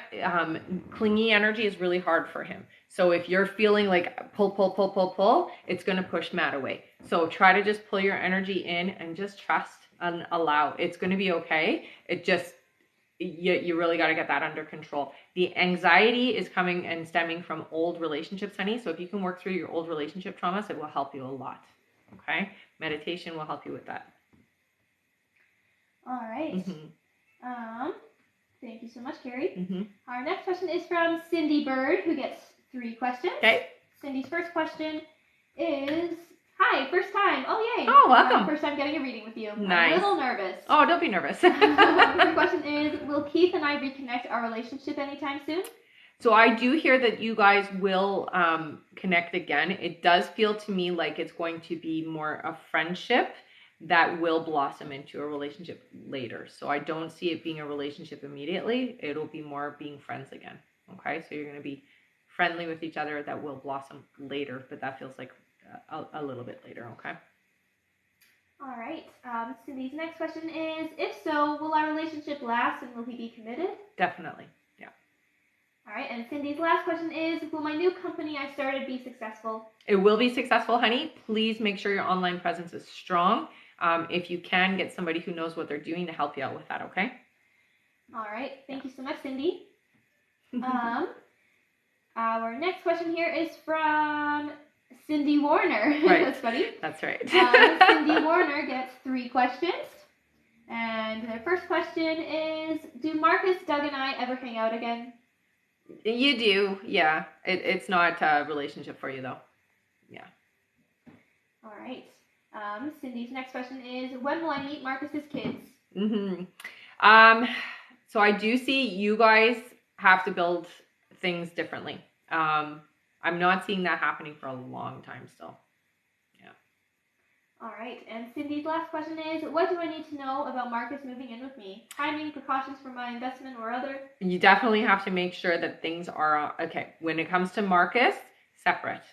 clingy energy is really hard for him. So if you're feeling like pull, it's going to push Matt away. So try to just pull your energy in and just trust and allow. It's going to be okay. It just, you really got to get that under control. The anxiety is coming and stemming from old relationships, honey. So if you can work through your old relationship traumas, it will help you a lot. Okay? Meditation will help you with that. All right. Mm-hmm. Thank you so much, Carrie. Mm-hmm. Our next question is from Cindy Bird, who gets 3 questions. Okay. Cindy's first question is, hi, first time. Oh, yay. Oh, welcome. First time getting a reading with you. Nice. I'm a little nervous. Oh, don't be nervous. Her question is, will Keith and I reconnect our relationship anytime soon? So I do hear that you guys will connect again. It does feel to me like it's going to be more a friendship that will blossom into a relationship later. So I don't see it being a relationship immediately. It'll be more being friends again. Okay, so you're going to be friendly with each other. That will blossom later, but that feels like a little bit later. Okay. All right. Cindy's next question is, if so, will our relationship last and will he be committed? Definitely. Yeah. All right. And Cindy's last question is, will my new company I started be successful? It will be successful, honey. Please make sure your online presence is strong. If you can, get somebody who knows what they're doing to help you out with that, okay? All right. Thank you so much, Cindy. Our next question here is from Cindy Warner. Right. That's funny. That's right. Cindy Warner gets 3 questions. And her first question is, do Marcus, Doug, and I ever hang out again? You do, yeah. It's not a relationship for you, though. Yeah. All right. Cindy's next question is, when will I meet Marcus's kids? Mm-hmm. So I do see you guys have to build things differently. I'm not seeing that happening for a long time still. Yeah. All right. And Cindy's last question is, what do I need to know about Marcus moving in with me? Timing, precautions for my investment, or other? You definitely have to make sure that things are, okay, when it comes to Marcus, separate.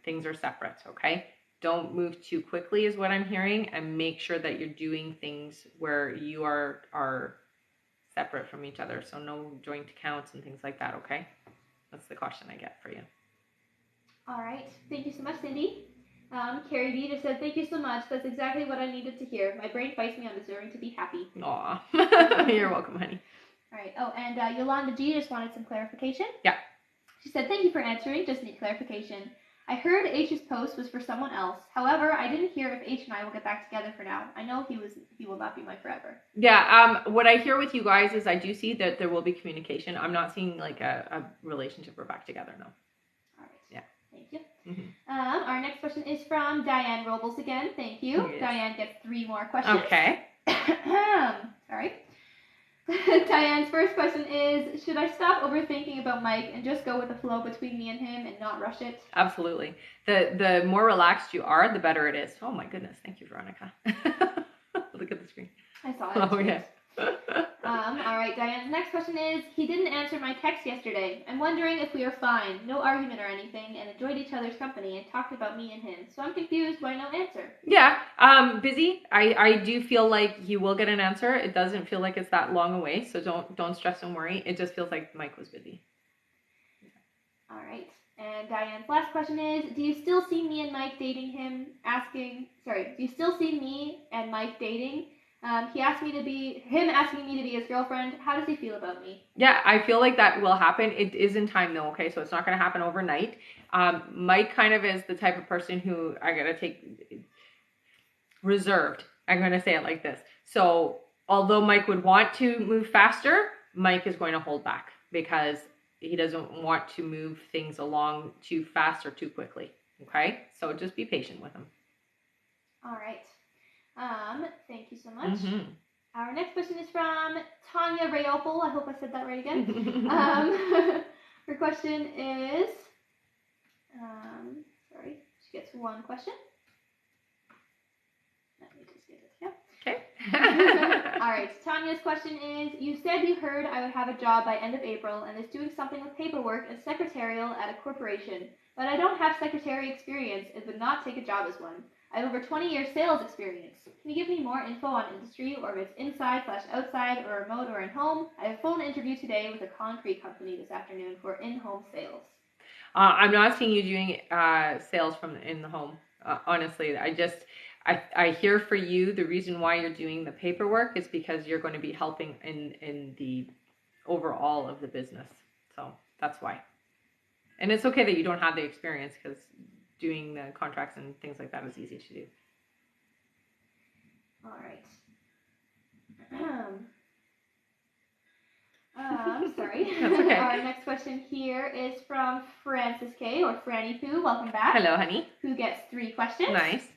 Things are separate, okay? Don't move too quickly is what I'm hearing, and make sure that you're doing things where you are separate from each other. So no joint accounts and things like that, okay? That's the caution I get for you. All right. Thank you so much, Cindy. Carrie B just said, thank you so much. That's exactly what I needed to hear. My brain fights me on deserving to be happy. Aw. You're welcome, honey. All right. Oh, and Yolanda G just wanted some clarification. Yeah. She said, thank you for answering. Just need clarification. I heard H's post was for someone else. However, I didn't hear if H and I will get back together for now. I know he will not be my forever. Yeah, what I hear with you guys is I do see that there will be communication. I'm not seeing like a relationship or back together, no. All right. Yeah. Thank you. Mm-hmm. Our next question is from Diane Robles again. Thank you. Yes. Diane gets 3 more questions. Okay. Sorry. Diane's first question is, should I stop overthinking about Mike and just go with the flow between me and him and not rush it? Absolutely. The more relaxed you are, the better it is. Oh my goodness. Thank you, Veronica. Look at the screen. I saw it. Oh, yeah. All right, Diane's next question is, he didn't answer my text yesterday. I'm wondering if we are fine, no argument or anything, and enjoyed each other's company and talked about me and him. So I'm confused why no answer. Yeah, busy. I do feel like he will get an answer. It doesn't feel like it's that long away, so don't stress and worry. It just feels like Mike was busy. All right. And Diane's last question is, do you still see me and Mike dating him? Do you still see me and Mike dating? He asked me to be, him asking me to be his girlfriend. How does he feel about me? Yeah, I feel like that will happen. It is in time though, okay? So it's not going to happen overnight. Mike kind of is the type of person who I got to take reserved. I'm going to say it like this. So although Mike would want to move faster, Mike is going to hold back because he doesn't want to move things along too fast or too quickly. Okay? So just be patient with him. All right. Thank you so much. Mm-hmm. Our next question is from Tanya Rayopol. I hope I said that right again. Her question is, she gets one question. Let me just get it here. Okay. All right. Tanya's question is, you said you heard I would have a job by end of April and is doing something with paperwork and secretarial at a corporation, but I don't have secretary experience and would not take a job as one. I have over 20 years sales experience. Can you give me more info on industry or if it's inside/outside or remote or in-home? I have a phone interview today with a concrete company this afternoon for in-home sales. I'm not seeing you doing sales from in the home. Honestly, I hear for you the reason why you're doing the paperwork is because you're going to be helping in the overall of the business. So that's why. And it's okay that you don't have the experience because doing the contracts and things like that is easy to do. All right. Sorry. That's okay. Our next question here is from Francis K. or Franny Poo. Welcome back. Hello, honey. Who gets 3 questions. Nice.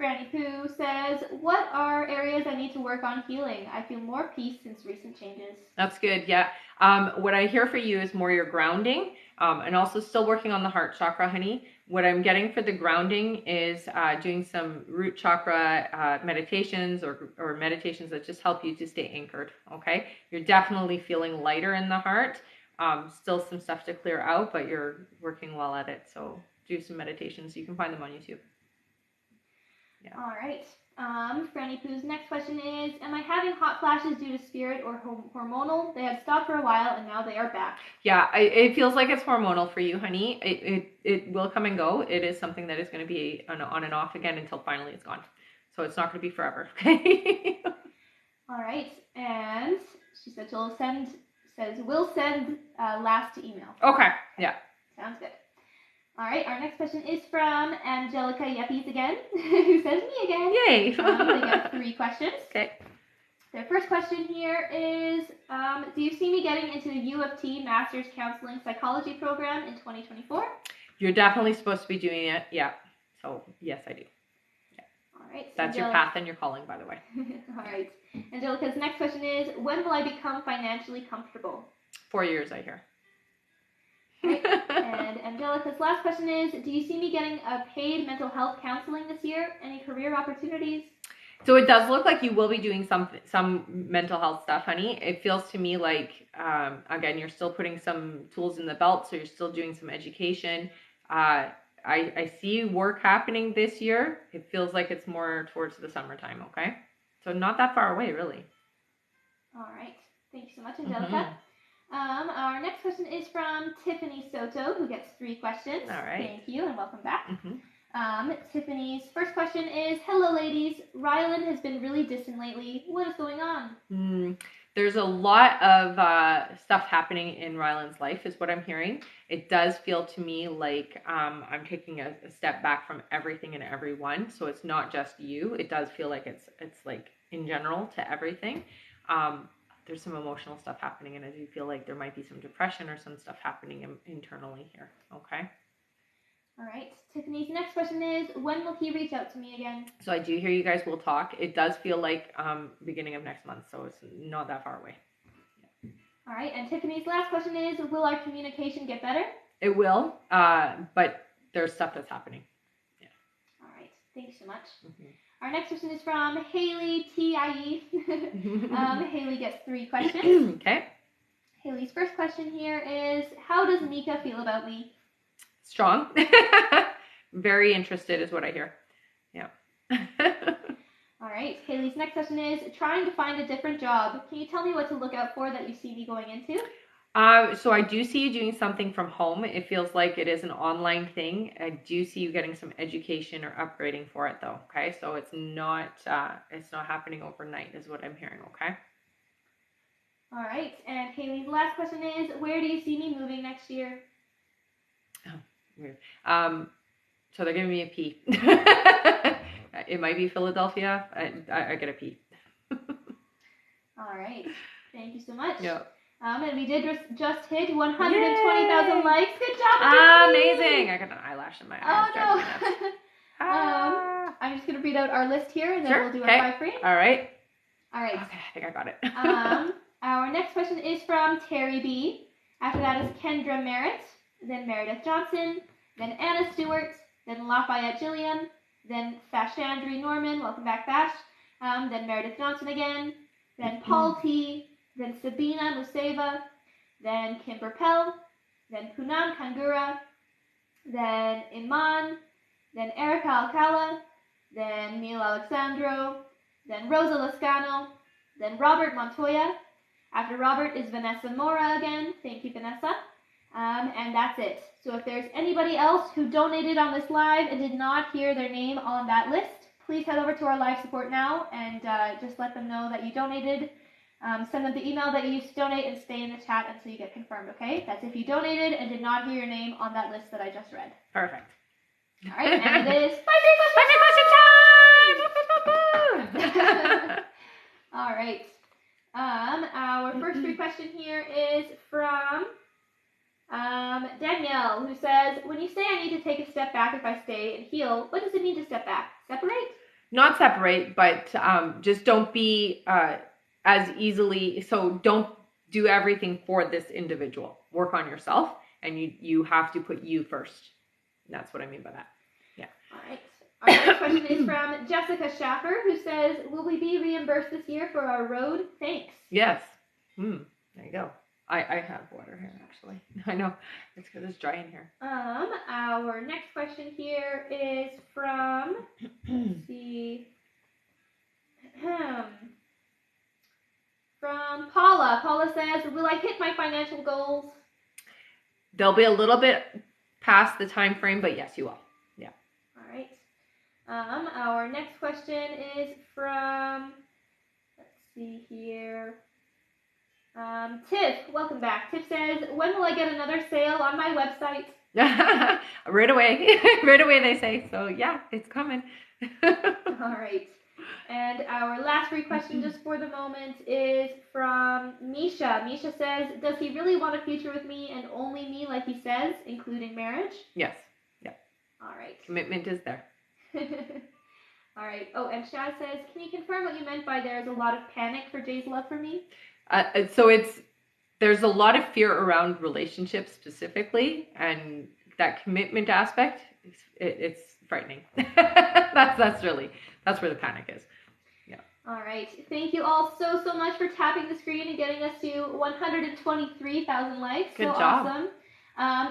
Franny Poo says, what are areas I need to work on healing? I feel more peace since recent changes. That's good, yeah. What I hear for you is more your grounding, and also still working on the heart chakra, honey. What I'm getting for the grounding is doing some root chakra meditations or meditations that just help you to stay anchored, okay? You're definitely feeling lighter in the heart. Still some stuff to clear out, but you're working well at it. So do some meditations. You can find them on YouTube. Yeah. All right. Franny Poo's next question is, am I having hot flashes due to spirit or hormonal? They had stopped for a while and now they are back. Yeah, it feels like it's hormonal for you, honey. It will come and go. It is something that is going to be on and off again until finally it's gone. So it's not going to be forever. All right. And she said we'll send last email. Okay. Yeah. Sounds good. All right, our next question is from Angelica Yeppies again, who says me again. Yay! They got 3 questions. Okay. Their first question here is, do you see me getting into the U of T Master's Counseling Psychology program in 2024? You're definitely supposed to be doing it, yeah. So, yes, I do. Yeah. All right. That's your path and your calling, by the way. All right. Angelica's next question is, when will I become financially comfortable? 4 years, I hear. Right. And Angelica's last question is, do you see me getting a paid mental health counseling this year? Any career opportunities? So it does look like you will be doing some mental health stuff, honey. It feels to me like, again, you're still putting some tools in the belt, so you're still doing some education. I see work happening this year. It feels like it's more towards the summertime, okay? So not that far away, really. All right. Thank you so much, Angelica. Mm-hmm. Our next question is from Tiffany Soto, who gets 3 questions. All right. Thank you, and welcome back. Mm-hmm. Tiffany's first question is, hello, ladies. Rylan has been really distant lately. What is going on? There's a lot of stuff happening in Rylan's life, is what I'm hearing. It does feel to me like I'm taking a step back from everything and everyone. So it's not just you. It does feel like it's like in general to everything. There's some emotional stuff happening, and I do feel like there might be some depression or some stuff happening internally here, okay? All right. Tiffany's next question is, when will he reach out to me again? So I do hear you guys will talk. It does feel like beginning of next month, so it's not that far away. Yeah. All right. And Tiffany's last question is, will our communication get better? It will, but there's stuff that's happening. Yeah. All right. Thank you so much. Mm-hmm. Our next question is from Haley T.I.E. Haley gets 3 questions. Okay. Haley's first question here is, how does Mika feel about me? Strong. Very interested is what I hear. Yeah. All right. Haley's next question is, trying to find a different job. Can you tell me what to look out for that you see me going into? So I do see you doing something from home. It feels like it is an online thing. I do see you getting some education or upgrading for it though. Okay. So it's not happening overnight is what I'm hearing. Okay. All right. And Kayleen's last question is, where do you see me moving next year? Oh, weird. So they're giving me a P. It might be Philadelphia. I get a P. All right. Thank you so much. Yeah. And we did just hit 120,000 likes. Good job. Amazing. I got an eyelash in my eye. Oh, no. I'm just going to read out our list here, and then we'll do our 5 frame. All right. All right. Okay, I think I got it. Our next question is from Terry B. After that is Kendra Merritt, then Meredith Johnson, then Anna Stewart, then Lafayette Gilliam, then Fashandri Norman, welcome back Fash, then Meredith Johnson again, then Paul T., then Sabina Museva, then Kimber Pell, then Punam Kangura, then Iman, then Erica Alcala, then Neil Alexandro, then Rosa Lascano, then Robert Montoya. After Robert is Vanessa Mora again. Thank you, Vanessa. And that's it. So if there's anybody else who donated on this live and did not hear their name on that list, please head over to our live support now and just let them know that you donated. Send them the email that you used to donate and stay in the chat until you get confirmed, okay? That's if you donated and did not hear your name on that list that I just read. Perfect. All right, and it is 5 question time! All right. Our first free question here is from Danielle, who says, when you say I need to take a step back if I stay and heal, what does it mean to step back? Separate? Not separate, but just don't be as easily, so don't do everything for this individual. Work on yourself, and you have to put you first. That's what I mean by that. Yeah. All right. Our next question is from Jessica Schaffer, who says, will we be reimbursed this year for our road? Thanks. Yes. There you go. I have water here, actually. I know. It's because it's dry in here. Our next question here is from, let's see, from Paula. Paula says, will I hit my financial goals? They'll be a little bit past the time frame, but yes, you will. Yeah. All right. Our next question is from, let's see here, Tiff. Welcome back. Tiff says, when will I get another sale on my website? Right away. Right away, they say. So, yeah, it's coming. All right. And our last free question just for the moment is from Misha. Misha says, does he really want a future with me and only me like he says, including marriage? Yes. Yeah. All right. Commitment is there. All right. Oh, and Shaz says, can you confirm what you meant by there is a lot of panic for Jay's love for me? So there's a lot of fear around relationships specifically, and that commitment aspect, it's frightening. that's where the panic is. Yeah. All right. Thank you all so much for tapping the screen and getting us to 123,000 likes. Good job. Awesome.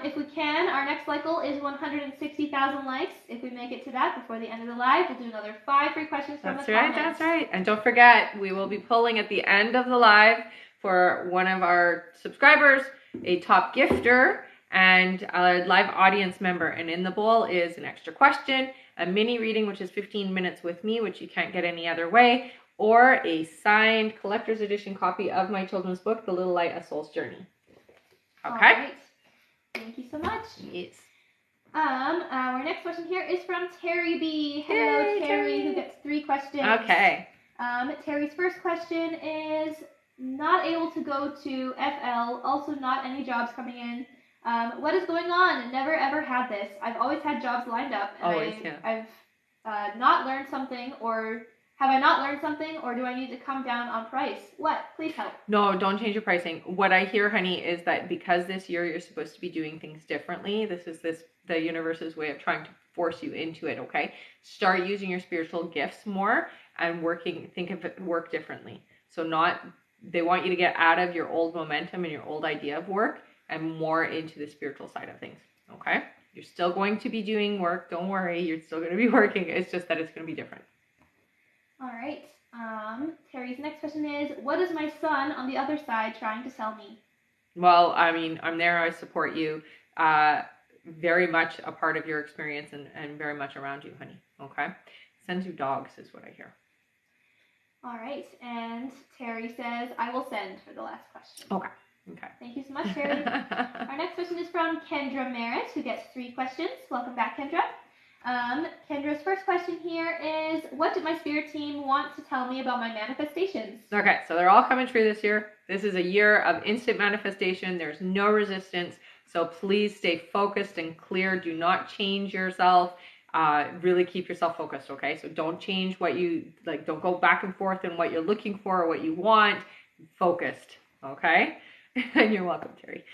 If we can, our next cycle is 160,000 likes. If we make it to that before the end of the live, we'll do another 5 free questions from the comments. That's right. And don't forget, we will be pulling at the end of the live for one of our subscribers, a top gifter, and a live audience member. And in the bowl is an extra question, a mini reading, which is 15 minutes with me, which you can't get any other way, or a signed collector's edition copy of my children's book, The Little Light, A Soul's Journey. Okay? All right. Thank you so much. Yes. Our next question here is from Terry B. Hello, Yay, Terry, who gets 3 questions. Okay. Terry's first question is, not able to go to FL, also not any jobs coming in. What is going on? Never ever had this. I've always had jobs lined up. And I've not learned something, or have I not learned something, or do I need to come down on price? What? Please help. No, don't change your pricing. What I hear, honey, is that because this year you're supposed to be doing things differently, this is the universe's way of trying to force you into it, okay? Start using your spiritual gifts more and think of it, work differently. So they want you to get out of your old momentum and your old idea of work and more into the spiritual side of things, okay? You're still going to be doing work. Don't worry. You're still going to be working. It's just that it's going to be different. All right. Terry's next question is, what is my son on the other side trying to sell me? Well, I mean, I'm there. I support you. Very much a part of your experience and very much around you, honey. Okay? Send you dogs is what I hear. All right. And Terry says, I will send for the last question. Okay. Thank you so much, Terry. Our next question is from Kendra Merritt, who gets 3 questions. Welcome back, Kendra. Kendra's first question here is, what did my spirit team want to tell me about my manifestations? Okay, so they're all coming true this year. This is a year of instant manifestation. There's no resistance. So please stay focused and clear. Do not change yourself. Really keep yourself focused, okay? So don't change what you, like, don't go back and forth in what you're looking for or what you want. Focused, okay? And you're welcome, Terry.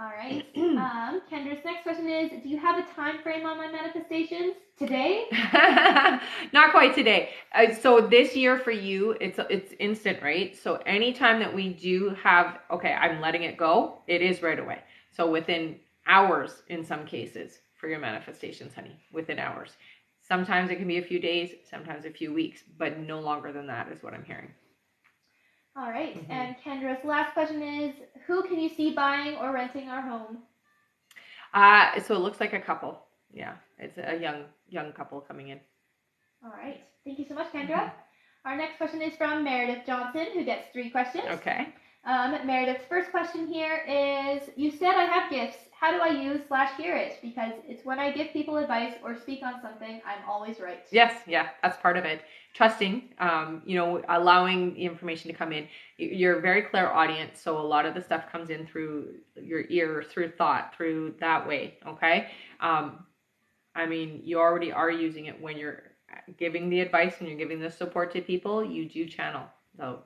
All right. Kendra's next question is, do you have a time frame on my manifestations? Today? Not quite today. So this year for you, it's instant, right? So anytime that we do have, okay, I'm letting it go, it is right away. So within hours in some cases for your manifestations, honey, within hours. Sometimes it can be a few days, sometimes a few weeks, but no longer than that is what I'm hearing. All right. Mm-hmm. And Kendra's last question is, who can you see buying or renting our home? So it looks like a couple. Yeah, it's a young couple coming in. All right. Thank you so much, Kendra. Mm-hmm. Our next question is from Meredith Johnson, who gets 3 questions. Okay. Meredith's first question here is, you said I have gifts. How do I use/hear it? Because it's when I give people advice or speak on something, I'm always right. Yes, yeah, that's part of it. Trusting, allowing the information to come in. You're a very clear audience, so a lot of the stuff comes in through your ear, through thought, through that way, okay? I mean, you already are using it when you're giving the advice and you're giving the support to people, you do channel. So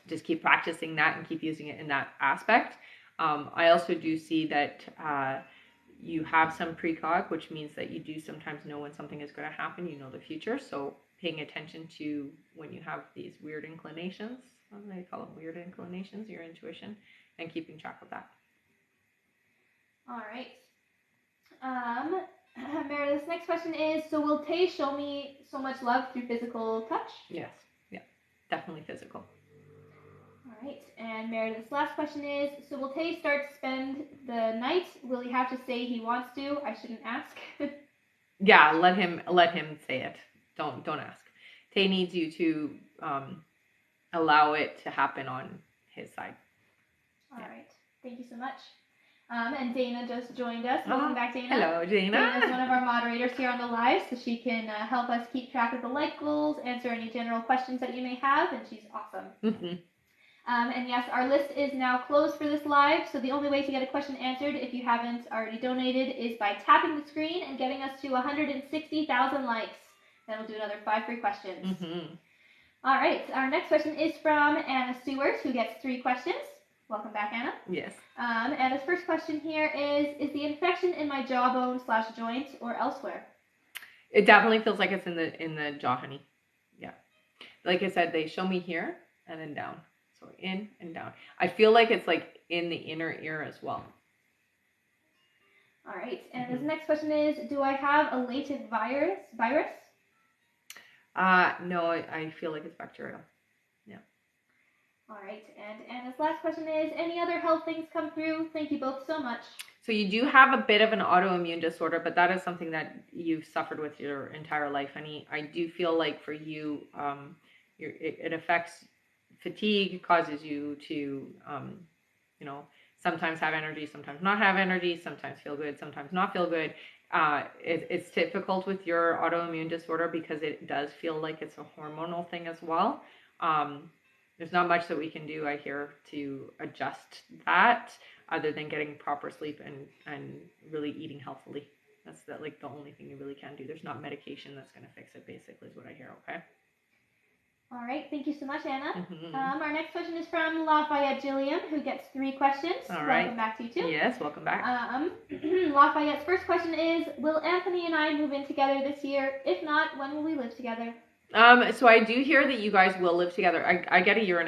just keep practicing that and keep using it in that aspect. I also do see that you have some precog, which means that you do sometimes know when something is going to happen. You know the future. So paying attention to when you have these weird inclinations, what do they call them? Weird inclinations, your intuition, and keeping track of that. All right. Meredith's next question is, so will Tay show me so much love through physical touch? Yes. Yeah. Definitely physical. All right, and Meredith's last question is, so will Tay start to spend the night? Will he have to say he wants to? I shouldn't ask. Yeah, let him say it. Don't ask. Tay needs you to allow it to happen on his side. All right, thank you so much. And Dana just joined us. Welcome back, Dana. Hello, Dana. Dana's one of our moderators here on the live, so she can help us keep track of the like goals, answer any general questions that you may have, and she's awesome. Mm-hmm. And yes, our list is now closed for this live, so the only way to get a question answered if you haven't already donated is by tapping the screen and getting us to 160,000 likes. Then we'll do another 5 free questions. Mm-hmm. All right, our next question is from Anna Stewart, who gets 3 questions. Welcome back, Anna. Yes. Anna's first question here is the infection in my jawbone/joint or elsewhere? It definitely feels like it's in the jaw, honey. Yeah. Like I said, they show me here and then down. So in and down. I feel like it's like in the inner ear as well. All right. And this next question is, do I have a latent virus? No, I feel like it's bacterial. Yeah. All right. And Anna's last question is, any other health things come through? Thank you both so much. So you do have a bit of an autoimmune disorder, but that is something that you've suffered with your entire life, honey. I do feel like for you, it affects fatigue, causes you to, sometimes have energy, sometimes not have energy, sometimes feel good, sometimes not feel good. It's difficult with your autoimmune disorder because it does feel like it's a hormonal thing as well. There's not much that we can do, I hear, to adjust that other than getting proper sleep and really eating healthily. That's the only thing you really can do. There's not medication that's going to fix it, basically, is what I hear, okay? All right, thank you so much, Anna. Mm-hmm. Our next question is from Lafayette Gilliam, who gets 3 questions. All right. Welcome back to you, too. Yes, welcome back. Lafayette's first question is, will Anthony and I move in together this year? If not, when will we live together? So I do hear that you guys will live together. I get 1.5 years.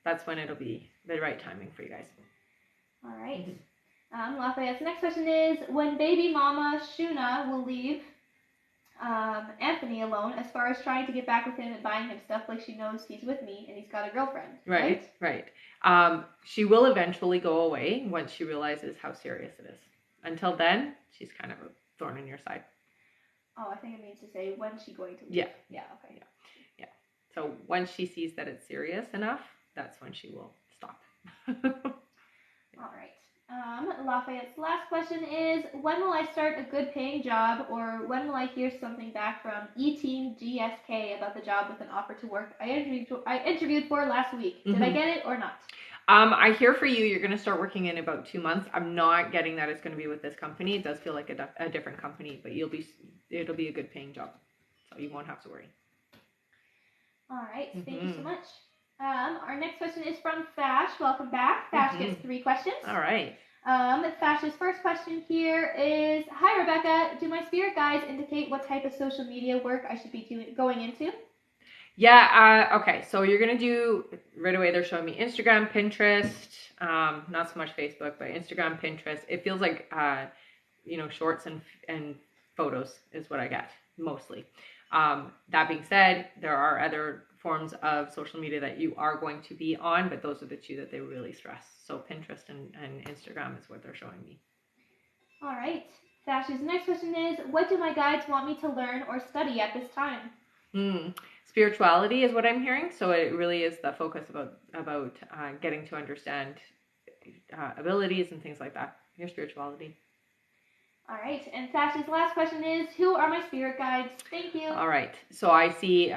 That's when it'll be the right timing for you guys. All right. Mm-hmm. Lafayette's next question is, when baby mama Shuna will leave, Anthony alone as far as trying to get back with him and buying him stuff like she knows he's with me and he's got a girlfriend. Right. She will eventually go away once she realizes how serious it is. Until then, she's kind of a thorn in your side. Oh, I think it means to say, when's she going to leave? Yeah. Yeah, okay. Yeah. So once she sees that it's serious enough, that's when she will stop. All right. Lafayette's last question is, when will I start a good paying job, or when will I hear something back from E-Team GSK about the job with an offer to work I interviewed for last week? Did I get it or not? I hear for you, you're going to start working in about 2 months. I'm not getting that it's going to be with this company. It does feel like a different company, but it'll be a good paying job. So you won't have to worry. All right. Thank you so much. Our next question is from Fash. Welcome back. Fash gets 3 questions. All right. Fash's first question here is, hi, Rebecca. Do my spirit guides indicate what type of social media work I should be going into? Yeah. Okay. So you're going to do, right away, they're showing me Instagram, Pinterest, not so much Facebook, but Instagram, Pinterest. It feels like, shorts and photos is what I get mostly. That being said, there are other forms of social media that you are going to be on, but those are the 2 that they really stress. So Pinterest and Instagram is what they're showing me. All right. Fash's next question is, what do my guides want me to learn or study at this time? Spirituality is what I'm hearing. So it really is the focus about getting to understand abilities and things like that. Your spirituality. All right. And Fash's last question is, who are my spirit guides? Thank you. All right. So I see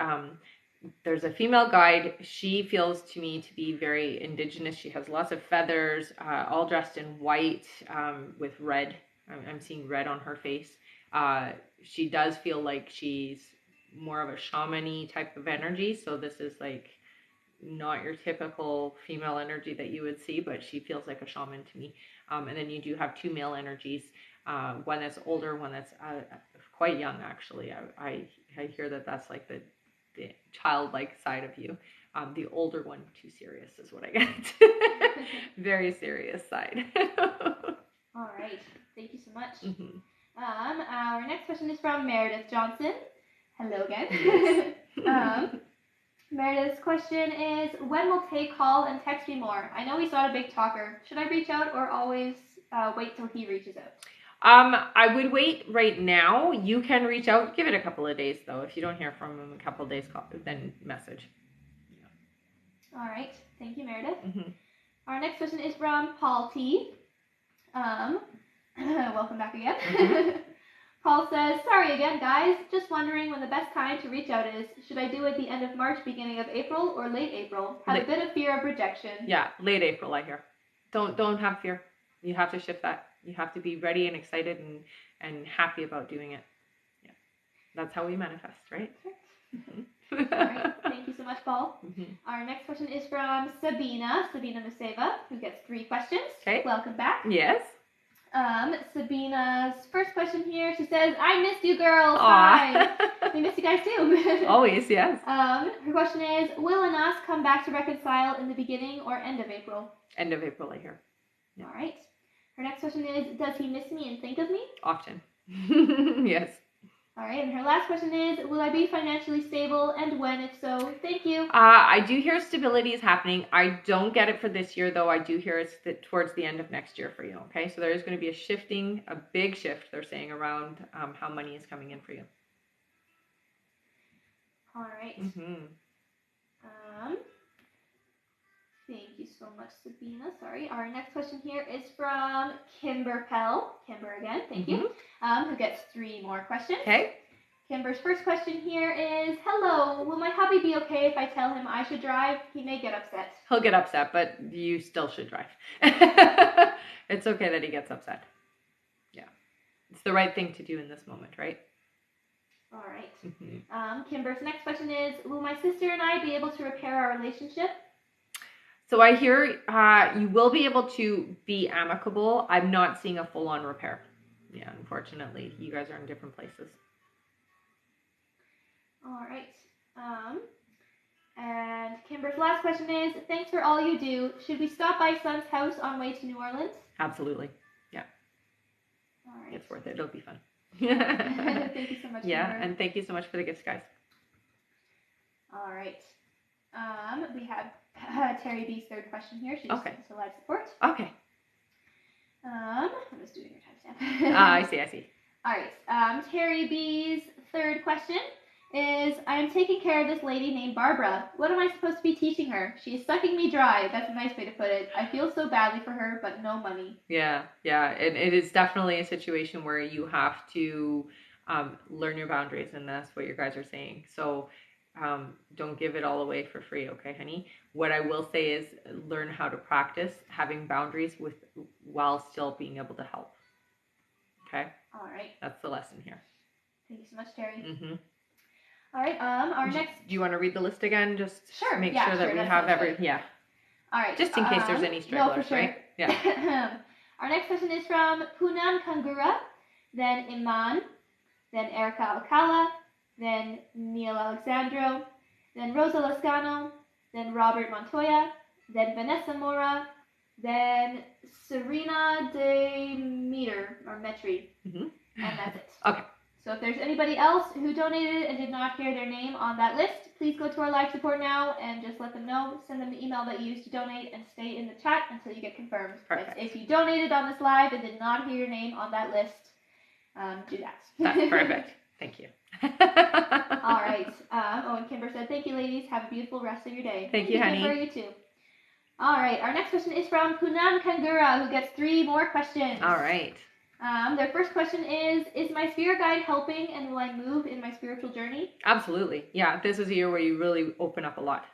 there's a female guide. She feels to me to be very indigenous. She has lots of feathers, all dressed in white with red. I'm seeing red on her face. She does feel like she's more of a shaman-y type of energy. So this is like not your typical female energy that you would see, but she feels like a shaman to me. And then you do have 2 male energies. One that's older, one that's quite young, actually. I hear that's like the childlike side of you. The older one, too serious is what I get. Very serious side. All right. Thank you so much. Our next question is from Meredith Johnson. Hello again. Yes. Meredith's question is, when will Tay call and text me more? I know he's not a big talker. Should I reach out or always wait till he reaches out? I would wait right now. You can reach out. Give it a couple of days, though. If you don't hear from him a couple of days, then message. Yeah. All right. Thank you, Meredith. Our next question is from Paul T. Welcome back again. Paul says, sorry again, guys. Just wondering when the best time to reach out is. Should I do it the end of March, beginning of April, or late April? Have a bit of fear of rejection. Yeah, late April, I hear. Don't have fear. You have to shift that. You have to be ready and excited and happy about doing it. Yeah, that's how we manifest, right? All right. Thank you so much, Paul. Our next question is from Sabina Museva, who gets 3 questions. Okay. Welcome back. Yes. Sabina's first question here, she says, I missed you girls. Hi. We miss you guys too. Always, yes. Her question is, will Anas come back to reconcile in the beginning or end of April? End of April, I hear. Yeah. All right. Her next question is, does he miss me and think of me? Often. Yes. All right, and her last question is, will I be financially stable, and when, if so? Thank you. I do hear stability is happening. I don't get it for this year, though. I do hear it's towards the end of next year for you, okay? So there is going to be a big shift, they're saying, around how money is coming in for you. All right. Thank you so much, Sabina. Sorry. Our next question here is from Kimber Pell. Kimber again, thank you. Who gets 3 more questions. Okay. Kimber's first question here is, hello, will my hubby be okay if I tell him I should drive? He may get upset. He'll get upset, but you still should drive. It's okay that he gets upset. Yeah. It's the right thing to do in this moment, right? All right. Kimber's next question is, will my sister and I be able to repair our relationship? So I hear you will be able to be amicable. I'm not seeing a full-on repair. Yeah, unfortunately, you guys are in different places. All right. And Kimber's last question is, thanks for all you do. Should we stop by Son's house on way to New Orleans? Absolutely. Yeah. All right. It's worth it. It'll be fun. Thank you so much, Yeah, Kimber. and thank you so much for the gifts, guys. All right. We have Terry B's third question here. She's Okay. to live support. Okay. I'm just doing your timestamp. I see. All right. Terry B's third question is, I am taking care of this lady named Barbara. What am I supposed to be teaching her? She is sucking me dry. That's a nice way to put it. I feel so badly for her, but no money. Yeah. And it is definitely a situation where you have to learn your boundaries, and that's what your guys are saying. So don't give it all away for free, okay, honey? What I will say is learn how to practice having boundaries while still being able to help. Okay? All right. That's the lesson here. Thank you so much, Terry. Mm-hmm. All right. Our next. Do you want to read the list again? Just sure. Make sure that we have every. Yeah. All right. Just in case there's any stragglers, no, for sure. right? Yeah. Our next question is from Poonam Kangura, then Iman, then Erica Alcala, then Neil Alexandro, then Rosa Lascano, then Robert Montoya, then Vanessa Mora, then Serena de Meter or Metri, and that's it. Okay. So if there's anybody else who donated and did not hear their name on that list, please go to our live support now and just let them know. Send them the email that you used to donate and stay in the chat until you get confirmed. Perfect. If you donated on this live and did not hear your name on that list, do that. That's perfect. Thank you. All right. And Kimber said, thank you, ladies. Have a beautiful rest of your day. Thank you, honey. Kimber, you too. All right. Our next question is from Poonam Kangura, who gets 3 more questions. All right. Their first question is my spirit guide helping, and will I move in my spiritual journey? Absolutely. Yeah, this is a year where you really open up a lot.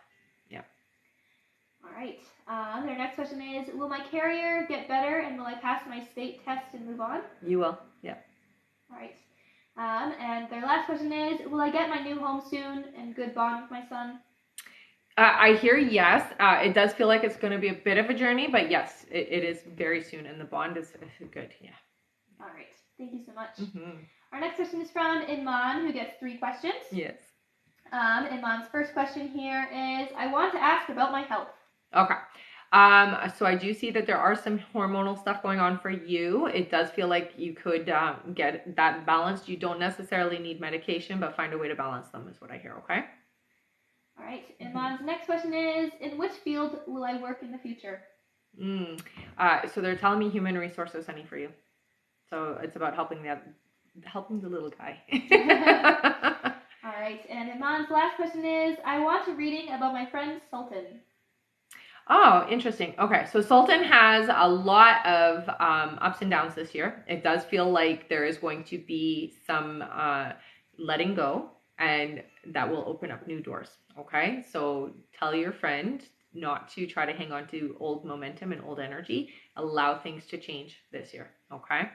Yeah. All right. Their next question is, will my carrier get better, and will I pass my state test and move on? You will. Yeah. All right. And their last question is, will I get my new home soon and good bond with my son? I hear yes. It does feel like it's going to be a bit of a journey, but yes, it is very soon, and the bond is good. Yeah. All right. Thank you so much. Mm-hmm. Our next question is from Iman, who gets 3 questions. Yes. Iman's first question here is, I want to ask about my health. Okay. So I do see that there are some hormonal stuff going on for you. It does feel like you could get that balanced. You don't necessarily need medication, but find a way to balance them is what I hear, okay? All right. Iman's next question is, in which field will I work in the future? So they're telling me human resources, honey, for you. So it's about helping the little guy. All right. And Iman's last question is, I want a reading about my friend Sultan. Oh, interesting. Okay, so Sultan has a lot of ups and downs this year. It does feel like there is going to be some letting go, and that will open up new doors. Okay, so tell your friend not to try to hang on to old momentum and old energy. Allow things to change this year. Okay.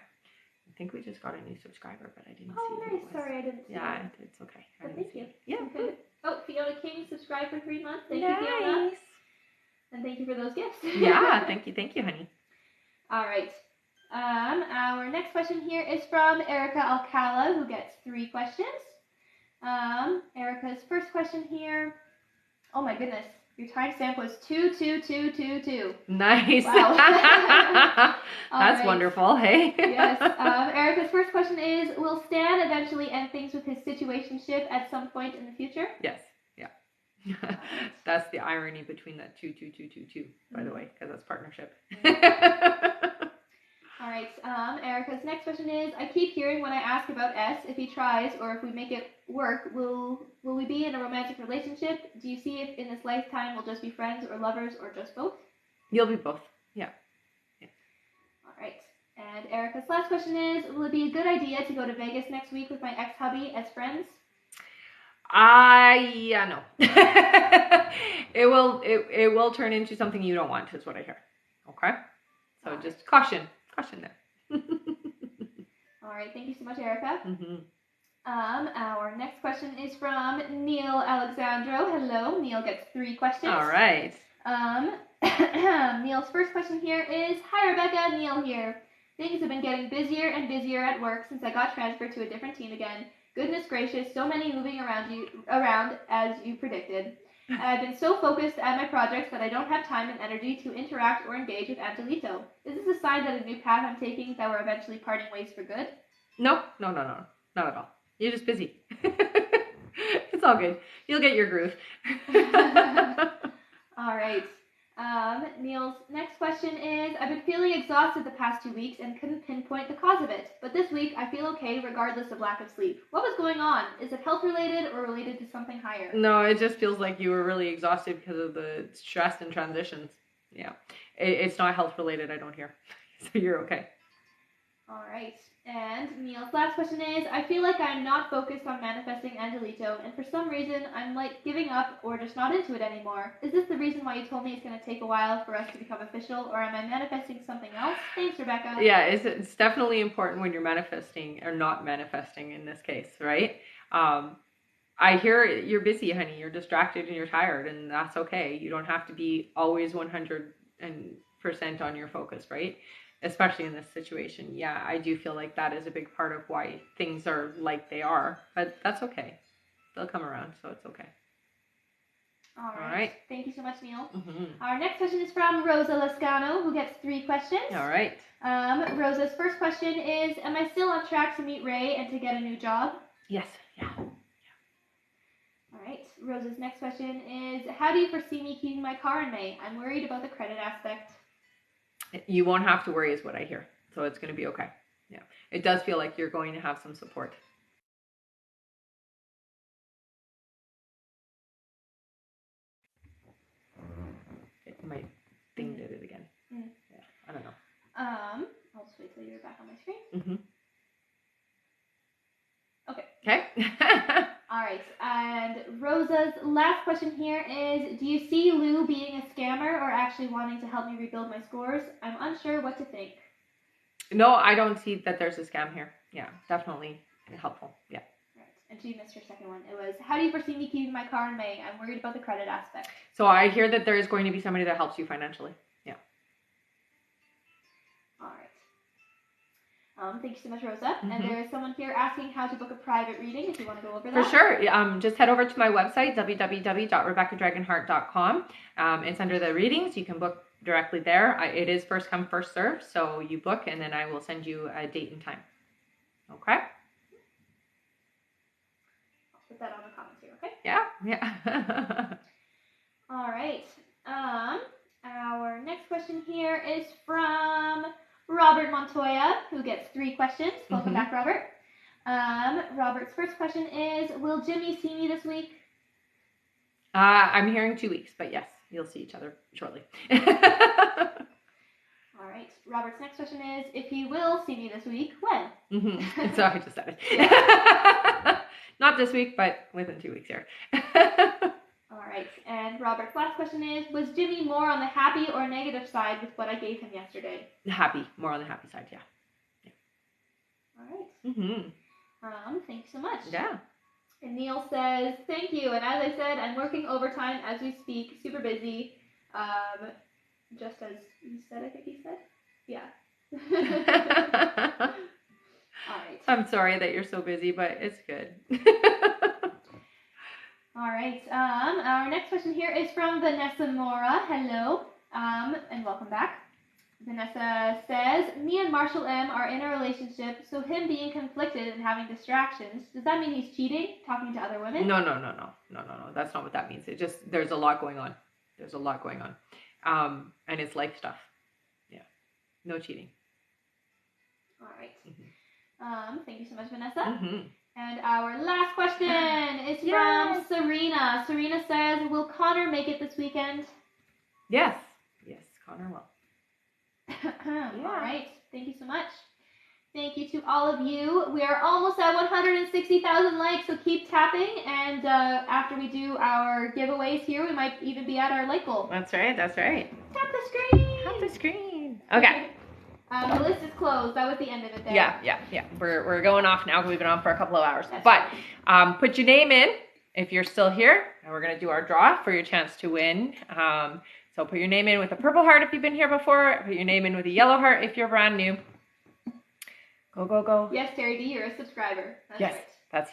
I think we just got a new subscriber, but I didn't see who it was. Sorry, I didn't see Yeah, that. it's okay. Thank you. Yeah. Okay. Oh, Fiona King subscribed for 3 months. Thank you, Nice. Fiona. And thank you for those gifts. Yeah, thank you, honey. All right. Our next question here is from Erica Alcala, who gets 3 questions. Erica's first question here. Oh my goodness. Your timestamp was 22222. Nice. Wow. That's right. Wonderful. Hey. Yes. Erica's first question is, will Stan eventually end things with his situationship at some point in the future? Yes. Yeah. That's the irony between that 22222, by the way, because that's partnership. All right. Erica's next question is, I keep hearing when I ask about S, if he tries or if we make it work, will we be in a romantic relationship? Do you see if in this lifetime we'll just be friends or lovers or just both? You'll be both. Yeah. All right. And Erica's last question is, will it be a good idea to go to Vegas next week with my ex-hubby as friends? Yeah, no. It will turn into something you don't want, is what I hear. Okay? So just caution there. All right, thank you so much, Erica. Mm-hmm. Our next question is from Neil Alexandro. Hello, Neil gets 3 questions. All right. Neil's first question here is, hi Rebecca, Neil here. Things have been getting busier and busier at work since I got transferred to a different team again. Goodness gracious, so many moving around as you predicted. I've been so focused at my projects that I don't have time and energy to interact or engage with Angelito. Is this a sign that a new path I'm taking that we're eventually parting ways for good? No, not at all. You're just busy. It's all good. You'll get your groove. All right. Neil's next question is, I've been feeling exhausted the past 2 weeks and couldn't pinpoint the cause of it. But this week, I feel okay regardless of lack of sleep. What was going on? Is it health related or related to something higher? No, it just feels like you were really exhausted because of the stress and transitions. Yeah. It's not health related, I don't hear. So you're okay. All right. And Neil's last question is, I feel like I'm not focused on manifesting Angelito, and for some reason, I'm like giving up or just not into it anymore. Is this the reason why you told me it's going to take a while for us to become official, or am I manifesting something else? Thanks, Rebecca. Yeah, it's definitely important when you're manifesting, or not manifesting in this case, right? I hear you're busy, honey. You're distracted and you're tired, and that's okay. You don't have to be always 100% on your focus, right? Especially in this situation. Yeah, I do feel like that is a big part of why things are like they are, but that's okay. They'll come around, so it's okay. All right. Thank you so much, Neil. Mm-hmm. Our next question is from Rosa Lascano, who gets 3 questions. All right. Rosa's first question is, am I still on track to meet Ray and to get a new job? Yes. Yeah. All right. Rosa's next question is, how do you foresee me keeping my car in May? I'm worried about the credit aspect. You won't have to worry is what I hear. So it's going to be okay. Yeah. It does feel like you're going to have some support. My thing did it again. Yeah, I don't know. I'll just wait till you're back on my screen. Okay. Okay. All right. And Rosa's last question here is, do you see Lou being a scammer or actually wanting to help me rebuild my scores? I'm unsure what to think. No, I don't see that there's a scam here. Yeah, definitely helpful. Yeah. Right. And she missed her second one. It was, how do you foresee me keeping my car in May? I'm worried about the credit aspect. So I hear that there is going to be somebody that helps you financially. Yeah. All right. Thank you so much, Rosa. And there is someone here asking how to book a private reading, if you want to go over that. For sure. Just head over to my website, www.rebeccadragonheart.com. It's under the readings. You can book directly there. It is first come, first serve. So you book, and then I will send you a date and time. Okay? I'll put that on the comments here, okay? Yeah. All right. Our next question here is from Robert Montoya, who gets 3 questions. Welcome back, Robert. Robert's first question is, will Jimmy see me this week? I'm hearing 2 weeks, but yes, you'll see each other shortly. All right. Robert's next question is, if he will see me this week, when? So I just said it. Not this week, but within 2 weeks here. All right. And Robert's last question is, was Jimmy more on the happy or negative side with what I gave him yesterday? Happy. More on the happy side, yeah. All right. Thank you so much. Yeah. And Neil says, thank you. And as I said, I'm working overtime as we speak, super busy. Just as you said, I think he said. Yeah. All right. I'm sorry that you're so busy, but it's good. All right. Our next question here is from Vanessa Mora. Hello. And welcome back. Vanessa says, me and Marshall M are in a relationship, so him being conflicted and having distractions, does that mean he's cheating, talking to other women? No. That's not what that means. It just, there's a lot going on. And it's life stuff. Yeah. No cheating. All right. Thank you so much, Vanessa. And our last question is from Serena. Serena says, will Connor make it this weekend? Yes, Connor will. All right. Thank you so much. Thank you to all of you. We are almost at 160,000 likes, so keep tapping. And after we do our giveaways here, we might even be at our like goal. That's right. Tap the screen. Okay. The list is closed. That was the end of it there. Yeah. We're going off now. We've been on for a couple of hours. Put your name in if you're still here. And we're going to do our draw for your chance to win. So put your name in with a purple heart if you've been here before. Put your name in with a yellow heart if you're brand new. Go. Yes, Terry D, you're a subscriber. That's yes, right. That's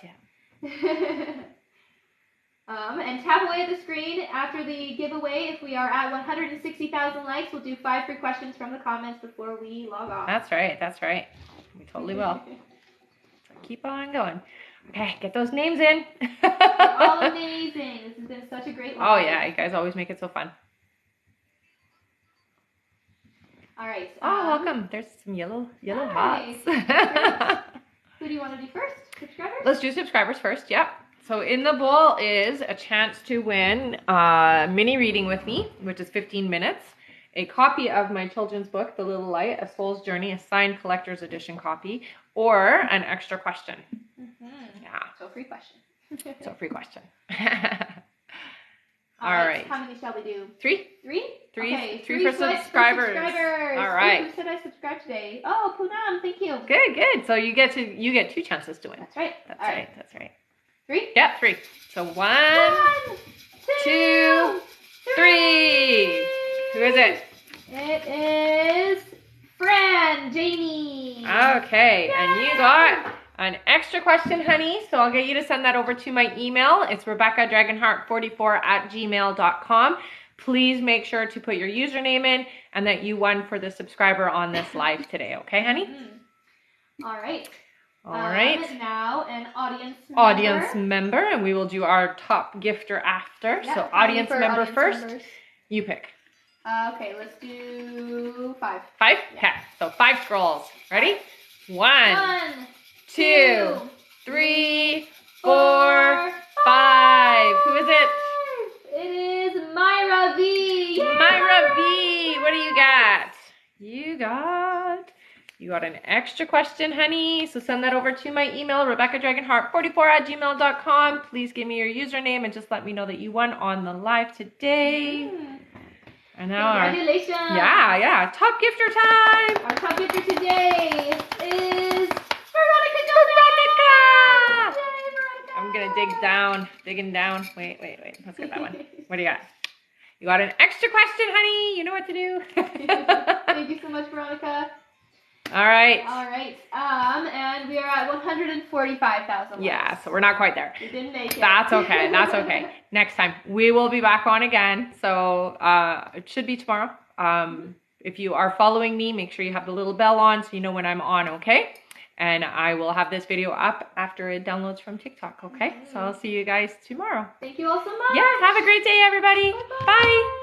and tap away at the screen after the giveaway. If we are at 160,000 likes, we'll do 5 free questions from the comments before we log off. That's right. We totally will. Keep on going. Okay, get those names in. You're all amazing. This has been such a great live. Oh yeah, you guys always make it so fun. All right. Oh, welcome. There's some yellow nice. hearts. Who do you want to do first? Subscribers? Let's do subscribers first. Yep. So in the bowl is a chance to win mini reading with me, which is 15 minutes. A copy of my children's book, The Little Light, A Soul's Journey, a signed collector's edition copy, or an extra question. Yeah. So free question. So free question. All right. How many shall we do? 3. 3? Three. Okay. 3 for subscribers. All right. Who said I subscribed today? Oh, Poonam, thank you. Good. So you get 2 chances to win. That's right. That's right. That's right. 3? Yeah, 3. So 1, 2, 3. Who is it? It is Fran, Jamie. Okay, Yay! and you got an extra question, honey. So I'll get you to send that over to my email. It's rebeccadragonheart44@gmail.com. Please make sure to put your username in and that you won for the subscriber on this live today. Okay, honey? All right. All right. Now an audience member, and we will do our top gifter after. Yeah, so audience member first. Members. You pick. Okay, let's do 5. 5? Okay. So 5 scrolls. Ready? 1, 2, 3, 4, 5. Who is it? It is Myra V. Yay! Myra V. What do you got? You got an extra question, honey. So send that over to my email, rebeccadragonheart44@gmail.com. Please give me your username and just let me know that you won on the live today. And now congratulations. Yeah. Top gifter time. Our top gifter today is Veronica. Yay, Veronica. I'm gonna digging down. Wait. Let's get that one. What do you got? You got an extra question, honey. You know what to do. Thank you so much, Veronica. All right. And we are at 145,000. Yeah, so we're not quite there. We didn't make it. That's okay. Next time we will be back on again. So it should be tomorrow. If you are following me, make sure you have the little bell on so you know when I'm on, okay? And I will have this video up after it downloads from TikTok, okay? So I'll see you guys tomorrow. Thank you all so much. Yeah, have a great day, everybody. Bye-bye. Bye.